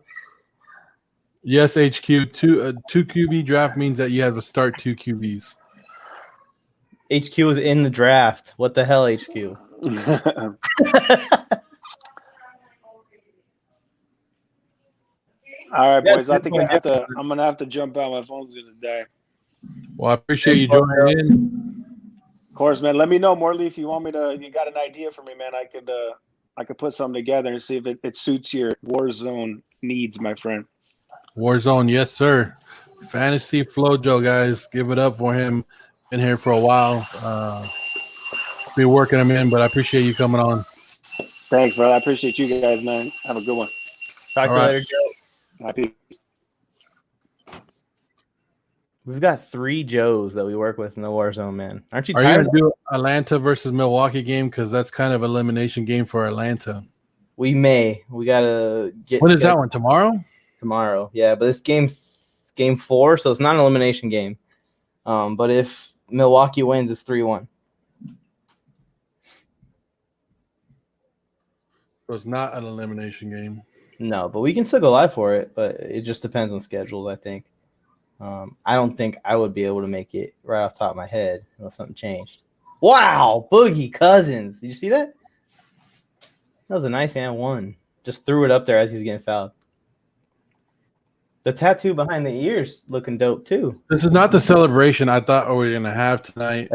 Yes, HQ. Two QB draft means that you have to start 2 QBs.
HQ was in the draft. What the hell, HQ?
All right,
Yeah,
boys. I think
definitely.
I'm gonna have to jump out. My phone's gonna die.
Well, I appreciate you joining in.
Of course, man. Let me know, Morley, if you want me to. You got an idea for me, man? I could put something together and see if it suits your Warzone needs, my friend.
Warzone, yes, sir. Fantasy Flojo, guys. Give it up for him. Been here for a while. Be working him in, but I appreciate you coming on.
Thanks, bro. I appreciate you guys, man. Have a good one.
Talk to you later, Joe.
Happy.
We've got 3 Joes that we work with in the Warzone, man. Aren't you
Are you
tired?
going to do Atlanta versus Milwaukee game? Because that's kind of elimination game for Atlanta.
We may. We gotta get.
When is that one? Tomorrow?
Tomorrow, yeah. But it's game 4, so it's not an elimination game. But if Milwaukee wins, it's 3-1.
So it's not an elimination game.
No, but we can still go live for it. But it just depends on schedules, I think. I don't think I would be able to make it right off the top of my head unless something changed. Wow, Boogie Cousins. Did you see that? That was a nice and one. Just threw it up there as he's getting fouled. The tattoo behind the ears looking dope too.
This is not the celebration I thought we were going to have tonight.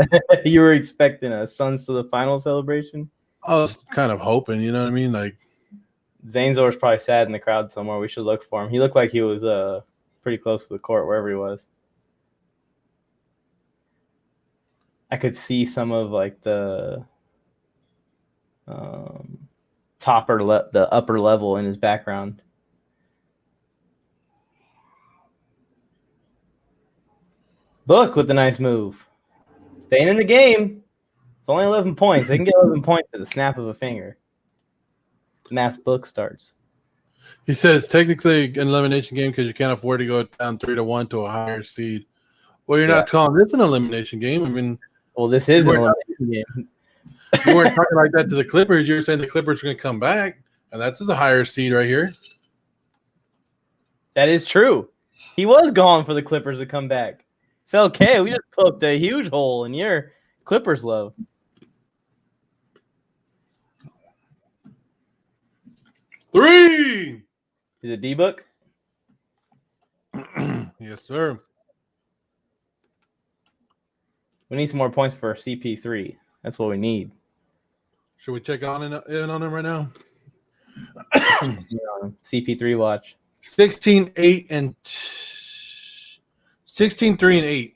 You were expecting a Suns to the final celebration?
I was kind of hoping, you know what I mean? Like,
Zainzor's probably sad in the crowd somewhere. We should look for him. He looked like he was pretty close to the court, wherever he was. I could see some of like the the upper level in his background. Book with the nice move. Staying in the game. It's only 11 points. They can get 11 points at the snap of a finger. Mass Book starts.
he says technically an elimination game because you can't afford to go down 3-1 to a higher seed. Well, you're not calling this an elimination game. I mean,
Well, this is
You
an
were-
elimination game.
you weren't talking like that to the Clippers. You were saying the Clippers are going to come back, and that's a higher seed right here.
That is true. He was gone for the Clippers to come back. Felke, we just poked a huge hole in your Clippers love.
Three.
Is it D-Book?
Yes, sir.
We need some more points for CP3. That's what we need.
Should we check in on him right now?
CP3 watch.
16-8 and 16-3-8.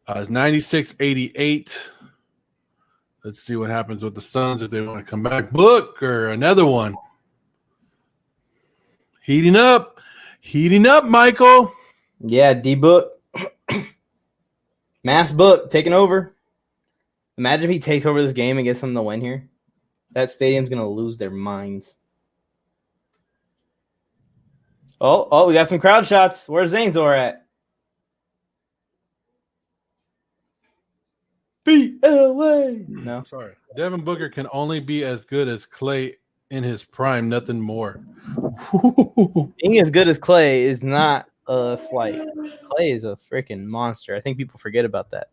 It's 96-88. Let's see what happens with the Suns if they want to come back. Book or another one. Heating up, Michael.
Yeah, D-Book. Mass Book taking over. Imagine if he takes over this game and gets them to win here. That stadium's going to lose their minds. Oh, we got some crowd shots. Where's Zainzor at? BLA. No.
Sorry. Devin Booker can only be as good as Clay in his prime, nothing more.
Being as good as Clay is not a slight. Clay is a freaking monster. I think people forget about that.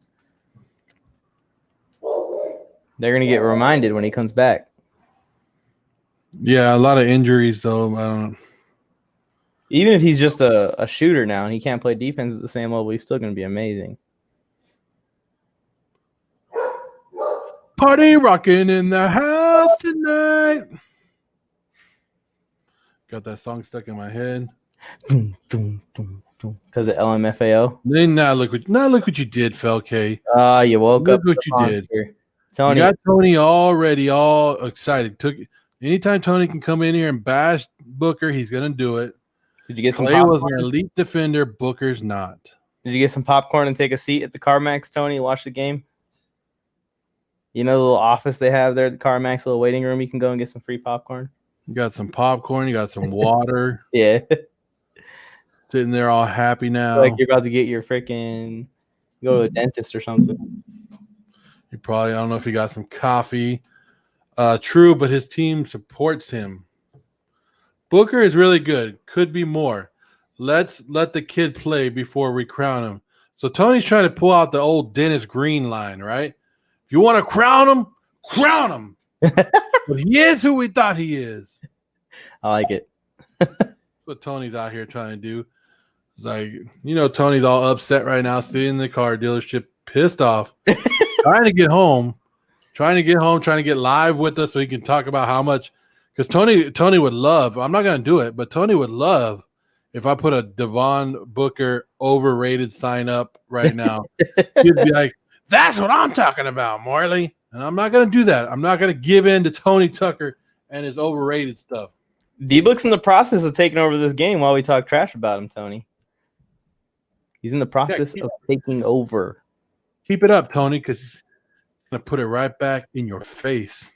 They're going to get reminded when he comes back.
Yeah, a lot of injuries, though.
Even if he's just a shooter now and he can't play defense at the same level, he's still going to be amazing.
Party rocking in the house tonight. Got that song stuck in my head.
Because of LMFAO.
Then now look what you did, Felke.
You woke
Look
up.
what you did.
Here.
You
Tony,
got Tony already all excited. Anytime Tony can come in here and bash Booker, he's gonna do it.
did you get some
Clay was
popcorn?
an elite defender. Booker's not.
Did you get some popcorn and take a seat at the CarMax, Tony? Watch the game. You know the little office they have there at the CarMax, little waiting room. You can go and get some free popcorn.
You got some popcorn. You got some water.
Yeah,
Sitting there all happy now.
like you're about to get your freaking go to a dentist or something.
You probably, I don't know if he got some coffee. True, but his team supports him. Booker is really good. Could be more. Let's let the kid play before we crown him. So Tony's trying to pull out the old Dennis Green line, right? If you want to crown him, crown him. But he is who we thought he is.
I like it.
That's what Tony's out here trying to do. It's like, Tony's all upset right now, sitting in the car dealership, pissed off, trying to get home, trying to get live with us so he can talk about how much. Because Tony would love, I'm not going to do it, but Tony would love if I put a Devon Booker overrated sign up right now. He'd be like, that's what I'm talking about, Morley. And I'm not going to do that. I'm not going to give in to Tony Tucker and his overrated stuff.
D-Book's in the process of taking over this game while we talk trash about him, Tony. He's in the process of taking over.
Keep it up, Tony, because he's going to put it right back in your face.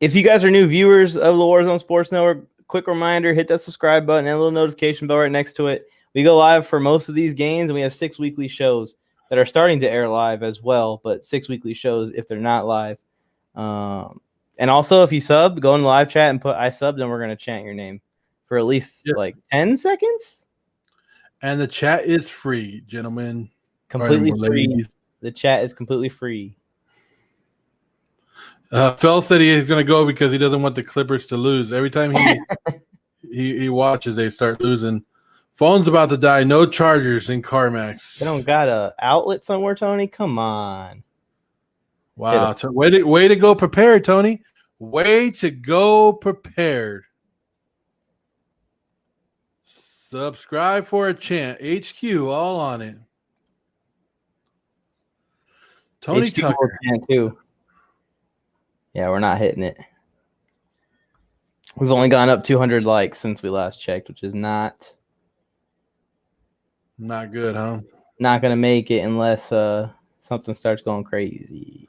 If you guys are new viewers of the Warzone Sports Network, quick reminder, hit that subscribe button and a little notification bell right next to it. We go live for most of these games, and we have 6 weekly shows that are starting to air live as well, but 6 weekly shows if they're not live. And also, if you sub, go in the live chat and put I subbed, and we're going to chant your name for at least like 10 seconds.
And the chat is free, gentlemen.
Completely free.
Ladies.
The chat is completely free.
Phil said he's going to go because he doesn't want the Clippers to lose. Every time he watches, they start losing. Phone's about to die. No chargers in CarMax.
They don't got a outlet somewhere, Tony? Come on.
Wow. Way to go prepared, Tony. Way to go prepared. Subscribe for a chant. HQ, all on it. Tony
HQ
Tucker.
Too. Yeah, we're not hitting it. We've only gone up 200 likes since we last checked, which is not
good, huh?
Not going to make it unless something starts going crazy.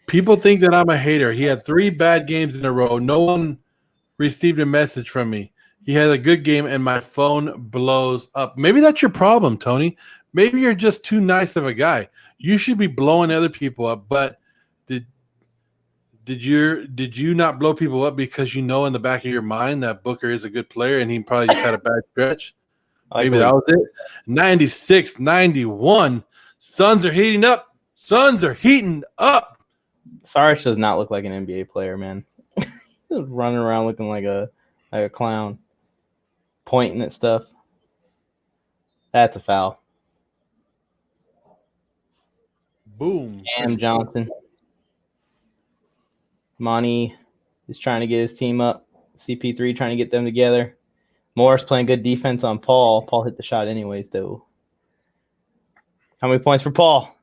People think that I'm a hater. He had 3 bad games in a row. No one received a message from me. He had a good game, and my phone blows up. Maybe that's your problem, Tony. Maybe you're just too nice of a guy. You should be blowing other people up. But did you not blow people up because in the back of your mind that Booker is a good player and he probably just had a bad stretch? Maybe that was it. 96, 91. Suns are heating up.
Sarge does not look like an NBA player, man. He's running around looking like a clown, pointing at stuff. That's a foul.
Boom.
Cam Johnson. Monty is trying to get his team up. CP3 trying to get them together. Morris playing good defense on Paul. Paul hit the shot anyways, though. How many points for Paul?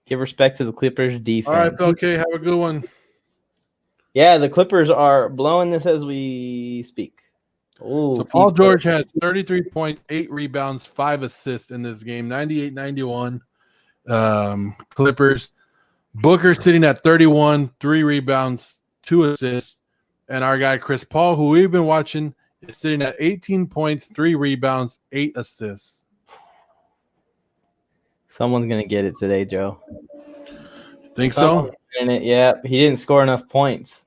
Give respect to the Clippers defense.
All right, okay, have a good one.
Yeah, the Clippers are blowing this as we speak.
So Paul George has 33 points, 8 rebounds, 5 assists in this game, 98-91. Clippers. Booker sitting at 31, 3 rebounds, 2 assists. And our guy Chris Paul, who we've been watching, is sitting at 18 points, 3 rebounds, 8 assists.
Someone's going to get it today, Joe.
Think so?
Yeah, he didn't score enough points.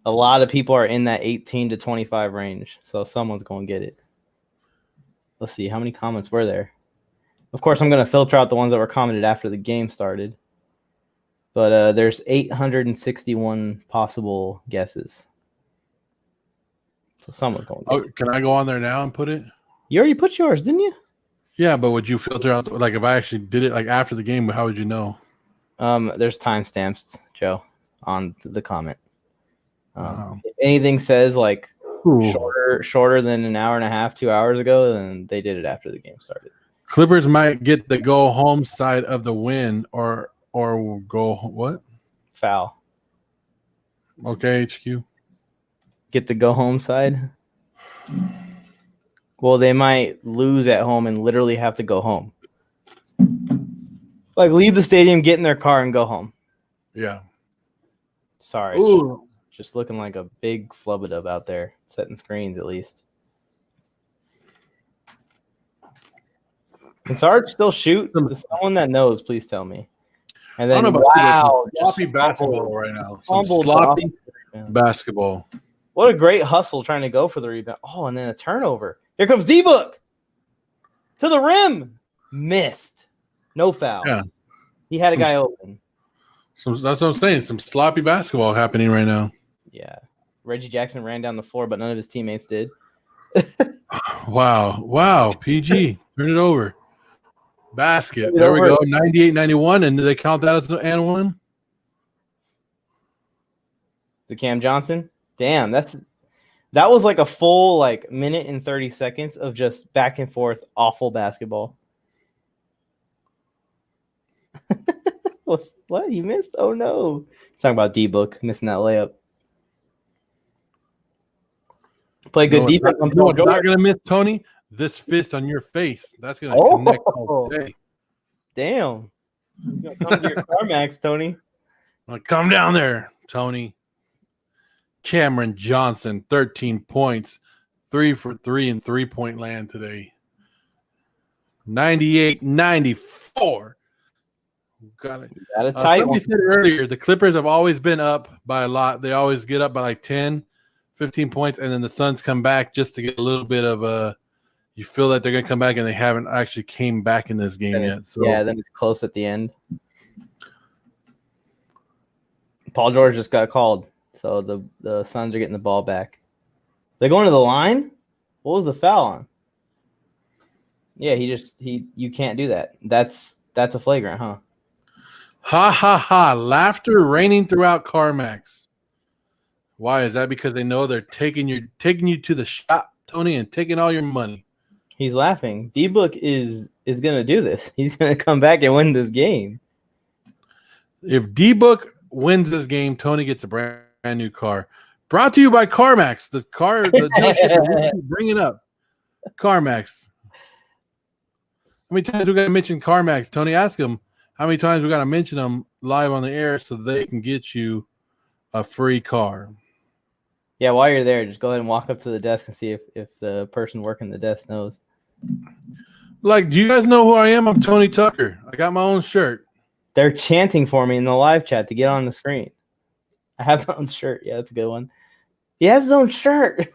A lot of people are in that 18 to 25 range, so someone's going to get it. Let's see, how many comments were there? Of course, I'm going to filter out the ones that were commented after the game started. But there's 861 possible guesses. So someone's going to get it.
Can I go on there now and put it?
You already put yours, didn't you?
Yeah, but would you filter out, like if I actually did it like after the game, how would you know?
There's timestamps, Joe, on the comment. If anything says like shorter than an hour and a half, 2 hours ago, and they did it after the game started.
Clippers might get the go home side of the win or go what?
Foul.
Okay, HQ.
Get the go home side. Well, they might lose at home and literally have to go home. Like leave the stadium, get in their car, and go home.
Yeah.
Sorry.
Ooh.
Just looking like a big flubadub out there, setting screens at least. Can Sarge still shoot? Is someone that knows, please tell me. And then,
I don't know
wow,
about sloppy basketball right now. Some
fumbled
sloppy
off.
basketball.
What a great hustle trying to go for the rebound. Oh, and then a turnover. Here comes D-Book. To the rim. Missed. No foul.
Yeah.
He had a guy open.
That's what I'm saying. Some sloppy basketball happening right now.
Yeah. Reggie Jackson ran down the floor, but none of his teammates did.
Wow. PG. Turn it over. Basket. There we go. 98-91. And do they count that as an and one?
The Cam Johnson. Damn, that was like a full like minute and 30 seconds of just back and forth awful basketball. What? You missed? Oh no. He's talking about D-Book missing that layup. Play good defense.
I'm not going to miss, Tony. This fist on your face. That's going to connect all day.
Damn. He's going to come to your CarMax, Tony.
Come down there, Tony. Cameron Johnson, 13 points, 3 for 3 in three-point land today. 98-94. Got it. Somebody said earlier, the Clippers have always been up by a lot. They always get up by like 10, 15 points, and then the Suns come back just to get a little bit of a – you feel that they're going to come back, and they haven't actually came back in this game yet. So
yeah, then it's close at the end. Paul George just got called, so the Suns are getting the ball back. They're going to the line? What was the foul on? Yeah, you can't do that. That's a flagrant, huh?
Ha, ha, ha. Laughter raining throughout CarMax. Why? Is that because they know they're taking you to the shop, Tony, and taking all your money?
He's laughing. D-Book is going to do this. He's going to come back and win this game.
If D-Book wins this game, Tony gets a brand new car. Brought to you by CarMax. The car, bring it up. CarMax. How many times we got to mention CarMax? Tony, ask him how many times we got to mention them live on the air so they can get you a free car.
Yeah, while you're there, just go ahead and walk up to the desk and see if the person working the desk knows.
Like, do you guys know who I am? I'm Tony Tucker. I got my own shirt.
They're chanting for me in the live chat to get on the screen. I have my own shirt. Yeah, that's a good one. He has his own shirt.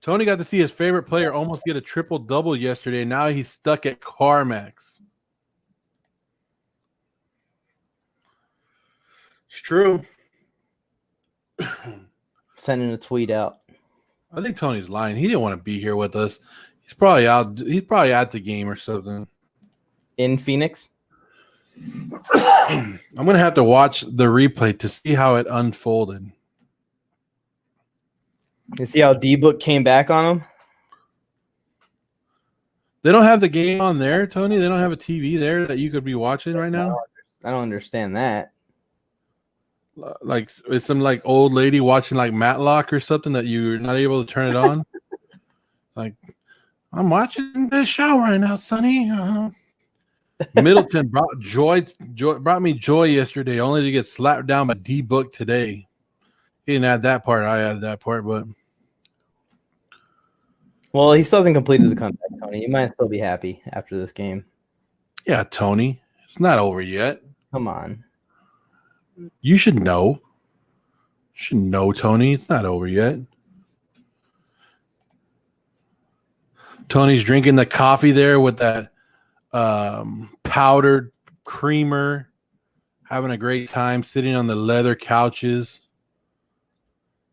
Tony got to see his favorite player almost get a triple-double yesterday. Now he's stuck at CarMax. It's true.
Sending a tweet out.
I think Tony's lying. He didn't want to be here with us. He's probably out. He's probably at the game or something.
In Phoenix?
I'm going to have to watch the replay to see how it unfolded.
You see how D-Book came back on him?
They don't have the game on there, Tony? They don't have a TV there that you could be watching right now?
I don't understand that.
Like, it's some like old lady watching like Matlock or something that you're not able to turn it on? Like, I'm watching this show right now, Sonny. Middleton brought me joy yesterday, only to get slapped down by D-Book today. He didn't add that part. I added that part, but
well, he still hasn't completed the comeback, Tony. You might still be happy after this game.
Yeah, Tony, it's not over yet.
Come on.
You should know. You should know, Tony. It's not over yet. Tony's drinking the coffee there with that powdered creamer, having a great time, sitting on the leather couches,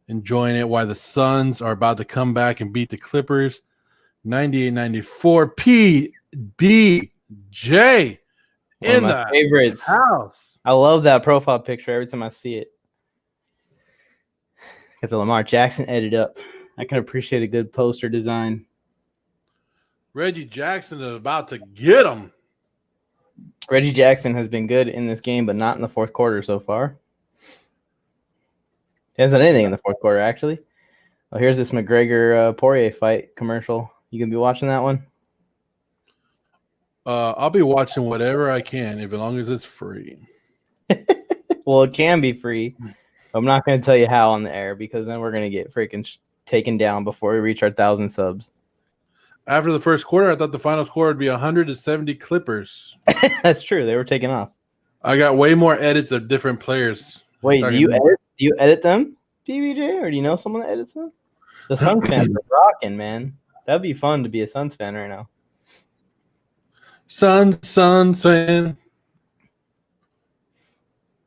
enjoying it while the Suns are about to come back and beat the Clippers. 98-94. PBJ in the
favorites.
house.
I love that profile picture every time I see it. Got the Lamar Jackson edited up. I can appreciate a good poster design.
Reggie Jackson is about to get him.
Reggie Jackson has been good in this game, but not in the fourth quarter so far. He hasn't done anything in the fourth quarter, actually. Oh, here's this McGregor-Poirier fight commercial. You going to be watching that one?
I'll be watching whatever I can, as long as it's free.
Well, it can be free. I'm not going to tell you how on the air because then we're going to get freaking taken down before we reach our 1,000 subs.
After the first quarter, I thought the final score would be 170 Clippers.
That's true. They were taken off.
I got way more edits of different players.
Wait, do you edit them, PBJ, or do you know someone that edits them? The Suns fans are rocking, man. That'd be fun to be a Suns fan right now.
Suns fan.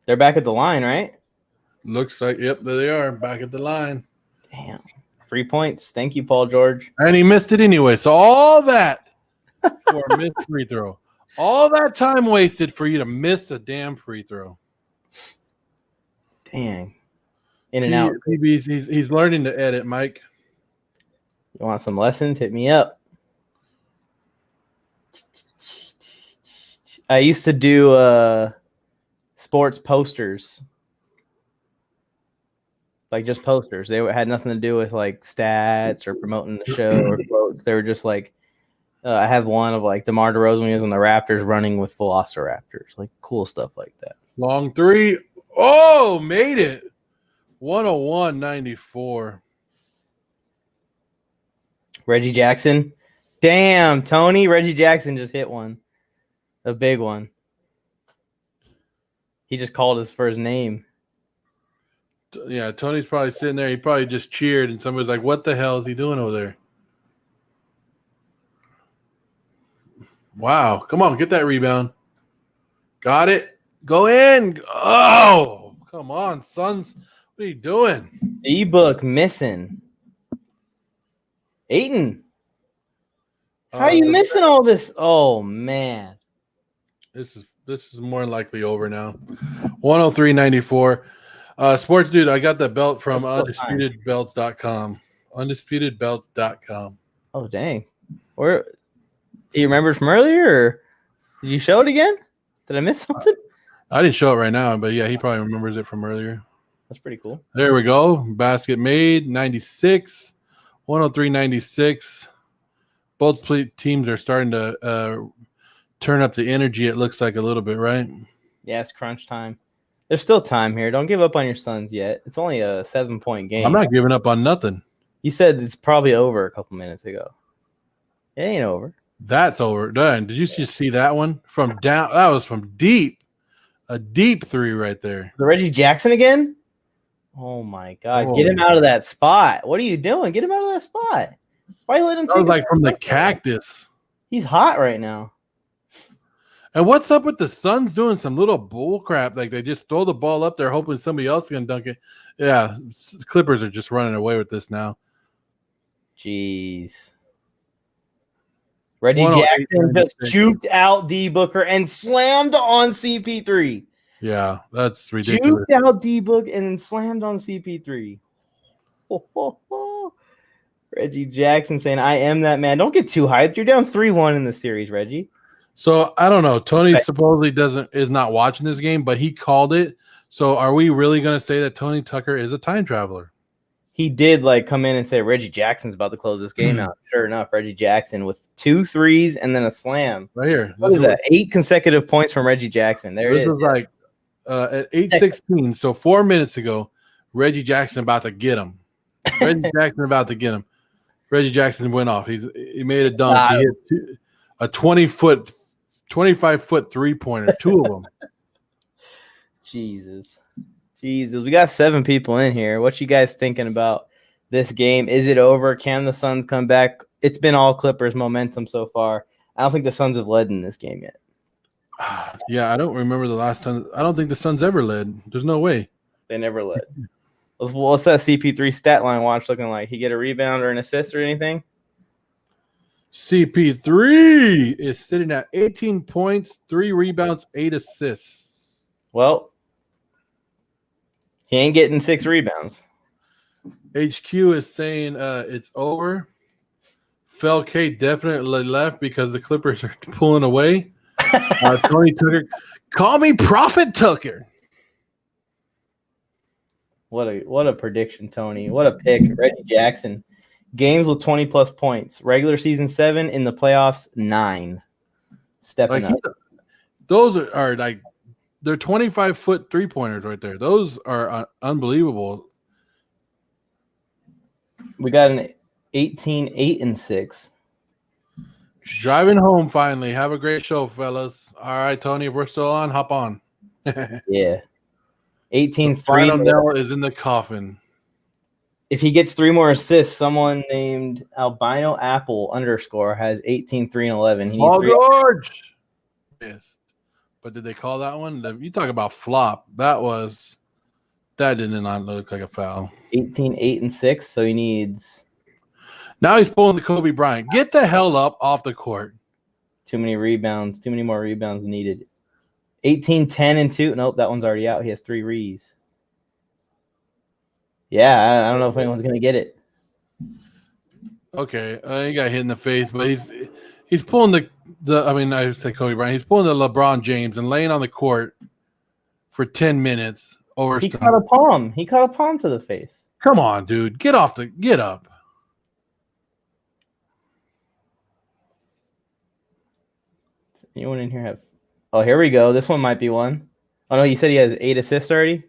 They're back at the line, right?
Looks like, yep, there they are, back at the line.
Damn. 3 points. Thank you, Paul George.
And he missed it anyway. So all that for a missed free throw. All that time wasted for you to miss a damn free throw.
Dang. In and out.
He's learning to edit, Mike.
You want some lessons? Hit me up. I used to do sports posters. Like just posters. They had nothing to do with like stats or promoting the show or quotes. They were just like, I have one of like DeMar DeRozan when he was on the Raptors running with Velociraptors. Like cool stuff like that.
Long three. Oh, made it. 101-94.
Reggie Jackson. Damn, Tony. Reggie Jackson just hit one. A big one. He just called us for his name.
Yeah, Tony's probably sitting there. He probably just cheered, and somebody's like, what the hell is he doing over there? Wow. Come on, get that rebound. Got it. Go in. Oh, come on, Suns. What are you doing?
D-Book missing. Ayton. How are you missing all this? Oh, man.
This is more than likely over now. 103-94. Sports dude, I got that belt from undisputedbelts.com. Undisputedbelts.com.
Oh, dang. Where do you remember from earlier, or did you show it again? Did I miss something?
I didn't show it right now, but yeah, he probably remembers it from earlier.
That's pretty cool.
There we go. Basket made. 96. 103-96. Both teams are starting to turn up the energy, it looks like, a little bit, right?
Yeah, it's crunch time. There's still time here. Don't give up on your Suns yet. It's only a 7-point game.
I'm not giving up on nothing.
You said it's probably over a couple minutes ago. It ain't over.
That's over. Done. Did you just see that one from down? That was from deep. A deep three right there.
The Reggie Jackson again? Oh, my God.
Whoa.
Get him out of that spot. What are you doing? Get him out of that spot. Why you let him
That
take
was like from the cactus.
He's hot right now.
And what's up with the Suns doing some little bull crap? Like they just throw the ball up there hoping somebody else can dunk it. Yeah, Clippers are just running away with this now.
Jeez. Reggie Jackson just juked out D Booker and slammed on CP3.
Yeah, that's ridiculous.
Juked out D Book and then slammed on CP3. Reggie Jackson saying, I am that man. Don't get too hyped. You're down 3-1 in the series, Reggie.
So I don't know. Tony supposedly is not watching this game, but he called it. So are we really going to say that Tony Tucker is a time traveler?
He did like come in and say Reggie Jackson's about to close this game out. Sure enough, Reggie Jackson with 2 threes and then a slam.
Right here.
What is that? 8 consecutive points from Reggie Jackson. There it is.
This was like at 8:16. So 4 minutes ago, Reggie Jackson about to get him. Reggie Jackson about to get him. Reggie Jackson went off. He made a dunk. He hit a 25-foot 3-pointer, 2 of them.
Jesus. We got 7 people in here. What you guys thinking about this game? Is it over? Can the Suns come back? It's been all Clippers momentum so far. I don't think the Suns have led in this game yet.
Yeah, I don't remember the last time. I don't think the Suns ever led. There's no way.
They never led. What's that CP3 stat line watch looking like? He get a rebound or an assist or anything?
CP3 is sitting at 18 points, 3 rebounds, 8 assists.
Well, he ain't getting 6 rebounds.
HQ is saying it's over. Fel K definitely left because the Clippers are pulling away. Tony Tucker, call me Prophet Tucker.
What a prediction, Tony. What a pick. Reggie Jackson. Games with 20-plus points. Regular season 7, in the playoffs 9. Stepping up.
Those are like they're 25-foot three-pointers right there. Those are unbelievable.
We got an 18-8-6.
Driving home finally. Have a great show, fellas. All right, Tony, if we're still on, hop on.
Yeah. 18-3.
Final nail is in the coffin.
If he gets 3 more assists, someone named Albino Apple _ has 18-3-11. He needs
Paul
3.
George. Yes. But did they call that one? You talk about flop. That did not look like a foul.
18-8-6, so he needs.
Now he's pulling the Kobe Bryant. Get the hell up off the court.
Too many rebounds. Too many more rebounds needed. 18-10-2. Nope, that one's already out. He has 3 rees. Yeah, I don't know if anyone's gonna get it.
Okay, he got hit in the face, but he's pulling the. I mean, I said Kobe Bryant. He's pulling the LeBron James and laying on the court for 10 minutes.
He caught a palm. He caught a palm to the face.
Come on, dude. Get up.
Anyone in here have? Oh, here we go. This one might be one. Oh no, you said he has 8 assists already.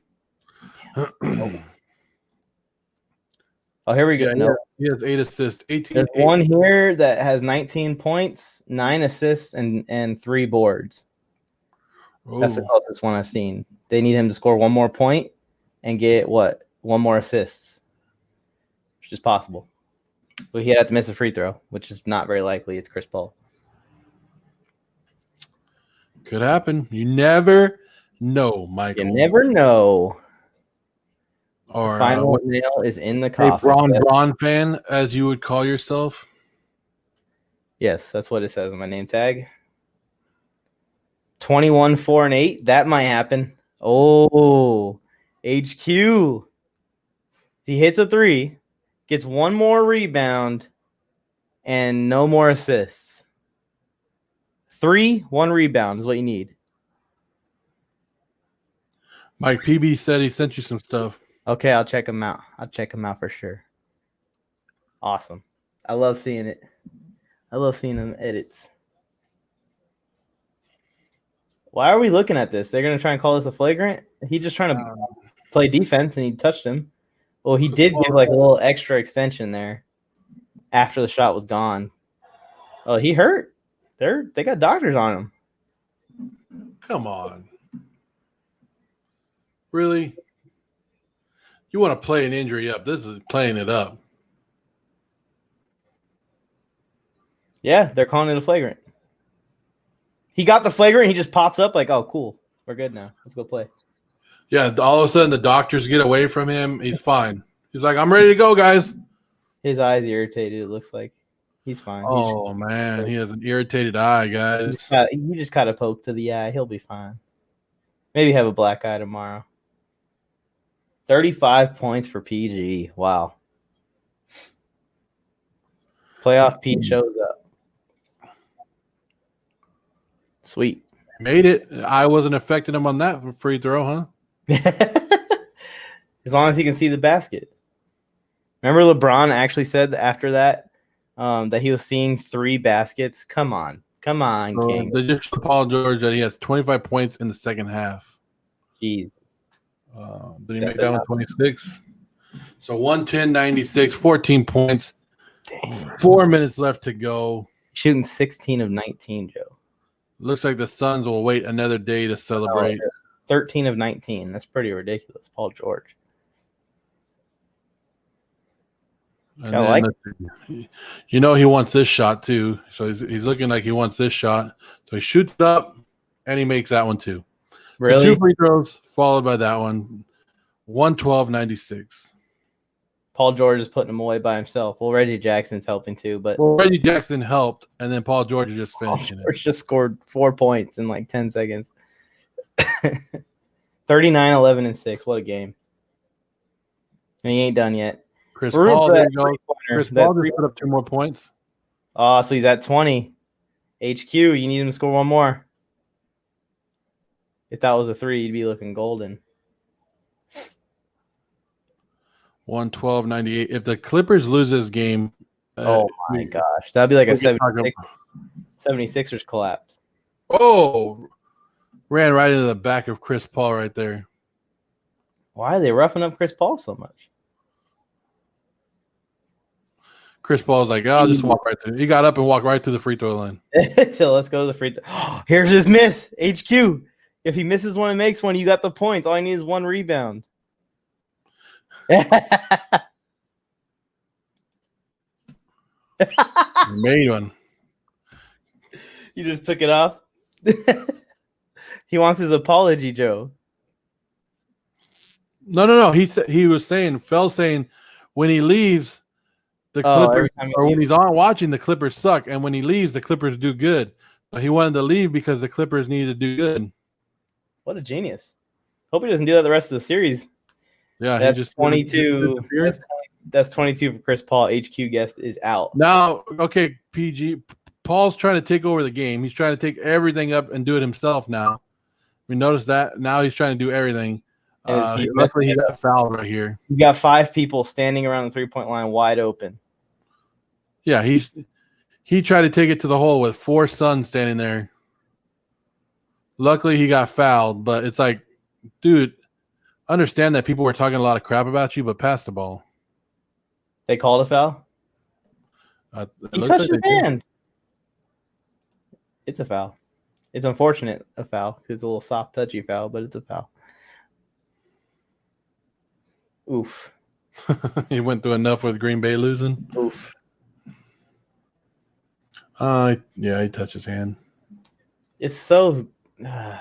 Oh, here we go.
Yeah,
No,
he has 8 assists. 18.
there's one here that has 19 points, 9 assists, and 3 boards.
Ooh.
That's the closest one I've seen. They need him to score 1 more point and get 1 more assist, which is possible. But he'd have to miss a free throw, which is not very likely. It's Chris Paul.
Could happen. You never know, Michael.
You never know.
Or
Final nail is in the
a
coffin.
Braun fan, as you would call yourself.
Yes, that's what it says on my name tag. 21-4-8. That might happen. Oh, HQ. He hits a 3, gets 1 more rebound, and no more assists. 3, 1 rebound is what you need.
Mike PB said he sent you some stuff.
Okay, I'll check him out. I'll check him out for sure. Awesome. I love seeing it. I love seeing them edits. Why are we looking at this? They're going to try and call this a flagrant? He just trying to play defense, and he touched him. Well, he did give like a little extra extension there after the shot was gone. Oh, he hurt. They got doctors on him.
Come on. Really? You want to play an injury up. This is playing it up.
Yeah, they're calling it a flagrant. He got the flagrant. He just pops up like, oh, cool. We're good now. Let's go play.
Yeah, all of a sudden the doctors get away from him. He's fine. He's like, I'm ready to go, guys.
His eye's irritated, it looks like. He's fine.
Oh, man. He has an irritated eye, guys.
He just got a poke to the eye. He'll be fine. Maybe have a black eye tomorrow. 35 points for PG. Wow. Playoff Pete shows up. Sweet.
Made it. I wasn't affecting him on that free throw, huh?
As long as he can see the basket. Remember LeBron actually said after that that he was seeing 3 baskets? Come on, King.
They just showed Paul George that he has 25 points in the second half.
Jeez.
Did he make that one 26? So 110-96, 14 points.
Dang.
4 minutes left to go.
Shooting 16 of 19, Joe.
Looks like the Suns will wait another day to celebrate.
13 of 19. That's pretty ridiculous, Paul George.
And I like it. You know he wants this shot too. So he's looking like he wants this shot. So he shoots it up and he makes that one too.
Really?
So 2 free throws followed by that one. 112-96.
Paul George is putting him away by himself. Well, Reggie Jackson's helping too, but
Reggie Jackson helped, and then Paul George is just
Paul
finishing
George just scored 4 points in like 10 seconds. 39, 11, and 6. What a game. And he ain't done yet.
Chris
We're rooting
Paul,
for
there
that
you go.
three-pointer.
Chris Paul just put up 2 more points.
Oh, so he's at 20. HQ, you need him to score one more. If that was a 3, he'd be looking golden.
112-98. If the Clippers lose this game,
Oh my gosh. That'd be like a
we can talk
76ers collapse.
Oh, ran right into the back of Chris Paul right there.
Why are they roughing up Chris Paul so much?
Chris Paul's like, I'll just walk right through. He got up and walked right to the free throw line.
So let's go to the free throw. Here's his miss. HQ. If he misses one and makes one, you got the points. All I need is 1 rebound.
Made one.
You just took it off. He wants his apology, Joe.
No. He was saying, saying when he leaves, the Clippers, or when he's on watching, the Clippers suck, and when he leaves, the Clippers do good. But he wanted to leave because the Clippers needed to do good.
What a genius! Hope he doesn't do that the rest of the series.
Yeah,
that's
he just
22. That's 22 for Chris Paul. HQ guest is out.
Now, okay, PG. Paul's trying to take over the game. He's trying to take everything up and do it himself now. We noticed that. Now he's trying to do everything. Luckily, he got fouled right here.
You got 5 people standing around the three-point line wide open.
Yeah, he tried to take it to the hole with 4 sons standing there. Luckily, he got fouled, but it's like, dude, understand that people were talking a lot of crap about you, but pass the ball.
They called a foul? He touched his hand. It's a foul. It's unfortunate a foul. It's a little soft, touchy foul, but it's a foul. Oof.
He went through enough with Green Bay losing.
Oof.
Yeah, he touched his hand.
It's so.
The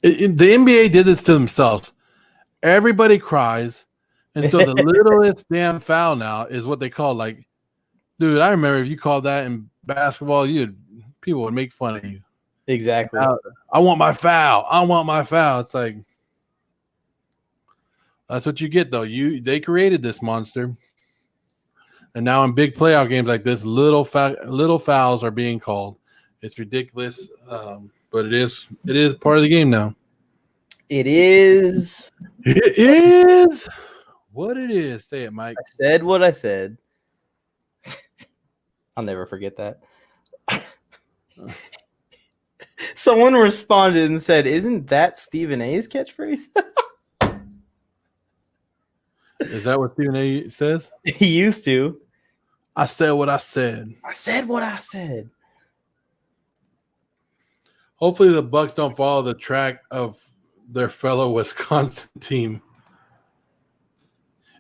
NBA did this to themselves. Everybody cries, and so the littlest damn foul now is what they call, like, dude. I remember if you called that in basketball, people would make fun of you.
Exactly.
I want my foul. I want my foul. It's like, that's what you get, though. They created this monster. And now in big playoff games like this, little fouls are being called. It's ridiculous, but it is part of the game now.
It is.
It is what it is. Say it, Mike.
I said what I said. I'll never forget that. Someone responded and said, "Isn't that Stephen A's catchphrase?"
Is that what Stephen A says?
He used to.
I said what I said.
I said what I said.
Hopefully the Bucks don't follow the track of their fellow Wisconsin team.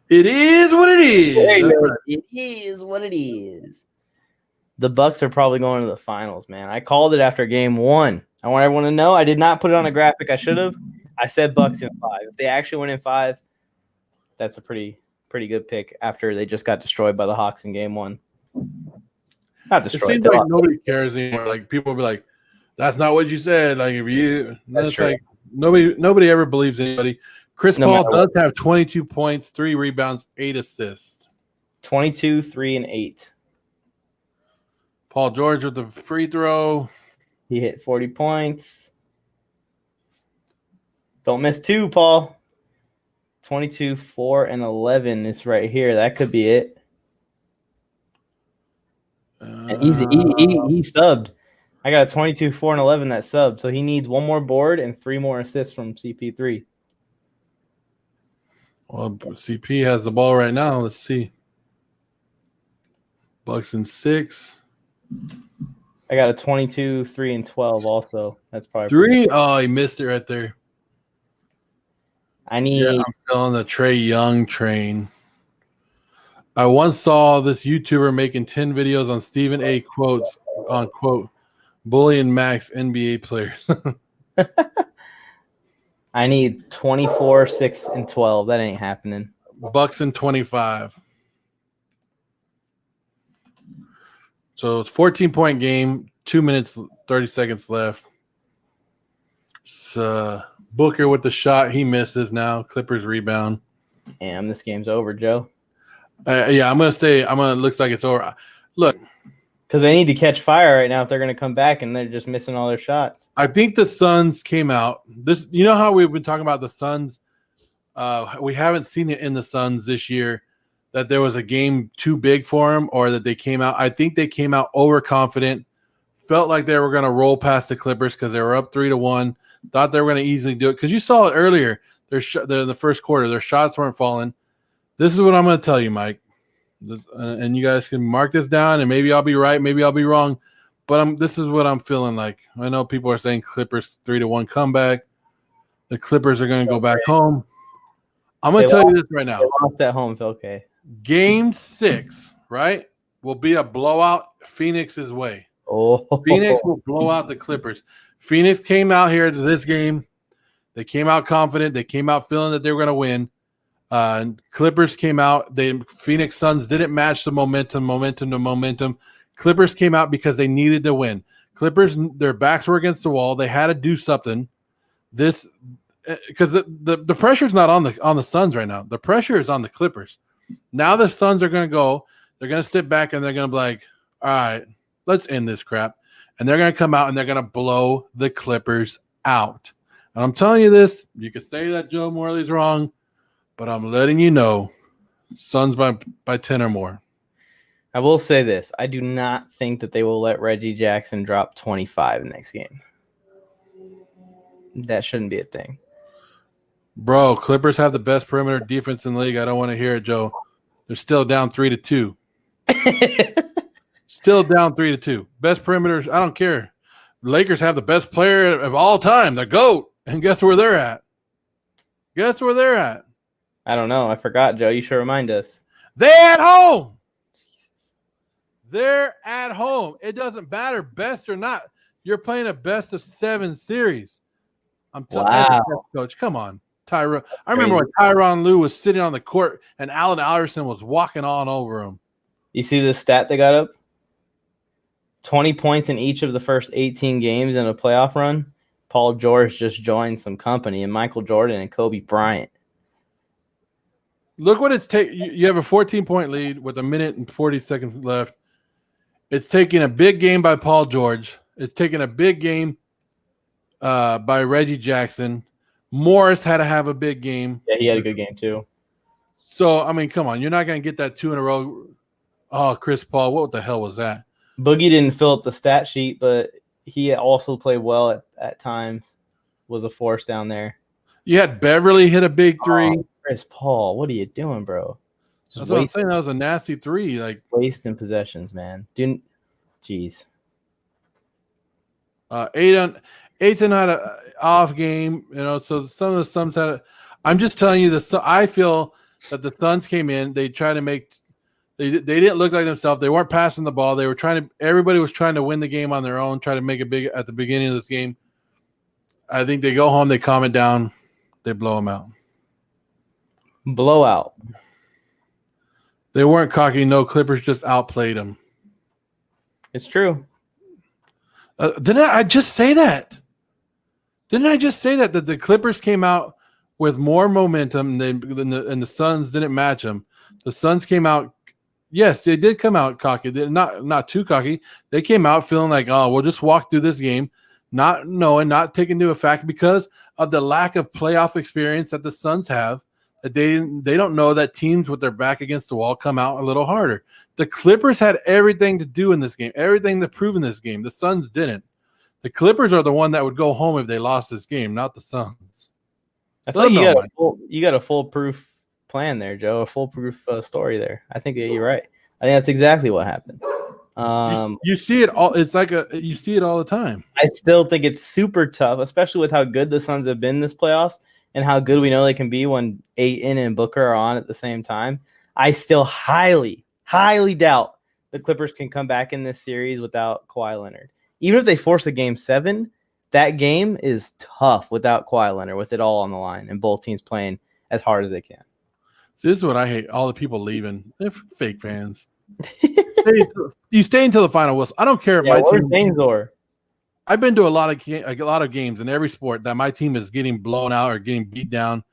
It is what it is.
It is what it is. The Bucks are probably going to the finals, man. I called it after game 1. I want everyone to know I did not put it on a graphic. I should have. I said Bucks in 5. If they actually win in 5, that's a pretty good pick after they just got destroyed by the Hawks in game 1. Not destroyed.
It seems like nobody cares anymore. Like, people will be like, "That's not what you said." Like, if you, that's like nobody ever believes anybody. Chris Paul does have 22 points, 3 rebounds, 8 assists.
22, 3, and 8.
Paul George with the free throw.
He hit 40 points. Don't miss 2, Paul. 22, 4, and 11 is right here. That could be it. And he subbed. I got a 22, 4, and 11 that subbed. So he needs 1 more board and 3 more assists from CP3.
Well, CP has the ball right now. Let's see. Bucks in 6.
I got a 22, 3, and 12 also. That's probably
3. Oh, he missed it right there.
I'm
still on the Trae Young train. I once saw this YouTuber making 10 videos on Stephen A. quotes on quote bullying max NBA players.
I need 24, 6, and 12. That ain't happening.
Bucks in 25. So it's 14-point game, 2 minutes, 30 seconds left. Booker with the shot. He misses now. Clippers rebound.
Damn, this game's over, Joe.
Yeah, I'm gonna. Looks like it's over. Look,
because they need to catch fire right now if they're going to come back, and they're just missing all their shots.
I think the Suns came out. You know how we've been talking about the Suns. We haven't seen it in the Suns this year that there was a game too big for them, or that they came out. I think they came out overconfident, felt like they were going to roll past the Clippers because they were up 3-1. Thought they were going to easily do it because you saw it earlier. They're in the first quarter. Their shots weren't falling. This is what I'm going to tell you, Mike. And you guys can mark this down, and maybe I'll be right, maybe I'll be wrong, but this is what I'm feeling like. I know people are saying Clippers 3-1 comeback. The Clippers are going to go back home. I'm going to tell you this right now.
They lost at home, okay.
Game 6, right, will be a blowout Phoenix's way.
Oh,
Phoenix will blow out the Clippers. Phoenix came out here to this game. They came out confident. They came out feeling that they were going to win. Clippers came out. Phoenix Suns didn't match the momentum. Clippers came out because they needed to win. Clippers, their backs were against the wall. They had to do something. This because the pressure is not on the Suns right now. The pressure is on the Clippers. Now the Suns are going to go. They're going to sit back and they're going to be like, all right, let's end this crap. And they're going to come out and they're going to blow the Clippers out. And I'm telling you this. You could say that Joe Morley's wrong. But I'm letting you know, Suns by 10 or more.
I will say this. I do not think that they will let Reggie Jackson drop 25 next game. That shouldn't be a thing.
Bro, Clippers have the best perimeter defense in the league. I don't want to hear it, Joe. They're still down 3-2. Still down 3-2. Best perimeters, I don't care. Lakers have the best player of all time, the GOAT. And guess where they're at?
I don't know. I forgot, Joe. You should remind us.
They're at home. They're at home. It doesn't matter, best or not. You're playing a best of 7 series. I'm telling you, Coach. Come on, Tyron. I remember when Tyronn Lue was sitting on the court and Allen Iverson was walking on over him.
You see the stat they got up? 20 points in each of the first 18 games in a playoff run. Paul George just joined some company, and Michael Jordan and Kobe Bryant.
Look what it's taking. You have a 14-point lead with 1 minute and 40 seconds left. It's taking a big game by Paul George. It's taking a big game by Reggie Jackson. Morris had to have a big game.
Yeah, he had a good game too.
So, I mean, come on. You're not going to get that 2 in a row. Oh, Chris Paul, what the hell was that?
Boogie didn't fill up the stat sheet, but he also played well at times. Was a force down there.
You had Beverly hit a big 3.
Oh, Chris Paul, what are you doing, bro?
That's what I'm saying. That was a nasty 3. Like
wasting possessions, man. Jeez.
Ayton had an off game, so some of the Suns had I'm just telling you this. I feel that the Suns came in, they tried to make they didn't look like themselves. They weren't passing the ball. They were everybody was trying to win the game on their own, try to make it big at the beginning of this game. I think they go home, they calm it down, they blow them out.
Blowout.
They weren't cocky. No, Clippers just outplayed them.
It's true.
Didn't I just say that? That the Clippers came out with more momentum and the Suns didn't match them? The Suns came out. Yes, they did come out cocky. They're not too cocky. They came out feeling like, oh, we'll just walk through this game, not knowing, not taking into effect because of the lack of playoff experience that the Suns have. They don't know that teams with their back against the wall come out a little harder. The Clippers had everything to do in this game, everything to prove in this game. The Suns didn't. The Clippers are the one that would go home if they lost this game, not the Suns.
I feel like you got a foolproof plan there, Joe. A foolproof story there. I think you're right. I think that's exactly what happened.
You see it all. It's like you see it all the time.
I still think it's super tough, especially with how good the Suns have been this playoffs and how good we know they can be when Ayton and Booker are on at the same time. I still highly, highly doubt the Clippers can come back in this series without Kawhi Leonard. Even if they force a game 7, that game is tough without Kawhi Leonard, with it all on the line and both teams playing as hard as they can.
See, this is what I hate. All the people leaving. They're fake fans. You stay until the final whistle. I don't care if my team.
Where's Ainzor?
I've been to a lot of games in every sport that my team is getting blown out or getting beat down,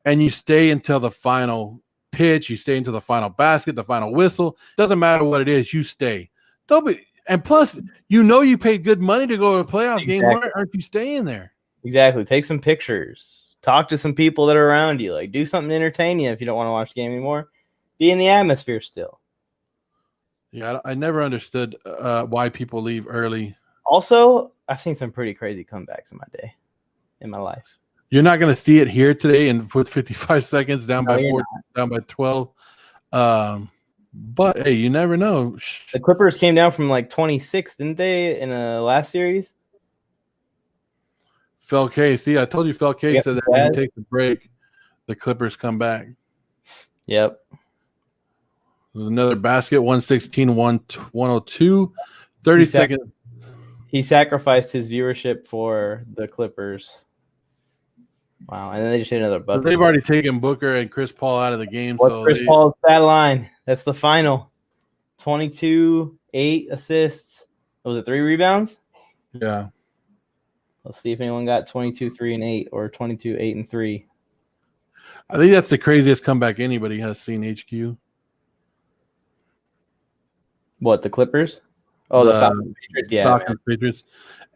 and you stay until the final pitch, you stay until the final basket, the final whistle. Doesn't matter what it is, you stay. Don't be, and plus, you paid good money to go to a playoff game. Why aren't you staying there?
Exactly. Take some pictures. Talk to some people that are around you. Like, do something to entertain you if you don't want to watch the game anymore. Be in the atmosphere still.
Yeah, I never understood why people leave early.
Also, I've seen some pretty crazy comebacks in my life.
You're not going to see it here today and with 55 seconds down by 4, down by 12. But hey, you never know.
The Clippers came down from like 26, didn't they, in the last series?
Phil K. See, I told you Phil K. said that when he takes a break, the Clippers come back.
Yep.
Another basket, 116, 102, 30 seconds.
He sacrificed his viewership for the Clippers. Wow, and then they just hit another bucket.
They've already taken Booker and Chris Paul out of the game.
What's Chris Paul's stat line? That's the final. 22, 8 assists. Was it 3 rebounds?
Yeah.
Let's see if anyone got 22, 3, and 8 or 22, 8, and 3.
I think that's the craziest comeback anybody has seen, HQ.
What, the Clippers? Oh, the Falcons, Patriots. Yeah,
Falcons, Patriots.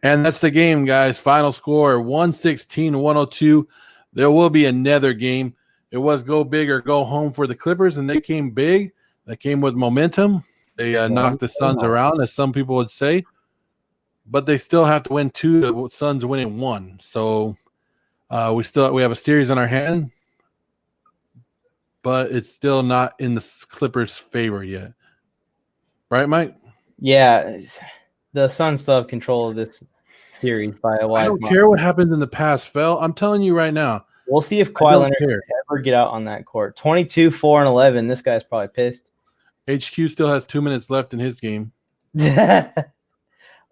And that's the game, guys. Final score, 116-102. There will be another game. It was go big or go home for the Clippers, and they came big. They came with momentum. They knocked the Suns around, as some people would say. But they still have to win 2. The Suns winning 1. So we have a series on our hand, but it's still not in the Clippers' favor yet. Right, Mike?
Yeah, the Suns still have control of this series by a wide
I don't care what happens in the past, Phil. I'm telling you right now.
We'll see if Kawhi Leonard can ever get out on that court. 22, 4, and 11. This guy's probably pissed.
HQ still has 2 minutes left in his game.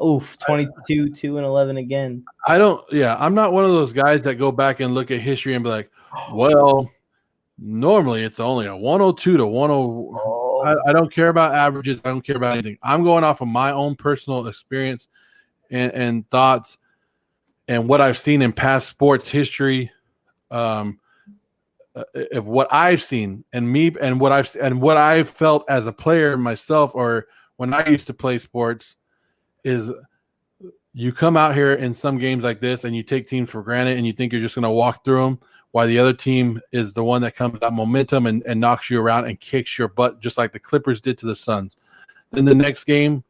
Oof, 22, 2, and 11 again.
I'm not one of those guys that go back and look at history and be like, well, normally it's only a 102 to 100. I don't care about averages. I don't care about anything. I'm going off of my own personal experience and thoughts and what I've seen in past sports history, of what I've seen and what I've felt as a player myself, or when I used to play sports, is you come out here in some games like this and you take teams for granted and you think you're just going to walk through them, while the other team is the one that comes out momentum and knocks you around and kicks your butt, just like the Clippers did to the Suns. Then the next game,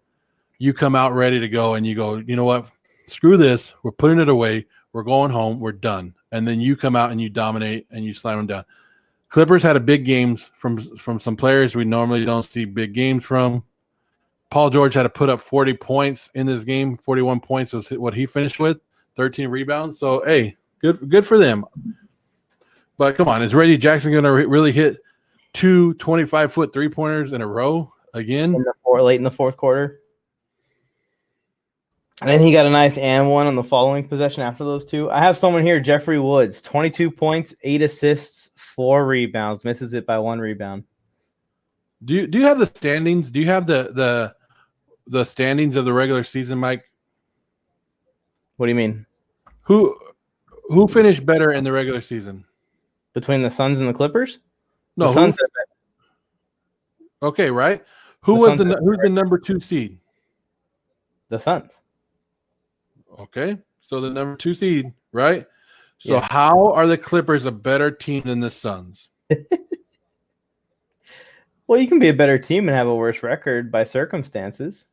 you come out ready to go and you go, you know what? Screw this. We're putting it away. We're going home. We're done. And then you come out and you dominate and you slam them down. Clippers had a big games from some players we normally don't see big games from. Paul George had to put up 40 points in this game. 41 points was what he finished with. 13 rebounds. So, hey, good for them. But come on, is Reggie Jackson going to really hit 2 25-foot three-pointers in a row again?
Late in the fourth quarter. And then he got a nice and one on the following possession after those 2. I have someone here, Jeffrey Woods, 22 points, 8 assists, 4 rebounds. Misses it by 1 rebound.
Do you have the standings? Do you have the standings of the regular season, Mike?
What do you mean?
Who finished better in the regular season?
Between the Suns and the Clippers?
No,
the Suns.
Okay, right. Who's the number 2 seed?
The Suns.
Okay, so the number 2 seed, right? So how are the Clippers a better team than the Suns?
Well, you can be a better team and have a worse record by circumstances.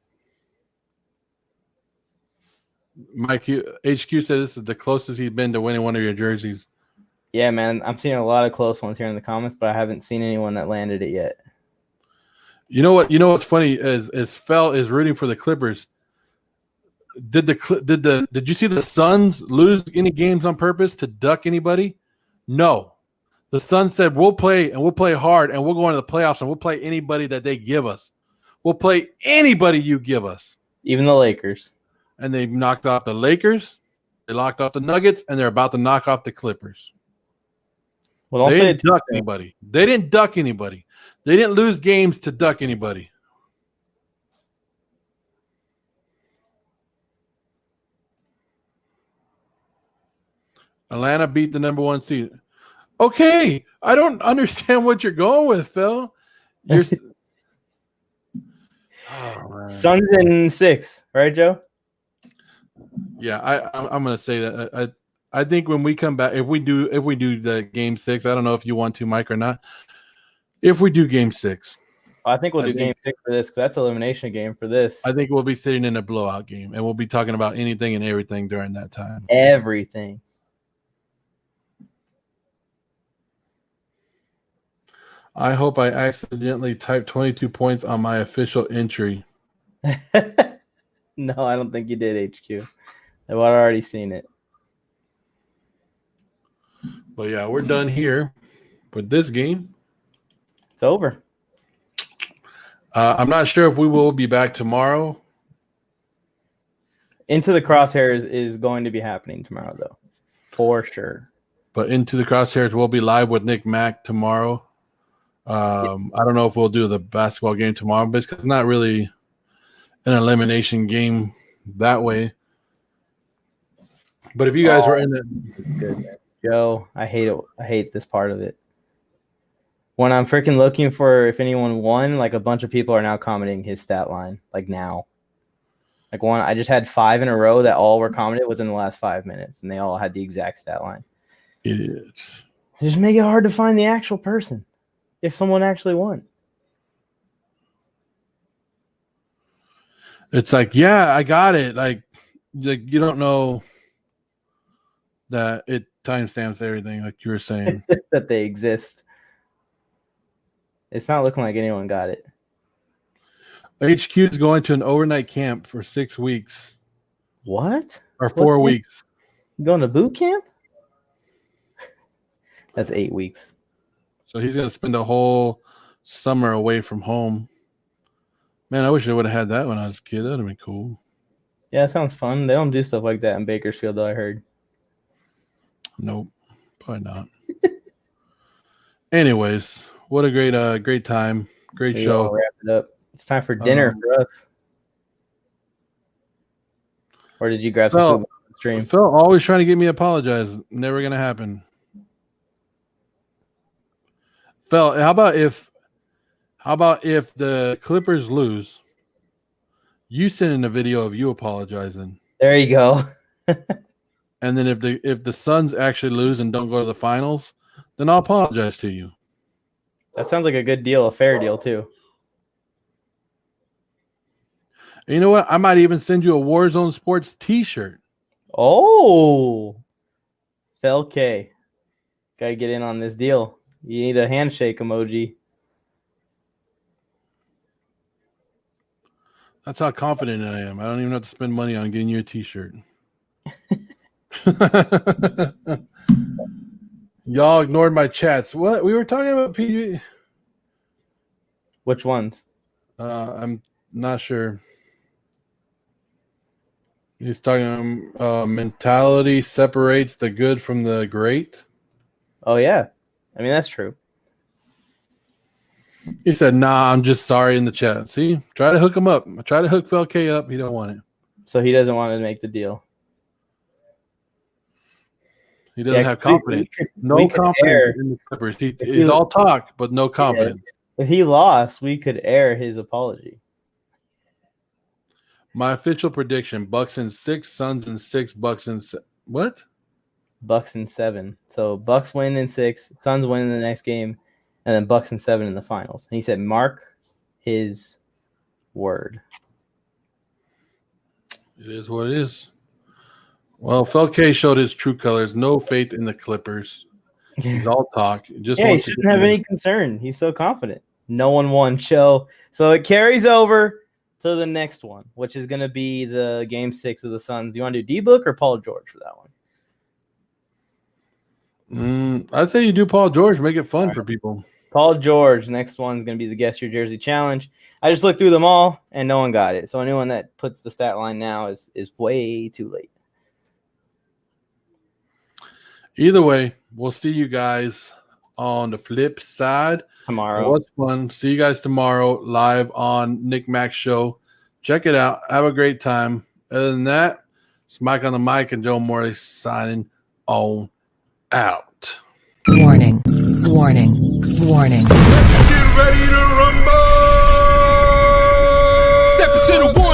Mike, HQ said this is the closest he's been to winning one of your jerseys.
Yeah, man. I'm seeing a lot of close ones here in the comments, but I haven't seen anyone that landed it yet.
You know what's funny is Fell is rooting for the Clippers. Did you see the Suns lose any games on purpose to duck anybody? No. The Suns said we'll play hard and we'll go into the playoffs and we'll play anybody that they give us. We'll play anybody you give us.
Even the Lakers.
And they knocked off the Lakers, they knocked off the Nuggets, and they're about to knock off the Clippers.
Well,
they didn't duck anybody. They didn't duck anybody. They didn't lose games to duck anybody. Atlanta beat the number 1 seed. Okay, I don't understand what you're going with, Phil. You're oh, man.
Suns in 6, right, Joe?
Yeah, I'm gonna say that. I think when we come back, if we do the game 6, I don't know if you want to, Mike, or not. If we do game 6,
I think we'll do game 6 for this because that's elimination game for this.
I think we'll be sitting in a blowout game, and we'll be talking about anything and everything during that time.
Everything.
I hope I accidentally typed 22 points on my official entry.
No, I don't think you did, HQ. I've already seen it.
But yeah, we're done here with this game.
It's over.
I'm not sure if we will be back tomorrow.
Into the Crosshairs is going to be happening tomorrow, though, for sure.
But Into the Crosshairs will be live with Nick Mack tomorrow. I don't know if we'll do the basketball game tomorrow, but it's not really an elimination game that way. But if you guys were in it,
good, Joe, I hate it. I hate this part of it. When I'm freaking looking for if anyone won, like a bunch of people are now commenting his stat line. Like now, like one, I just had 5 in a row that all were commented within the last 5 minutes, and they all had the exact stat line.
idiots.
Just make it hard to find the actual person if someone actually won.
It's like, yeah, I got it. Like you don't know that it timestamps everything, like you were saying.
That they exist. It's not looking like anyone got it.
HQ is going to an overnight camp for 6 weeks.
What?
Or 4 weeks.
You going to boot camp? That's 8 weeks.
So he's going to spend a whole summer away from home. Man, I wish I would have had that when I was a kid. That would have been cool.
Yeah, it sounds fun. They don't do stuff like that in Bakersfield, though, I heard.
Nope, probably not. Anyways, what a great time. Great
Maybe
show.
I'll wrap it up. It's time for dinner for us. Or did you grab some food on the stream?
Phil always trying to get me to apologize. Never going to happen. Phil, how about if the Clippers lose, you send in a video of you apologizing.
There you go.
And then if the Suns actually lose and don't go to the finals, then I'll apologize to you.
That sounds like a good deal, a fair deal too.
And you know what? I might even send you a Warzone Sports T-shirt.
Oh, Phil K. Gotta get in on this deal. You need a handshake emoji.
That's how confident I am. I don't even have to spend money on getting you a T-shirt. Y'all ignored my chats. What? We were talking about PG.
Which ones?
I'm not sure. He's talking mentality separates the good from the great.
Oh, yeah. I mean, that's true.
He said, nah, I'm just sorry in the chat. See? Try to hook him up. Try to hook Phil K up. He don't want it.
So he doesn't want to make the deal.
He doesn't have confidence. No confidence in the Clippers. He's all talk, but no confidence.
If he lost, we could air his apology.
My official prediction: Bucks in 6, Suns in 6, Bucks in what?
Bucks in 7. So Bucks win in 6, Suns win in the next game, and then Bucks in 7 in the finals. And he said, mark his word.
It is what it is. Well, Phil K showed his true colors. No faith in the Clippers. He's all talk. Just
he shouldn't have any concern. He's so confident. No one won, chill. So it carries over to the next one, which is going to be the game 6 of the Suns. You want to do D-Book or Paul George for that one?
I'd say you do Paul George. Make it fun for people.
Paul George. Next one's going to be the Guess Your Jersey Challenge. I just looked through them all, and no one got it. So anyone that puts the stat line now is way too late.
Either way, we'll see you guys on the flip side
Tomorrow.
It was fun. See you guys tomorrow live on Nick Mack's show. Check it out. Have a great time. Other than that, it's Mike on the mic and Joe Morley signing on out.
Warning. Warning. Warning.
Get ready to rumble. Step into the war